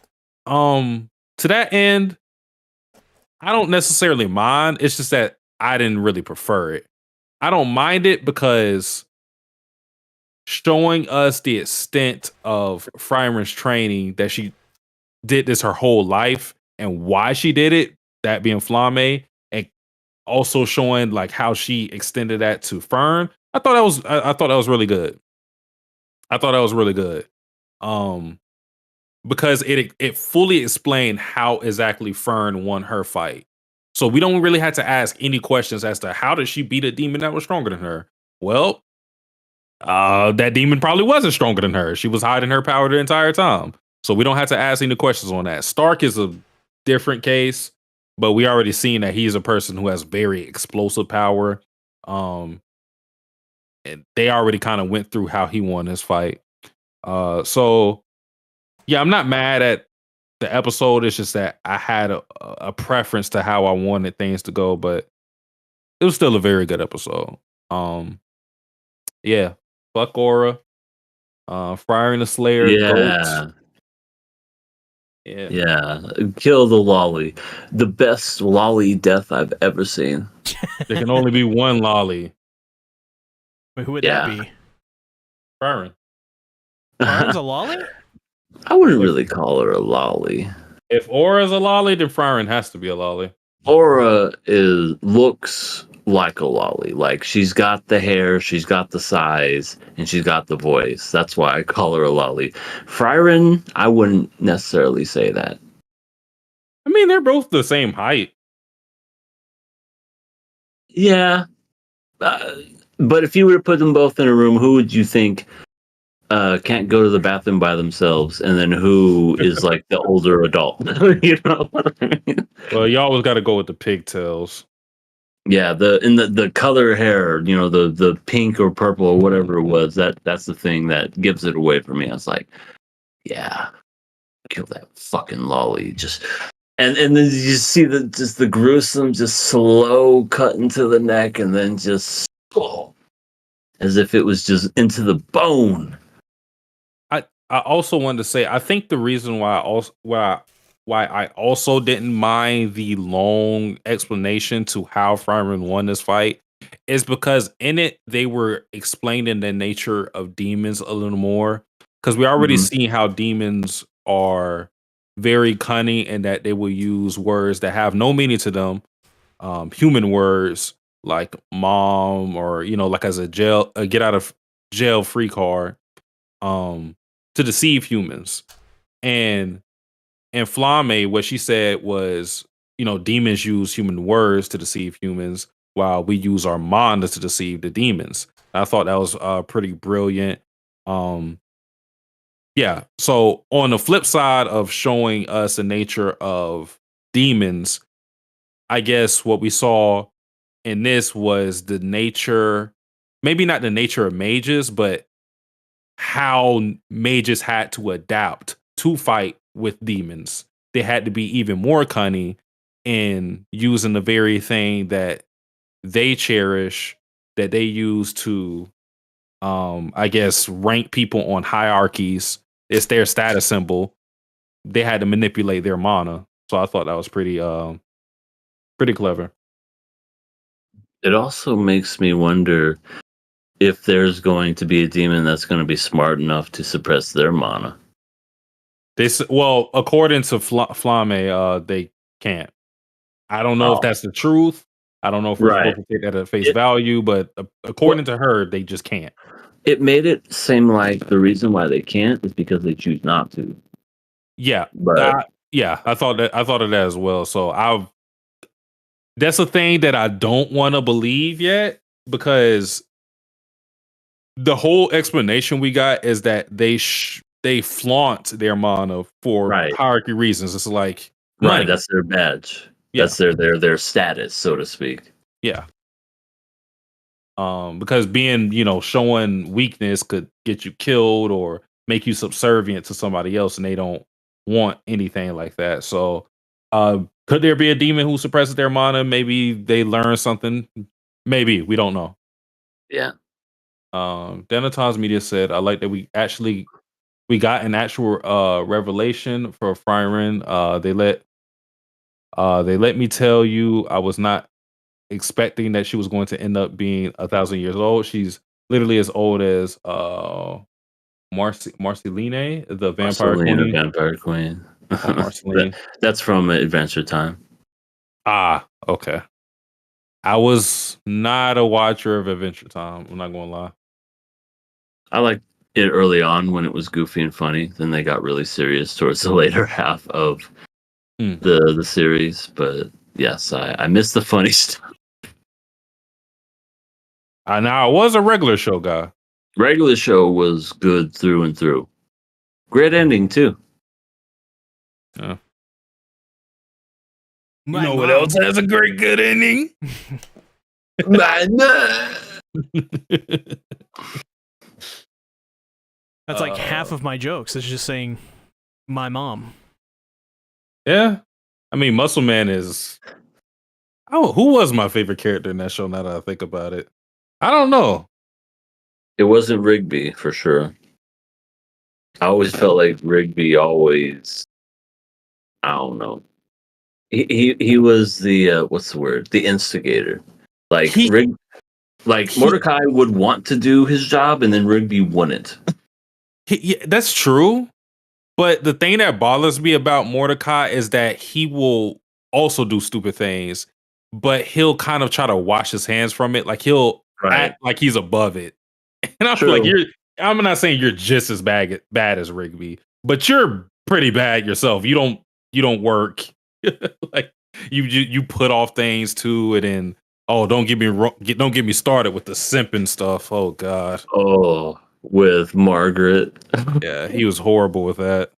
to that end, I don't necessarily mind. It's just that I didn't really prefer it. I don't mind it because showing us the extent of Frieren's training, that she did this her whole life and why she did it, that being Flame, and also showing like how she extended that to Fern. I thought that was really good. Because it fully explained how exactly Fern won her fight. So we don't really have to ask any questions as to how did she beat a demon that was stronger than her. Well, that demon probably wasn't stronger than her. She was hiding her power the entire time. So we don't have to ask any questions on that. Stark is a different case, but we already seen that he's a person who has very explosive power. And they already kind of went through how he won this fight. So yeah, I'm not mad at the episode. It's just that I had a preference to how I wanted things to go, but it was still a very good episode. Yeah, fuck Aura, Frieren the Slayer, Yeah. Goat. Yeah, kill the lolly. The best lolly death I've ever seen. There can only be one lolly. Wait, who would that be? Frieren. Frieren's a lolly? I wouldn't really call her a lolly. If Aura's a lolly, then Frieren has to be a lolly. Aura looks like a lolly. Like, she's got the hair, she's got the size, and she's got the voice. That's why I call her a lolly. Frieren, I wouldn't necessarily say that. I mean, they're both the same height. Yeah. But if you were to put them both in a room, who would you think can't go to the bathroom by themselves, and then who is like the older adult? You know what I mean? Well, you always got to go with the pigtails. Yeah, the color hair, the pink or purple or whatever it was, that's the thing that gives it away for me. I was like, yeah, kill that fucking lolly. And then you see the gruesome, just slow cut into the neck, and then just as if it was just into the bone. I also wanted to say, I think the reason why I also didn't mind the long explanation to how Frieren won this fight is because in it they were explaining the nature of demons a little more, because we already seen how demons are very cunning and that they will use words that have no meaning to them, human words like mom, or like as a get out of jail free card to deceive humans. And Flame, what she said was, demons use human words to deceive humans while we use our mana to deceive the demons. I thought that was pretty brilliant. Yeah. So on the flip side of showing us the nature of demons, I guess what we saw in this was the nature, maybe not the nature of mages, but how mages had to adapt to fight with demons. They had to be even more cunning in using the very thing that they cherish, that they use to, I guess, rank people on hierarchies. It's their status symbol. They had to manipulate their mana. So I thought that was pretty clever. It also makes me wonder if there's going to be a demon that's going to be smart enough to suppress their mana. Well, according to Flame, they can't. I don't know if that's the truth. I don't know if we're supposed to take that at face value, but according to her, they just can't. It made it seem like the reason why they can't is because they choose not to. Yeah, but I thought of that as well. So that's a thing that I don't want to believe yet, because the whole explanation we got is that they flaunt their mana for hierarchy reasons. It's like money. That's their badge. Yeah. That's their status, so to speak. Yeah. Because being, showing weakness could get you killed or make you subservient to somebody else, and they don't want anything like that. So, could there be a demon who suppresses their mana? Maybe they learn something. Maybe, we don't know. Yeah. Denaton's Media said, I like that we got an actual revelation for Frieren. They let me tell you, I was not expecting that she was going to end up being 1,000 years old. She's literally as old as Marceline, the vampire queen. The vampire queen. Marceline. That's from Adventure Time. Ah, okay. I was not a watcher of Adventure Time. I'm not going to lie. I liked it early on when it was goofy and funny. Then they got really serious towards the later half of the series. But yes, I miss the funny stuff. Now I was a regular show guy. Regular show was good through and through. Great ending too. Yeah. You know what else has a great good ending? That's like half of my jokes. It's just saying my mom. Yeah. I mean, Muscle Man is... Oh, who was my favorite character in that show now that I think about it? I don't know. It wasn't Rigby, for sure. I always felt like Rigby always... I don't know. He was the... what's the word? The instigator. Like, Mordecai would want to do his job, and then Rigby wouldn't. Yeah, that's true. But the thing that bothers me about Mordecai is that he will also do stupid things, but he'll kind of try to wash his hands from it. Like he'll act like he's above it. And I'm like, I'm not saying you're just as bad as Rigby, but you're pretty bad yourself. You don't work. Like you put off things too, and then don't get me started with the simping stuff. Oh God. Oh, with Margaret. Yeah, he was horrible with that.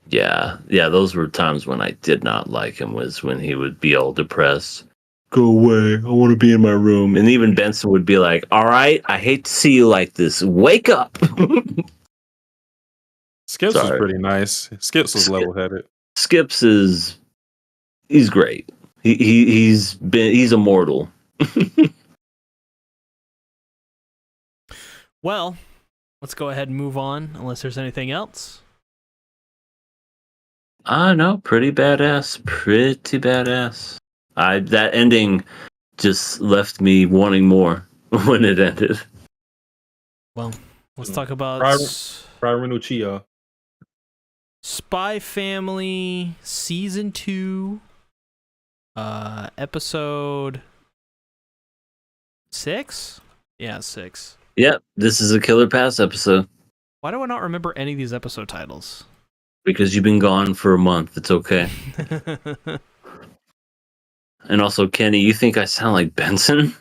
Yeah, those were times when I did not like him, was when he would be all depressed. Go away, I want to be in my room. And even Benson would be like, all right, I hate to see you like this. Wake up. Skips was pretty nice. Skips was level-headed. Skips he's great. He's immortal. Well, let's go ahead and move on, unless there's anything else. No, pretty badass. Pretty badass. That ending just left me wanting more when it ended. Well, let's talk about Rurouni. Spy Family Season 2, episode 6? Yeah, 6. Yep, this is a Killer Pass episode. Why do I not remember any of these episode titles? Because you've been gone for a month. It's okay. And also, Kenny, you think I sound like Benson?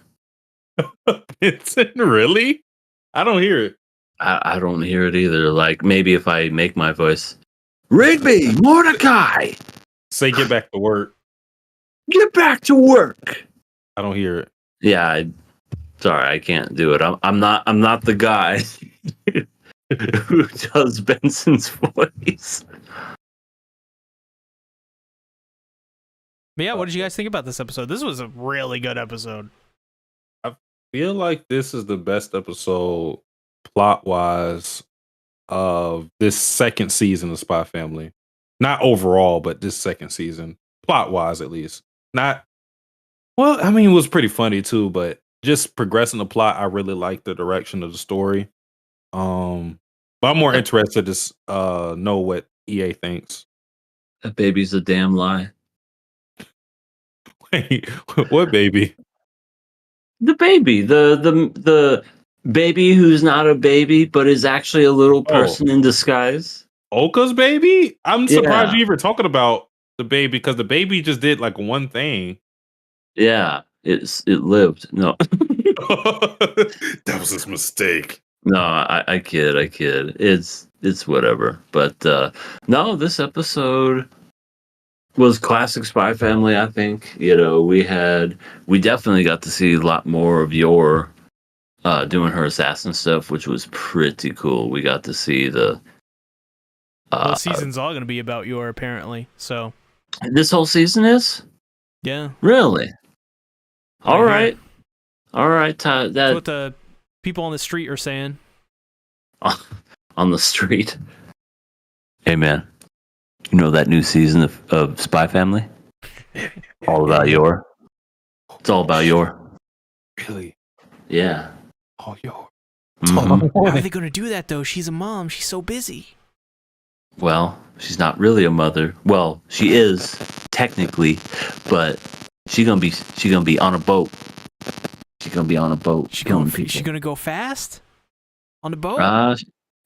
Benson, really? I don't hear it. I don't hear it either. Like, maybe if I make my voice. Rigby, Mordecai! Say get back to work. Get back to work! I don't hear it. Yeah, sorry, I can't do it. I'm not the guy who does Benson's voice. But yeah, what did you guys think about this episode? This was a really good episode. I feel like this is the best episode plot-wise of this second season of Spy Family. Not overall, but this second season. Plot-wise, at least. Not... Well, I mean, it was pretty funny, too, but just progressing the plot, I really like the direction of the story. But I'm more interested to know what EA thinks. That baby's a damn lie. Wait, what baby? The baby, the baby who's not a baby but is actually a little person in disguise. Oka's baby? I'm surprised Yeah. you even talking about the baby because the baby just did like one thing. Yeah, it lived. No, That was his mistake. no, I kid. It's whatever. But no, this episode was classic Spy Family. I think we definitely got to see a lot more of Yor doing her assassin stuff, which was pretty cool. We got to see the season's all going to be about Yor, apparently. So this whole season is yeah, really all Right right. that's what the people on the street are saying. On the street. Hey man, you know that new season of Spy Family? All about Yor. It's all about Yor. Really? Yeah. Oh, yo. Mhm. How are they going to do that though? She's a mom. She's so busy. Well, she's not really a mother. Well, she is technically, but she's gonna be on a boat. She's gonna be on a boat. She's killing going people. to go fast on the boat.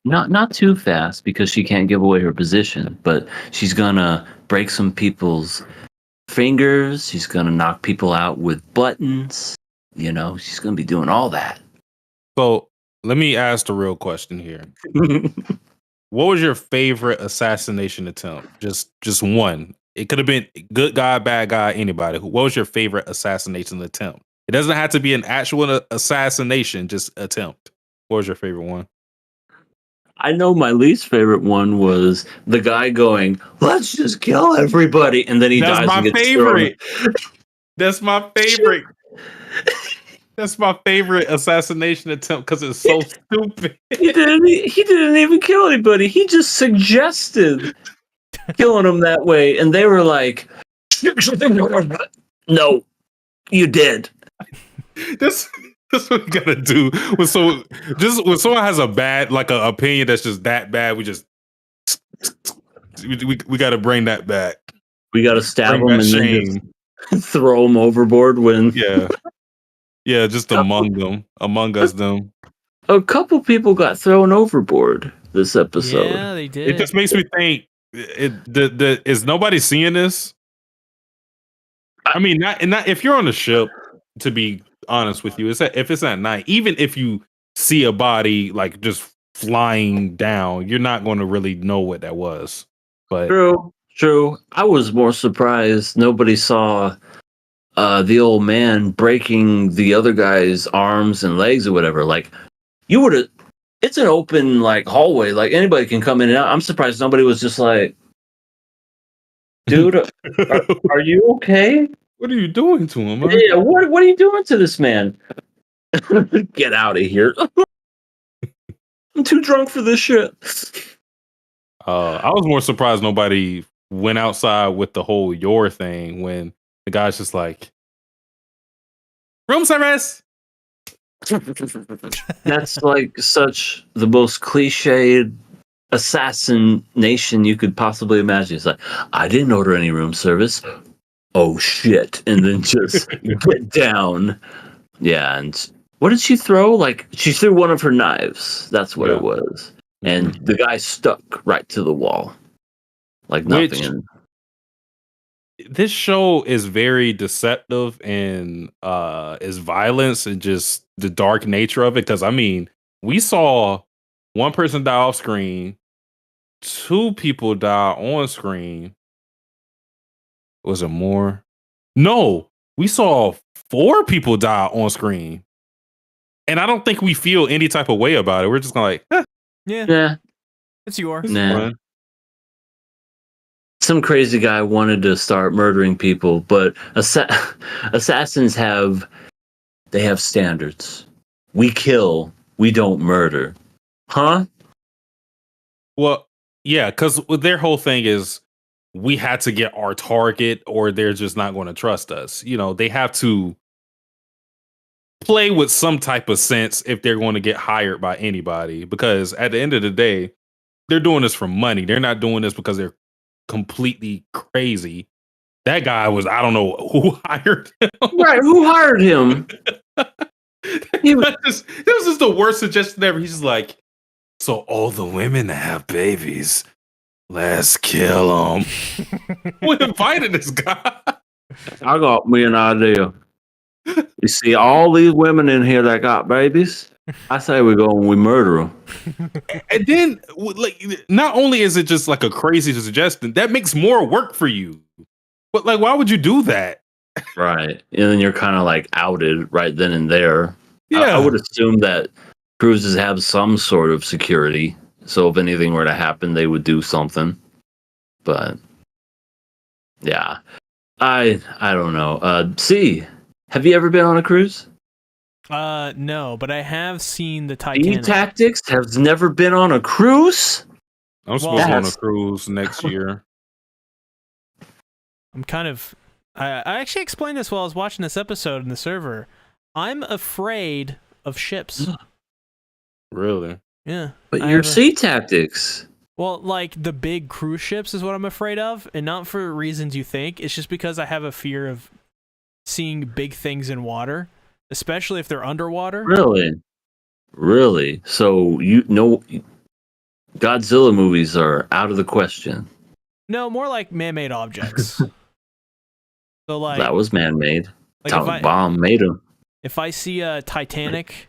Not too fast because she can't give away her position, but she's gonna break some people's fingers. She's gonna knock people out with buttons. She's gonna be doing all that. So let me ask the real question here. What was your favorite assassination attempt? Just one. It could have been good guy, bad guy, anybody. What was your favorite assassination attempt? It doesn't have to be an actual assassination, just attempt. What was your favorite one? I know my least favorite one was the guy going, "Let's just kill everybody," and then he dies. That's my and gets favorite. That's my favorite. That's my favorite assassination attempt because it's so stupid. He didn't even kill anybody. He just suggested killing him that way, and they were like, "No, you did." That's what we gotta do. When someone has a bad opinion that's just that bad, we gotta bring that back. We got to stab Bring him that and then shame. just throw him overboard. When Yeah, just among us them. a couple people got thrown overboard this episode. Yeah, they did. It just makes me think. Is nobody seeing this? I mean, not if you're on the ship. To be honest with you, if it's at night, even if you see a body like just flying down, you're not going to really know what that was. But True. I was more surprised nobody saw the old man breaking the other guy's arms and legs or whatever. Like, you would have. It's an open hallway. Like, anybody can come in and out. I'm surprised nobody was just like, "Dude, are you okay? what are you doing to him? Man? Yeah, what are you doing to this man? Get out of here. I'm too drunk for this shit." I was more surprised nobody went outside with the whole Yor thing when the guy's just like, room service. That's like such the most cliched assassination you could possibly imagine. It's like, "I didn't order any room service. Oh shit." And then just get down. Yeah, and what did she throw? Like she threw one of her knives. That's what it Yeah. was. And the guy stuck right to the wall. Like nothing. Which this show is very deceptive and is violence and just the dark nature of it. Because I mean, we saw one person die off screen, two people die on screen. Was it more? No, we saw 4 people die on screen. And I don't think we feel any type of way about it. We're just like, Yeah. It's yours. Nah. Some crazy guy wanted to start murdering people, but assassins have standards. We kill, we don't murder. Huh? Well, yeah, because their whole thing is we had to get our target or they're just not going to trust us. You know, they have to play with some type of sense if they're going to get hired by anybody, because at the end of the day, they're doing this for money. They're not doing this because they're completely crazy. That guy was, I don't know who hired him. Right, who hired him? That was just the worst suggestion ever. He's just like, so all the women that have babies, let's kill them. We invited this guy. I got me an idea. You see all these women in here that got babies? I say we go and we murder them. And then, like, not only is it just like a crazy suggestion, that makes more work for you. But like, why would you do that? Right. And then you're kind of like outed right then and there. Yeah. I would assume that cruises have some sort of security. So if anything were to happen, they would do something. But yeah, I don't know. C, have you ever been on a cruise? No, but I have seen the Titanic. Tactics has never been on a cruise? I'm supposed to go on a cruise next year. I'm kind of... I actually explained this while I was watching this episode in the server. I'm afraid of ships. Really? Yeah. But your sea tactics. Well, like the big cruise ships is what I'm afraid of, and not for reasons you think. It's just because I have a fear of seeing big things in water, especially if they're underwater. Really? So you know, Godzilla movies are out of the question. No, more like man-made objects. So like that was man-made. Like Atomic bomb made them. If I see a Titanic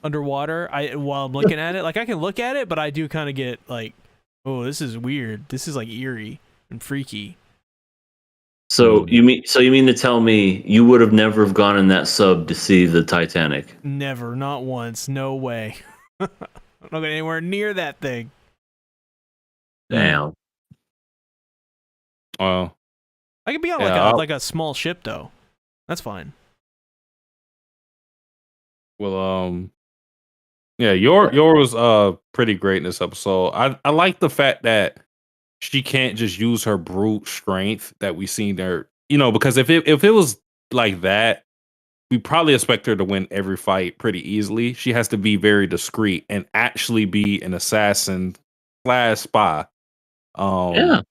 underwater, while I'm looking at it, like I can look at it, but I do kind of get like, oh, this is weird. This is like eerie and freaky. So you mean to tell me you would have never have gone in that sub to see the Titanic? Never, not once, no way. I'm not going anywhere near that thing. Damn. Well, I could be on like a small ship though. That's fine. Well, yeah, your was pretty great in this episode. I like the fact that she can't just use her brute strength that we seen there, you know, because if it was like that, we probably expect her to win every fight pretty easily. She has to be very discreet and actually be an assassin / spy. Yeah.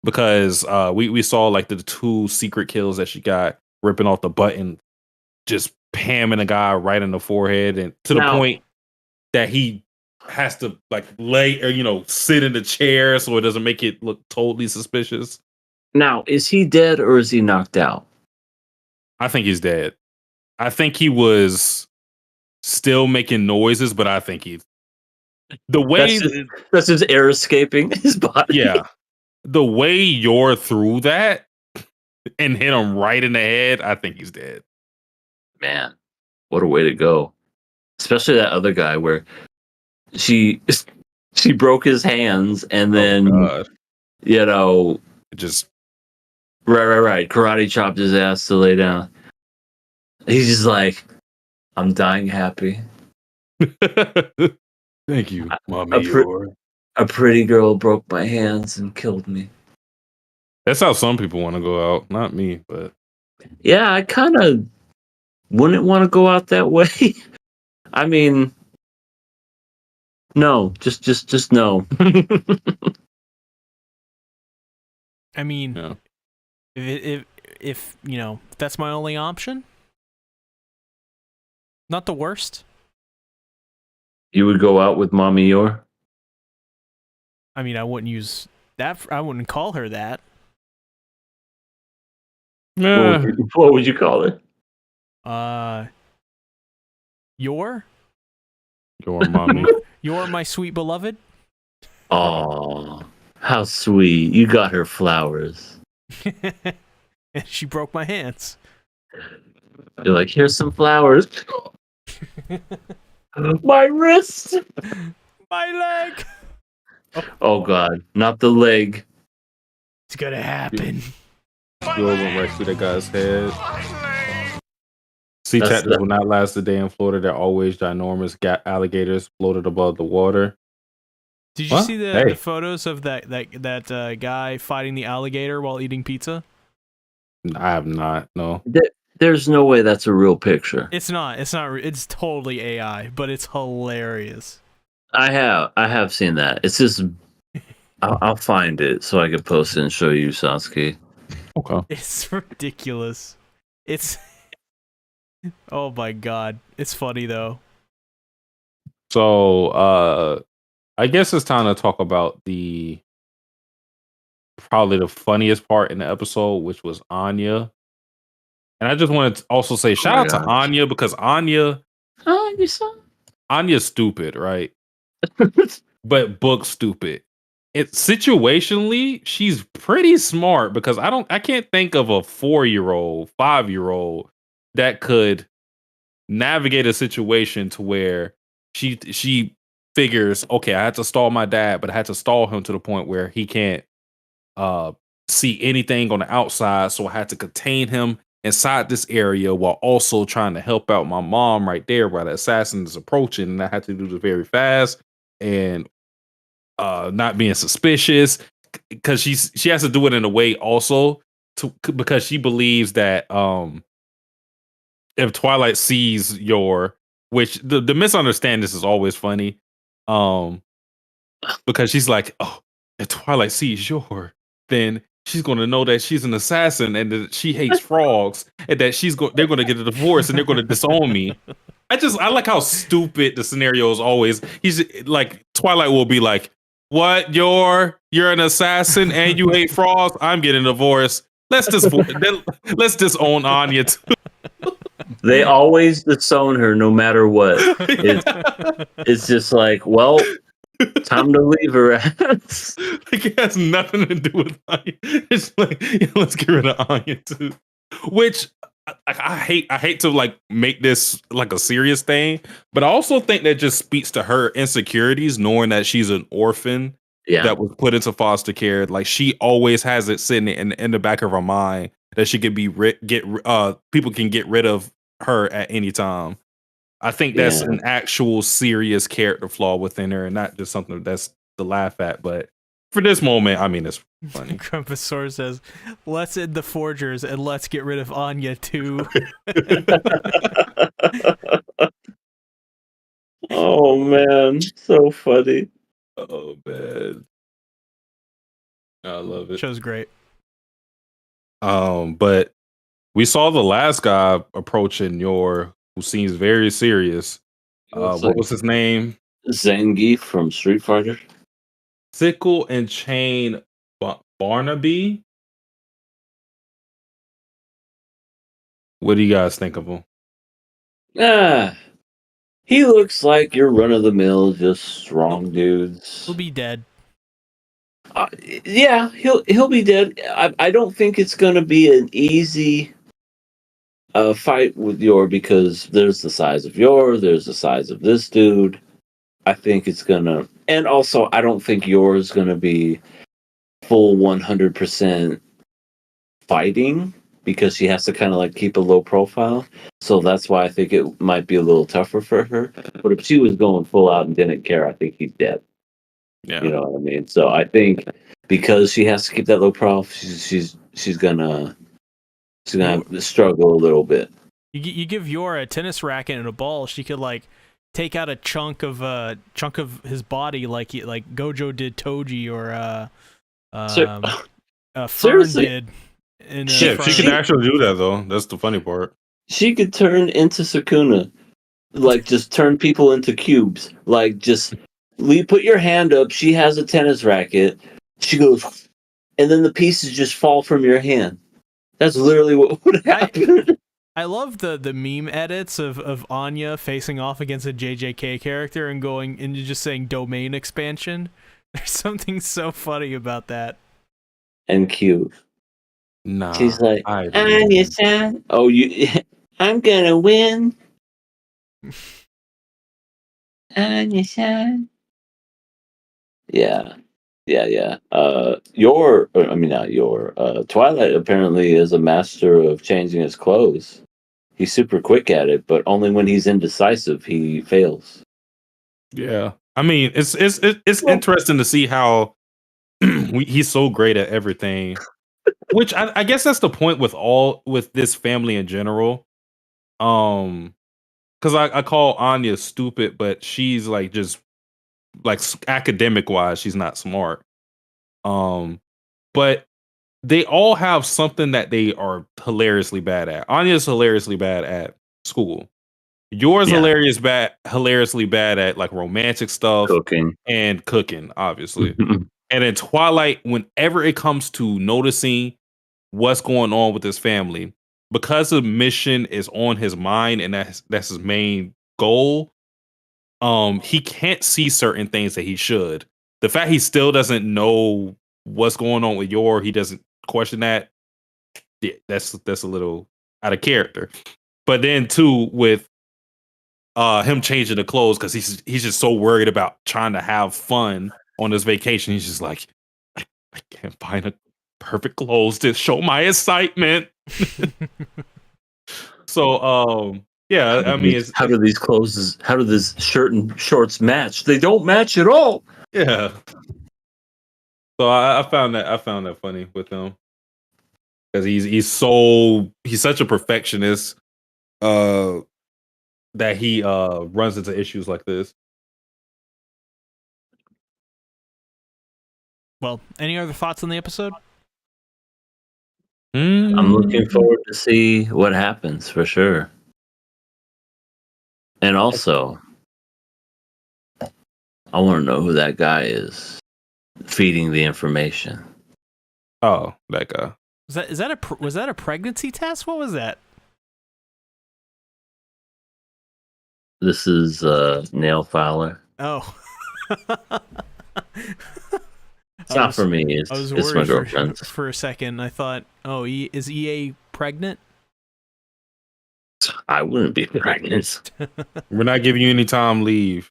Because we saw like the 2 secret kills that she got, ripping off the button, just hamming a guy right in the forehead, and to the point that he has to like lay or, you know, sit in the chair so it doesn't make it look totally suspicious. Now, is he dead or is he knocked out? I think he's dead. I think he was still making noises, but I think the way that's his air escaping his body. Yeah. The way you're through that and hit him right in the head, I think he's dead. Man, what a way to go. Especially that other guy where she broke his hands and then, you know, just right. Karate chopped his ass to lay down. He's just like, I'm dying happy. Thank you, mommy. A pretty girl broke my hands and killed me. That's how some people want to go out. Not me, but yeah, I kind of wouldn't want to go out that way. I mean, no, just no. I mean, if you know, if that's my only option, Not the worst. You would go out with Mommy Yor? I mean, I wouldn't use that. I wouldn't call her that. Yeah. What would you call her? Your mommy. You're my sweet beloved. Oh, how sweet! You got her flowers. And she broke my hands. You're like, here's some flowers. My wrist. My leg. Oh God, not the leg. It's gonna happen. You went right through that guy's head. Sea That's cactus the- will not last a day in Florida. They're always ginormous alligators floated above the water. Did you What? see Hey. the photos of that guy fighting the alligator while eating pizza? I have not. No. There's no way that's a real picture. It's not. It's not. It's totally AI, but it's hilarious. I have seen that. It's just I'll find it so I can post it and show you, Sasuke. Okay. It's ridiculous. It's. Oh my god. It's funny though. So I guess it's time to talk about probably the funniest part in the episode, which was Anya. And I just wanted to also say shout out to Anya because Anya's stupid, right? But book stupid. Situationally, she's pretty smart because I can't think of a 4-year-old, 5-year-old that could navigate a situation to where she figures, okay, I had to stall my dad, but I had to stall him to the point where he can't see anything on the outside, so I had to contain him inside this area while also trying to help out my mom right there while the assassin is approaching, and I had to do this very fast and not being suspicious because she has to do it in a way also because she believes that if Twilight sees which the misunderstanding is always funny, because she's like, oh, if Twilight sees then she's going to know that she's an assassin and that she hates frogs and that they're going to get a divorce and they're going to disown me. I like how stupid the scenario is always. He's like, Twilight will be like, what? You're an assassin and you hate frogs? I'm getting divorced. Let's disown Anya too. They always disown her no matter what. It's just like, well, time to leave her ass. Like it has nothing to do with Anya. It's like, yeah, let's get rid of Anya too. Which I hate to like make this like a serious thing, but I also think that just speaks to her insecurities, knowing that she's an orphan that was put into foster care. Like she always has it sitting in the back of her mind that she could be people can get rid of her at any time. I think that's an actual serious character flaw within her, and not just something that's to laugh at. But for this moment, I mean, it's funny. Grumpasaur says, "Let's end the forgers and let's get rid of Anya too." Oh man, so funny. Oh man, I love it. Show's great. But we saw the last guy approaching who seems very serious. What was his name? Zangief from Street Fighter. Sickle and Chain Barnaby. What do you guys think of him? He looks like your run-of-the-mill, just strong dudes. He'll be dead. Yeah, he'll be dead. I don't think it's gonna be an easy fight with Yor because there's the size of Yor, there's the size of this dude. I think it's gonna, and also I don't think Yor is gonna be full 100% fighting because she has to kind of like keep a low profile. So that's why I think it might be a little tougher for her. But if she was going full out and didn't care, I think he's dead. Yeah. You know what I mean? So I think because she has to keep that low profile, she's gonna struggle a little bit. You give Yor a tennis racket and a ball, she could like take out a chunk of his body like Gojo did Toji or Frieren Seriously? did. She could actually do that though. That's the funny part. She could turn into Sukuna. like just turn people into cubes. Like just put your hand up. She has a tennis racket. She goes, and then the pieces just fall from your hand. That's literally what would happen. I love the meme edits of Anya facing off against a JJK character and going and just saying domain expansion. There's something so funny about that. And cute. Nah, she's like, Anya-san. Oh, I'm gonna win. Anya-san. Yeah. Twilight apparently is a master of changing his clothes. He's super quick at it, but only when he's indecisive he fails. Yeah, I mean, it's interesting to see how he's so great at everything. Which I guess that's the point with this family in general. Because I call Anya stupid, but she's like just like academic wise, she's not smart. But they all have something that they are hilariously bad at. Anya's hilariously bad at school. Yours hilariously bad at like romantic stuff, cooking, obviously. And in Twilight, whenever it comes to noticing what's going on with his family, because the mission is on his mind and that's his main goal, he can't see certain things that he should. The fact he still doesn't know what's going on with he doesn't question that. Yeah, that's a little out of character. But then too, with him changing the clothes because he's just so worried about trying to have fun on this vacation. He's just like, I can't find a perfect clothes to show my excitement. So yeah, I mean, how do this shirt and shorts match? They don't match at all. Yeah. So I found that funny with him because he's such a perfectionist that he runs into issues like this. Well, any other thoughts on the episode? I'm looking forward to see what happens for sure. And also, I want to know who that guy is feeding the information. Oh, that guy. Was that a pregnancy test? What was that? This is Nail Fowler. Oh. It's not for me. It's my girlfriend. For a second, I thought, is EA pregnant? I wouldn't be pregnant. We're not giving you any time leave.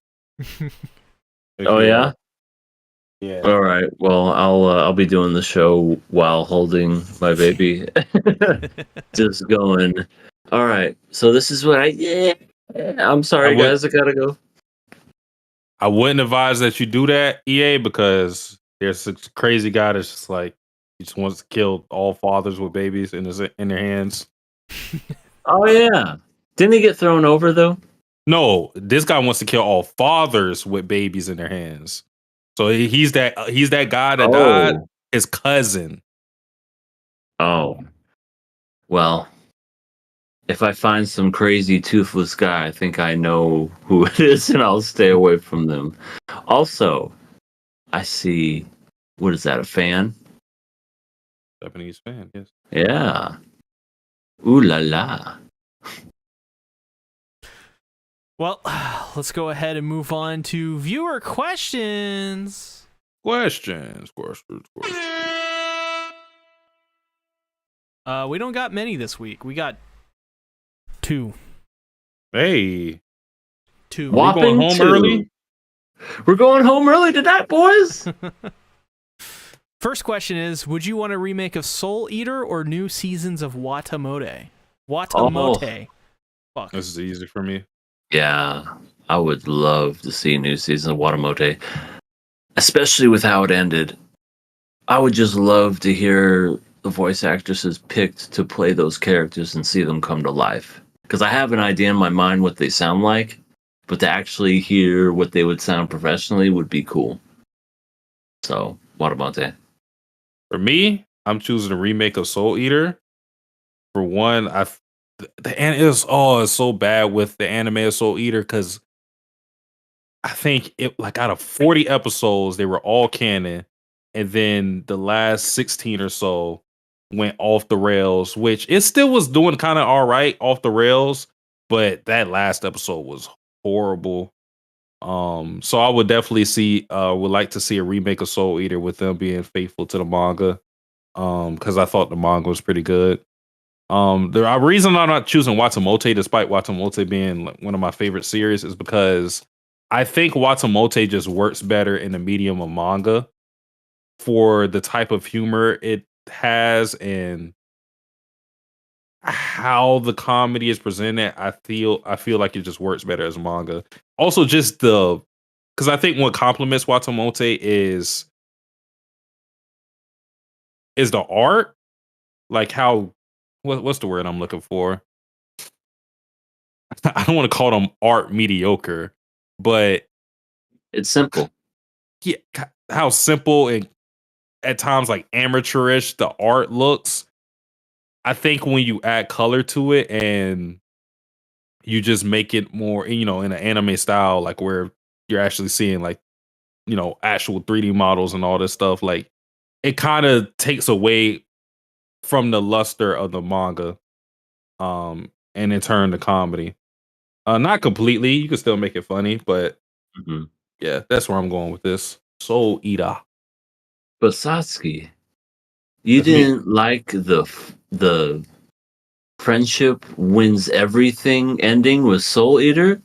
Oh yeah? Yeah. All right. Well, I'll be doing the show while holding my baby. Just going. All right. So this is what I'm sorry, guys. I gotta go. I wouldn't advise that you do that, EA, because there's a crazy guy that's just like he just wants to kill all fathers with babies in their hands. Oh yeah. Didn't he get thrown over though? No, this guy wants to kill all fathers with babies in their hands. So he's that guy that died. His cousin. Oh. Well, if I find some crazy toothless guy, I think I know who it is, and I'll stay away from them. Also, I see. What is that? A fan? Japanese fan. Yes. Yeah. Ooh la la. Well, let's go ahead and move on to viewer questions. Questions. We don't got many this week. We got 2. Hey. 2. We're going home early? We're going home early tonight, boys. First question is, would you want a remake of Soul Eater or new seasons of Watamote? Watamote. Fuck. This is easy for me. Yeah, I would love to see a new season of Watamote, especially with how it ended. I would just love to hear the voice actresses picked to play those characters and see them come to life. Because I have an idea in my mind what they sound like, but to actually hear what they would sound professionally would be cool. So, Watamote. For me, I'm choosing a remake of Soul Eater. For one, it's so bad with the anime Soul Eater because I think it like out of 40 episodes they were all canon, and then the last 16 or so went off the rails, which it still was doing kind of all right off the rails, but that last episode was horrible. So I would definitely would like to see a remake of Soul Eater with them being faithful to the manga. Because I thought the manga was pretty good. The reason I'm not choosing Watamote, despite Watamote being like one of my favorite series, is because I think Watamote just works better in the medium of manga for the type of humor it has and how the comedy is presented. I feel like it just works better as manga. Also, just because I think what complements Watamote is the art, like how what's the word I'm looking for? I don't want to call them art mediocre, but It's simple. yeah, how simple and at times like amateurish the art looks. I think when you add color to it and you just make it more, in an anime style, like where you're actually seeing like, actual 3D models and all this stuff, like it kind of takes away from the luster of the manga, and in turn the comedy. Not completely, you can still make it funny, but Mhm. yeah, that's where I'm going with this. Soul Eater. But Satsuki, you That's me. didn't like the friendship wins everything ending with Soul Eater?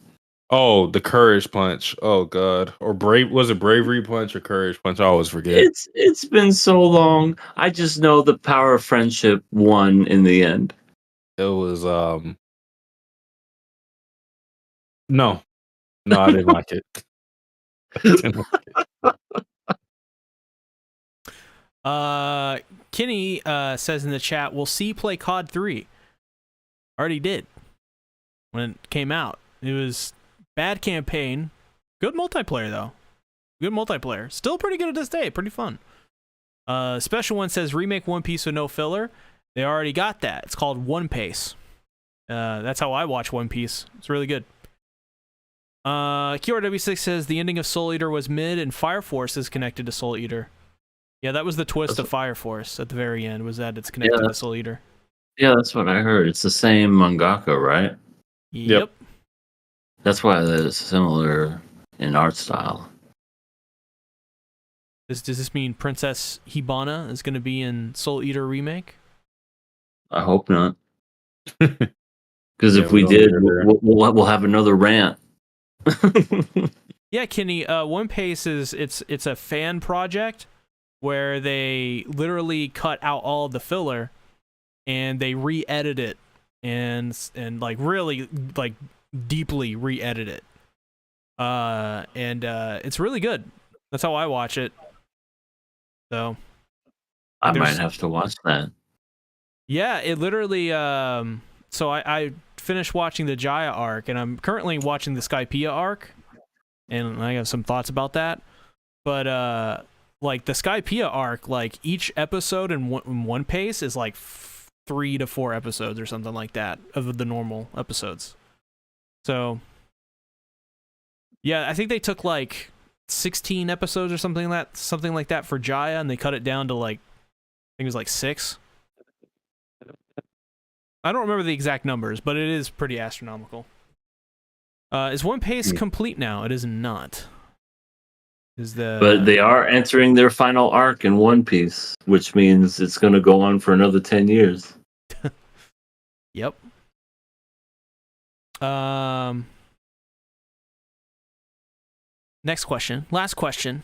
Oh, the courage punch. Oh god. Or was it bravery punch or courage punch? I always forget. It's been so long. I just know the power of friendship won in the end. It was no. No, I didn't like it. Didn't like it. Kenny says in the chat, we'll see play COD 3. Already did when it came out. It was bad campaign, good multiplayer though. Good multiplayer. Still pretty good at this day. Pretty fun. Special One says remake One Piece with no filler. They already got that. It's called One Piece. That's how I watch One Piece. It's really good. QRW6 says the ending of Soul Eater was mid and Fire Force is connected to Soul Eater. Yeah, that was the twist of Fire Force at the very end, was that it's connected to Soul Eater. Yeah, that's what I heard. It's the same mangaka, right? Yep. That's why they're similar in art style. Does this mean Princess Hibana is going to be in Soul Eater remake? I hope not. Because if we did, we'll have another rant. Yeah, Kenny. One Piece it's a fan project where they literally cut out all of the filler and they re-edit it and like really like deeply re-edit it. And it's really good. That's how I watch it. So I might have to watch that. Yeah, it literally so I finished watching the Jaya arc and I'm currently watching the Skypiea arc and I have some thoughts about that. But like the Skypiea arc, like each episode in One Piece is like 3 to 4 episodes or something like that of the normal episodes. So yeah, I think they took like 16 episodes or something like that for Jaya, and they cut it down to like I think it was like 6. I don't remember the exact numbers, but it is pretty astronomical. Is One Piece complete now? It is not. But they are entering their final arc in One Piece, which means it's going to go on for another 10 years. Yep. Next question. Last question.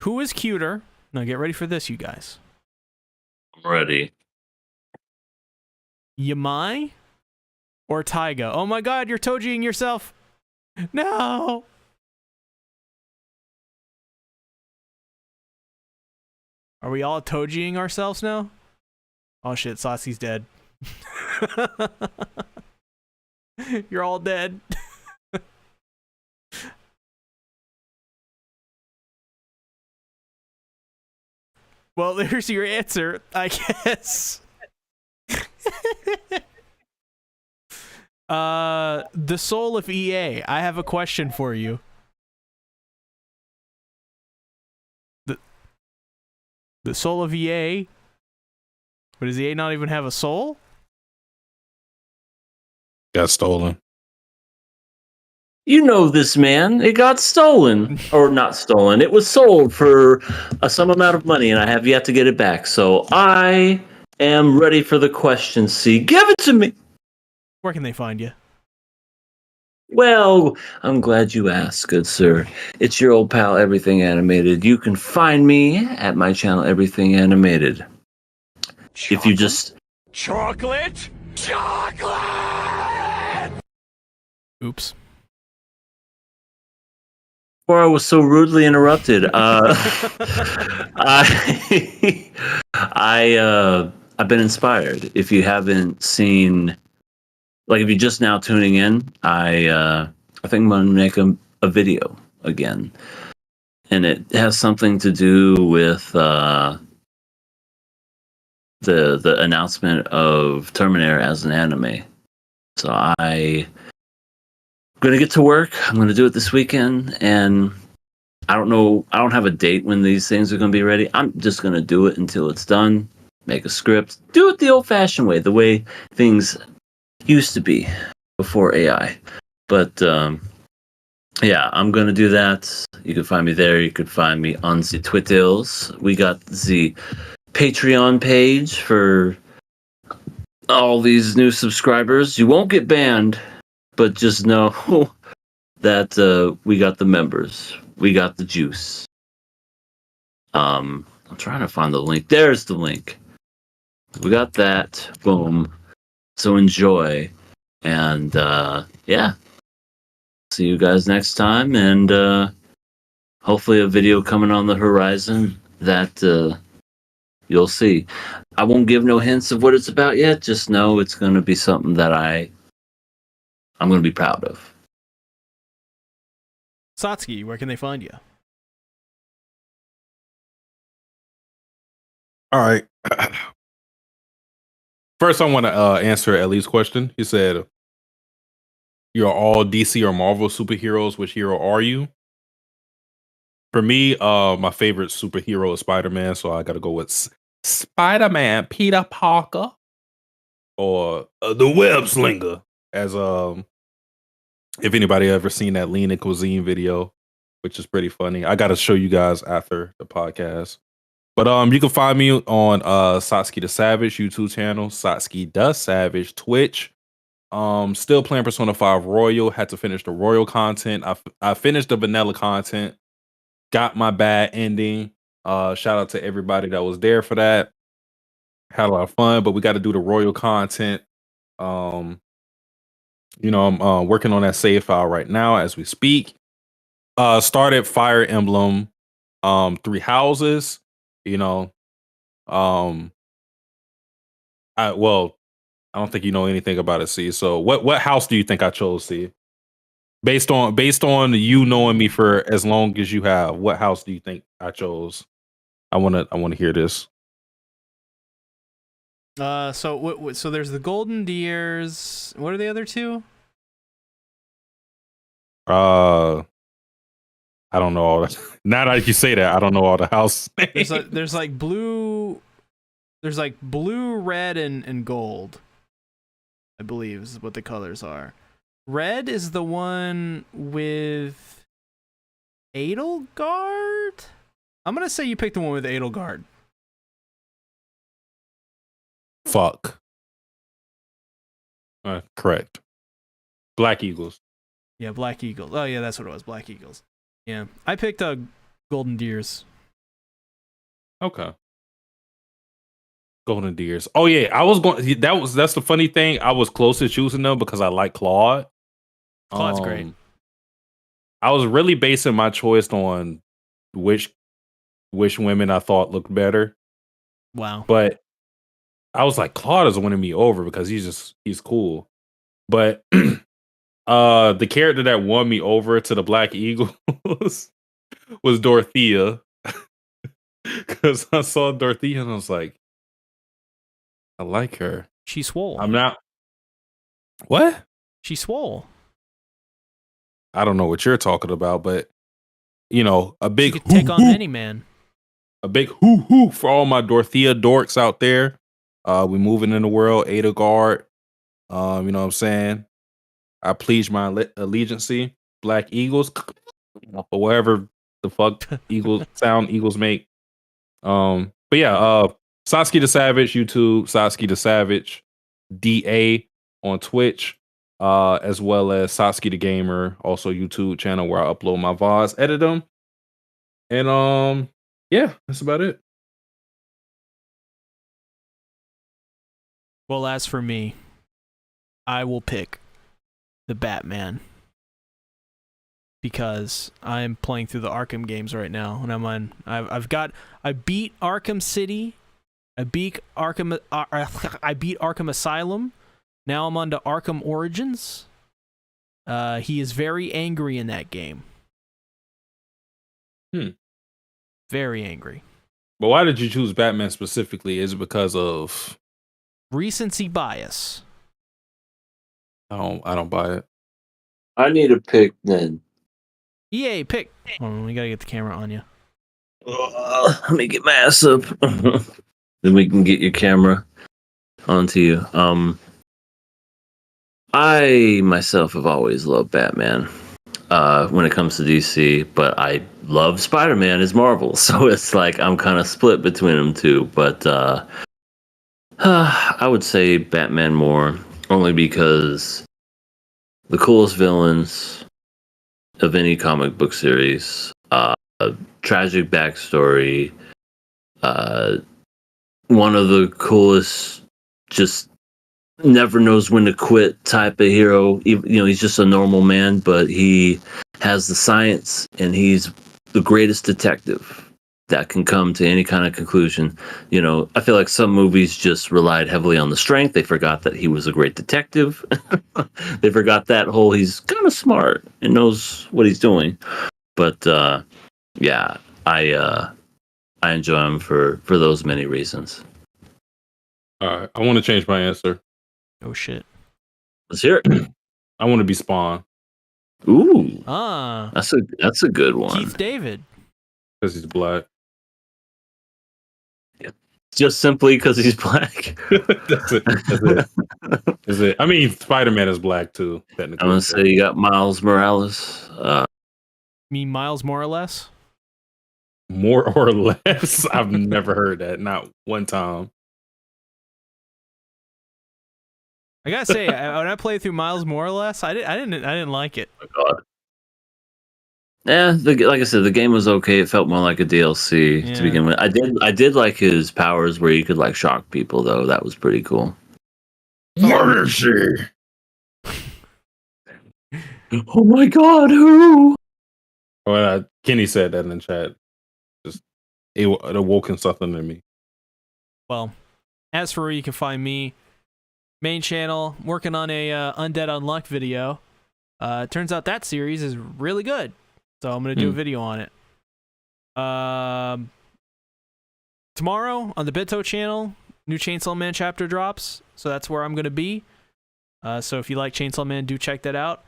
Who is cuter? Now get ready for this, you guys. I'm ready. Yamai or Taiga? Oh my god, you're Tojiing yourself. No. Are we all Tojiing ourselves now? Oh shit, Sasuke's dead. You're all dead. Well, there's your answer, I guess. The soul of EA. I have a question for you. The soul of EA. But does EA not even have a soul? Got stolen. You know this, man. It got stolen. Or not stolen. It was sold for some amount of money, and I have yet to get it back. So I am ready for the question, C. Give it to me. Where can they find you? Well, I'm glad you asked, good sir. It's your old pal, Everything Animated. You can find me at my channel, Everything Animated. Chocolate? If you just... Chocolate? Oops. Before I was so rudely interrupted, I've been inspired. If you haven't seen... Like, if you're just now tuning in, I think I'm going to make a video again. And it has something to do with the announcement of Terminator as an anime. So I'm going to get to work. I'm going to do it this weekend. And I don't know. I don't have a date when these things are going to be ready. I'm just going to do it until it's done. Make a script. Do it the old-fashioned way, the way things used to be before AI. But yeah, I'm gonna do that. You can find me there. You can find me on the Twitters. We got the Patreon page for all these new subscribers. You won't get banned, but just know that we got the members. We got the juice. I'm trying to find the link. There's the link. We got that. Boom. So enjoy, and yeah, see you guys next time, and hopefully a video coming on the horizon that you'll see. I won't give no hints of what it's about yet. Just know it's going to be something that I'm going to be proud of. Satsuki, where can they find you? All right. First, I want to answer Ellie's question. He said, "You're all DC or Marvel superheroes. Which hero are you?" For me, my favorite superhero is Spider-Man, so I got to go with Spider-Man, Peter Parker, or the Web Slinger. As if anybody ever seen that Lean and Cuisine video, which is pretty funny. I got to show you guys after the podcast. But you can find me on Satsuki the Savage YouTube channel, Satsuki the Savage Twitch. Still playing Persona 5 Royal. Had to finish the Royal content. I finished the vanilla content. Got my bad ending. Shout out to everybody that was there for that. Had a lot of fun, but we got to do the Royal content. I'm working on that save file right now as we speak. Started Fire Emblem 3 Houses. I don't think you know anything about it, C. So what house do you think I chose, C? Based on you knowing me for as long as you have, what house do you think I chose? I want to hear this. So there's the Golden Deers. What are the other two? I don't know all that. Now that you say that, I don't know all the house names. There's like blue, red, and gold. I believe is what the colors are. Red is the one with Edelgard. I'm gonna say you picked the one with Edelgard. Fuck. Correct. Black Eagles. Yeah, Black Eagles. Oh yeah, that's what it was. Black Eagles. Yeah, I picked Golden Deers. Okay. Golden Deers. Oh yeah, I was going. That's the funny thing. I was close to choosing them because I like Claude. Claude's great. I was really basing my choice on which women I thought looked better. Wow. But I was like, Claude is winning me over because he's cool. But the character that won me over to the Black Eagles was Dorothea. Because I saw Dorothea and I was like, I like her. She swole. I'm not. What? She swole. I don't know what you're talking about, but a She big could take on any man. a big hoo for all my Dorothea dorks out there. We moving in the world, Ada Guard. You know what I'm saying? I pledge my allegiance, Black Eagles, or whatever the fuck Eagles make. But yeah, Satsuki the Savage, YouTube, Satsuki the Savage, DA on Twitch, as well as Satsuki the Gamer, also YouTube channel where I upload my VODs, edit them. And yeah, that's about it. Well, as for me, I will pick the Batman because I'm playing through the Arkham games right now, and I beat Arkham City, I beat Arkham Asylum. Now I'm on to Arkham Origins. He is very angry in that game. Very angry. But why did you choose Batman specifically? Is it because of recency bias? I don't buy it. I need a pick then. EA, pick. Oh, we gotta get the camera on you. Let me get my ass up. Then we can get your camera onto you. I myself have always loved Batman when it comes to DC, but I love Spider-Man as Marvel, so it's like I'm kind of split between them two. But I would say Batman more, only because the coolest villains of any comic book series, tragic backstory, one of the coolest, just never knows when to quit type of hero. He's just a normal man, but he has the science, and he's the greatest detective that can come to any kind of conclusion. I feel like some movies just relied heavily on the strength. They forgot that he was a great detective. They forgot that whole he's kind of smart and knows what he's doing. But yeah, I enjoy him for those many reasons. All right, I want to change my answer. Oh shit. Let's hear it. I want to be Spawn. Ooh. That's a good one. Keith David. Because he's black. Just simply because he's black. That's it. I mean, Spider-Man is black too, technically. I'm gonna say you got Miles Morales. You mean Miles more or less? More or less? I've never heard that. Not one time. I gotta say, when I played through Miles more or less, I didn't like it. Oh my God. Yeah, like I said, the game was okay. It felt more like a DLC to begin with. I did like his powers where he could like shock people, though. That was pretty cool. Mercy. Oh my God, who? Well, Kenny said that in the chat. Just it awoken something in me. Well, as for where you can find me, main channel, working on a Undead Unluck video. Turns out that series is really good. So I'm going to do a video on it. Tomorrow on the Bito channel, new Chainsaw Man chapter drops. So that's where I'm going to be. So if you like Chainsaw Man, do check that out.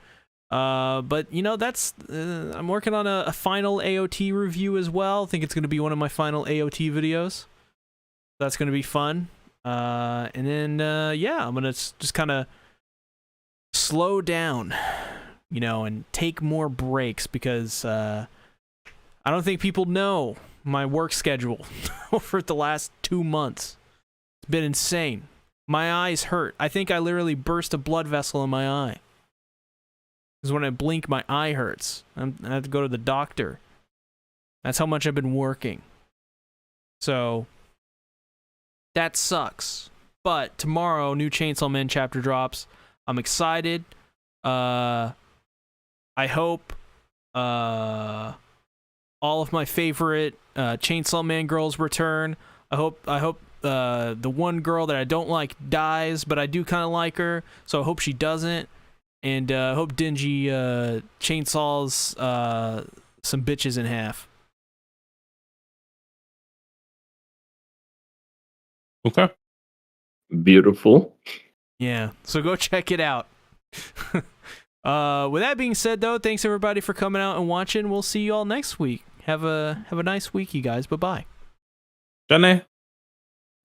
But, that's... I'm working on a final AOT review as well. I think it's going to be one of my final AOT videos. That's going to be fun. And then, I'm going to just kind of slow down, and take more breaks because I don't think people know my work schedule over the last 2 months. It's been insane. My eyes hurt. I think I literally burst a blood vessel in my eye. Because when I blink, my eye hurts. I have to go to the doctor. That's how much I've been working. So, that sucks. But tomorrow, new Chainsaw Man chapter drops. I'm excited. I hope all of my favorite Chainsaw Man girls return. I hope the one girl that I don't like dies, but I do kind of like her, so I hope she doesn't. And I hope Dingy chainsaws some bitches in half. Okay. Beautiful. Yeah, so go check it out. With that being said, though, thanks everybody for coming out and watching. We'll see you all next week. Have a nice week, you guys. Bye-bye. Johnny.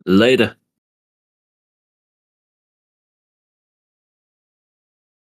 Later.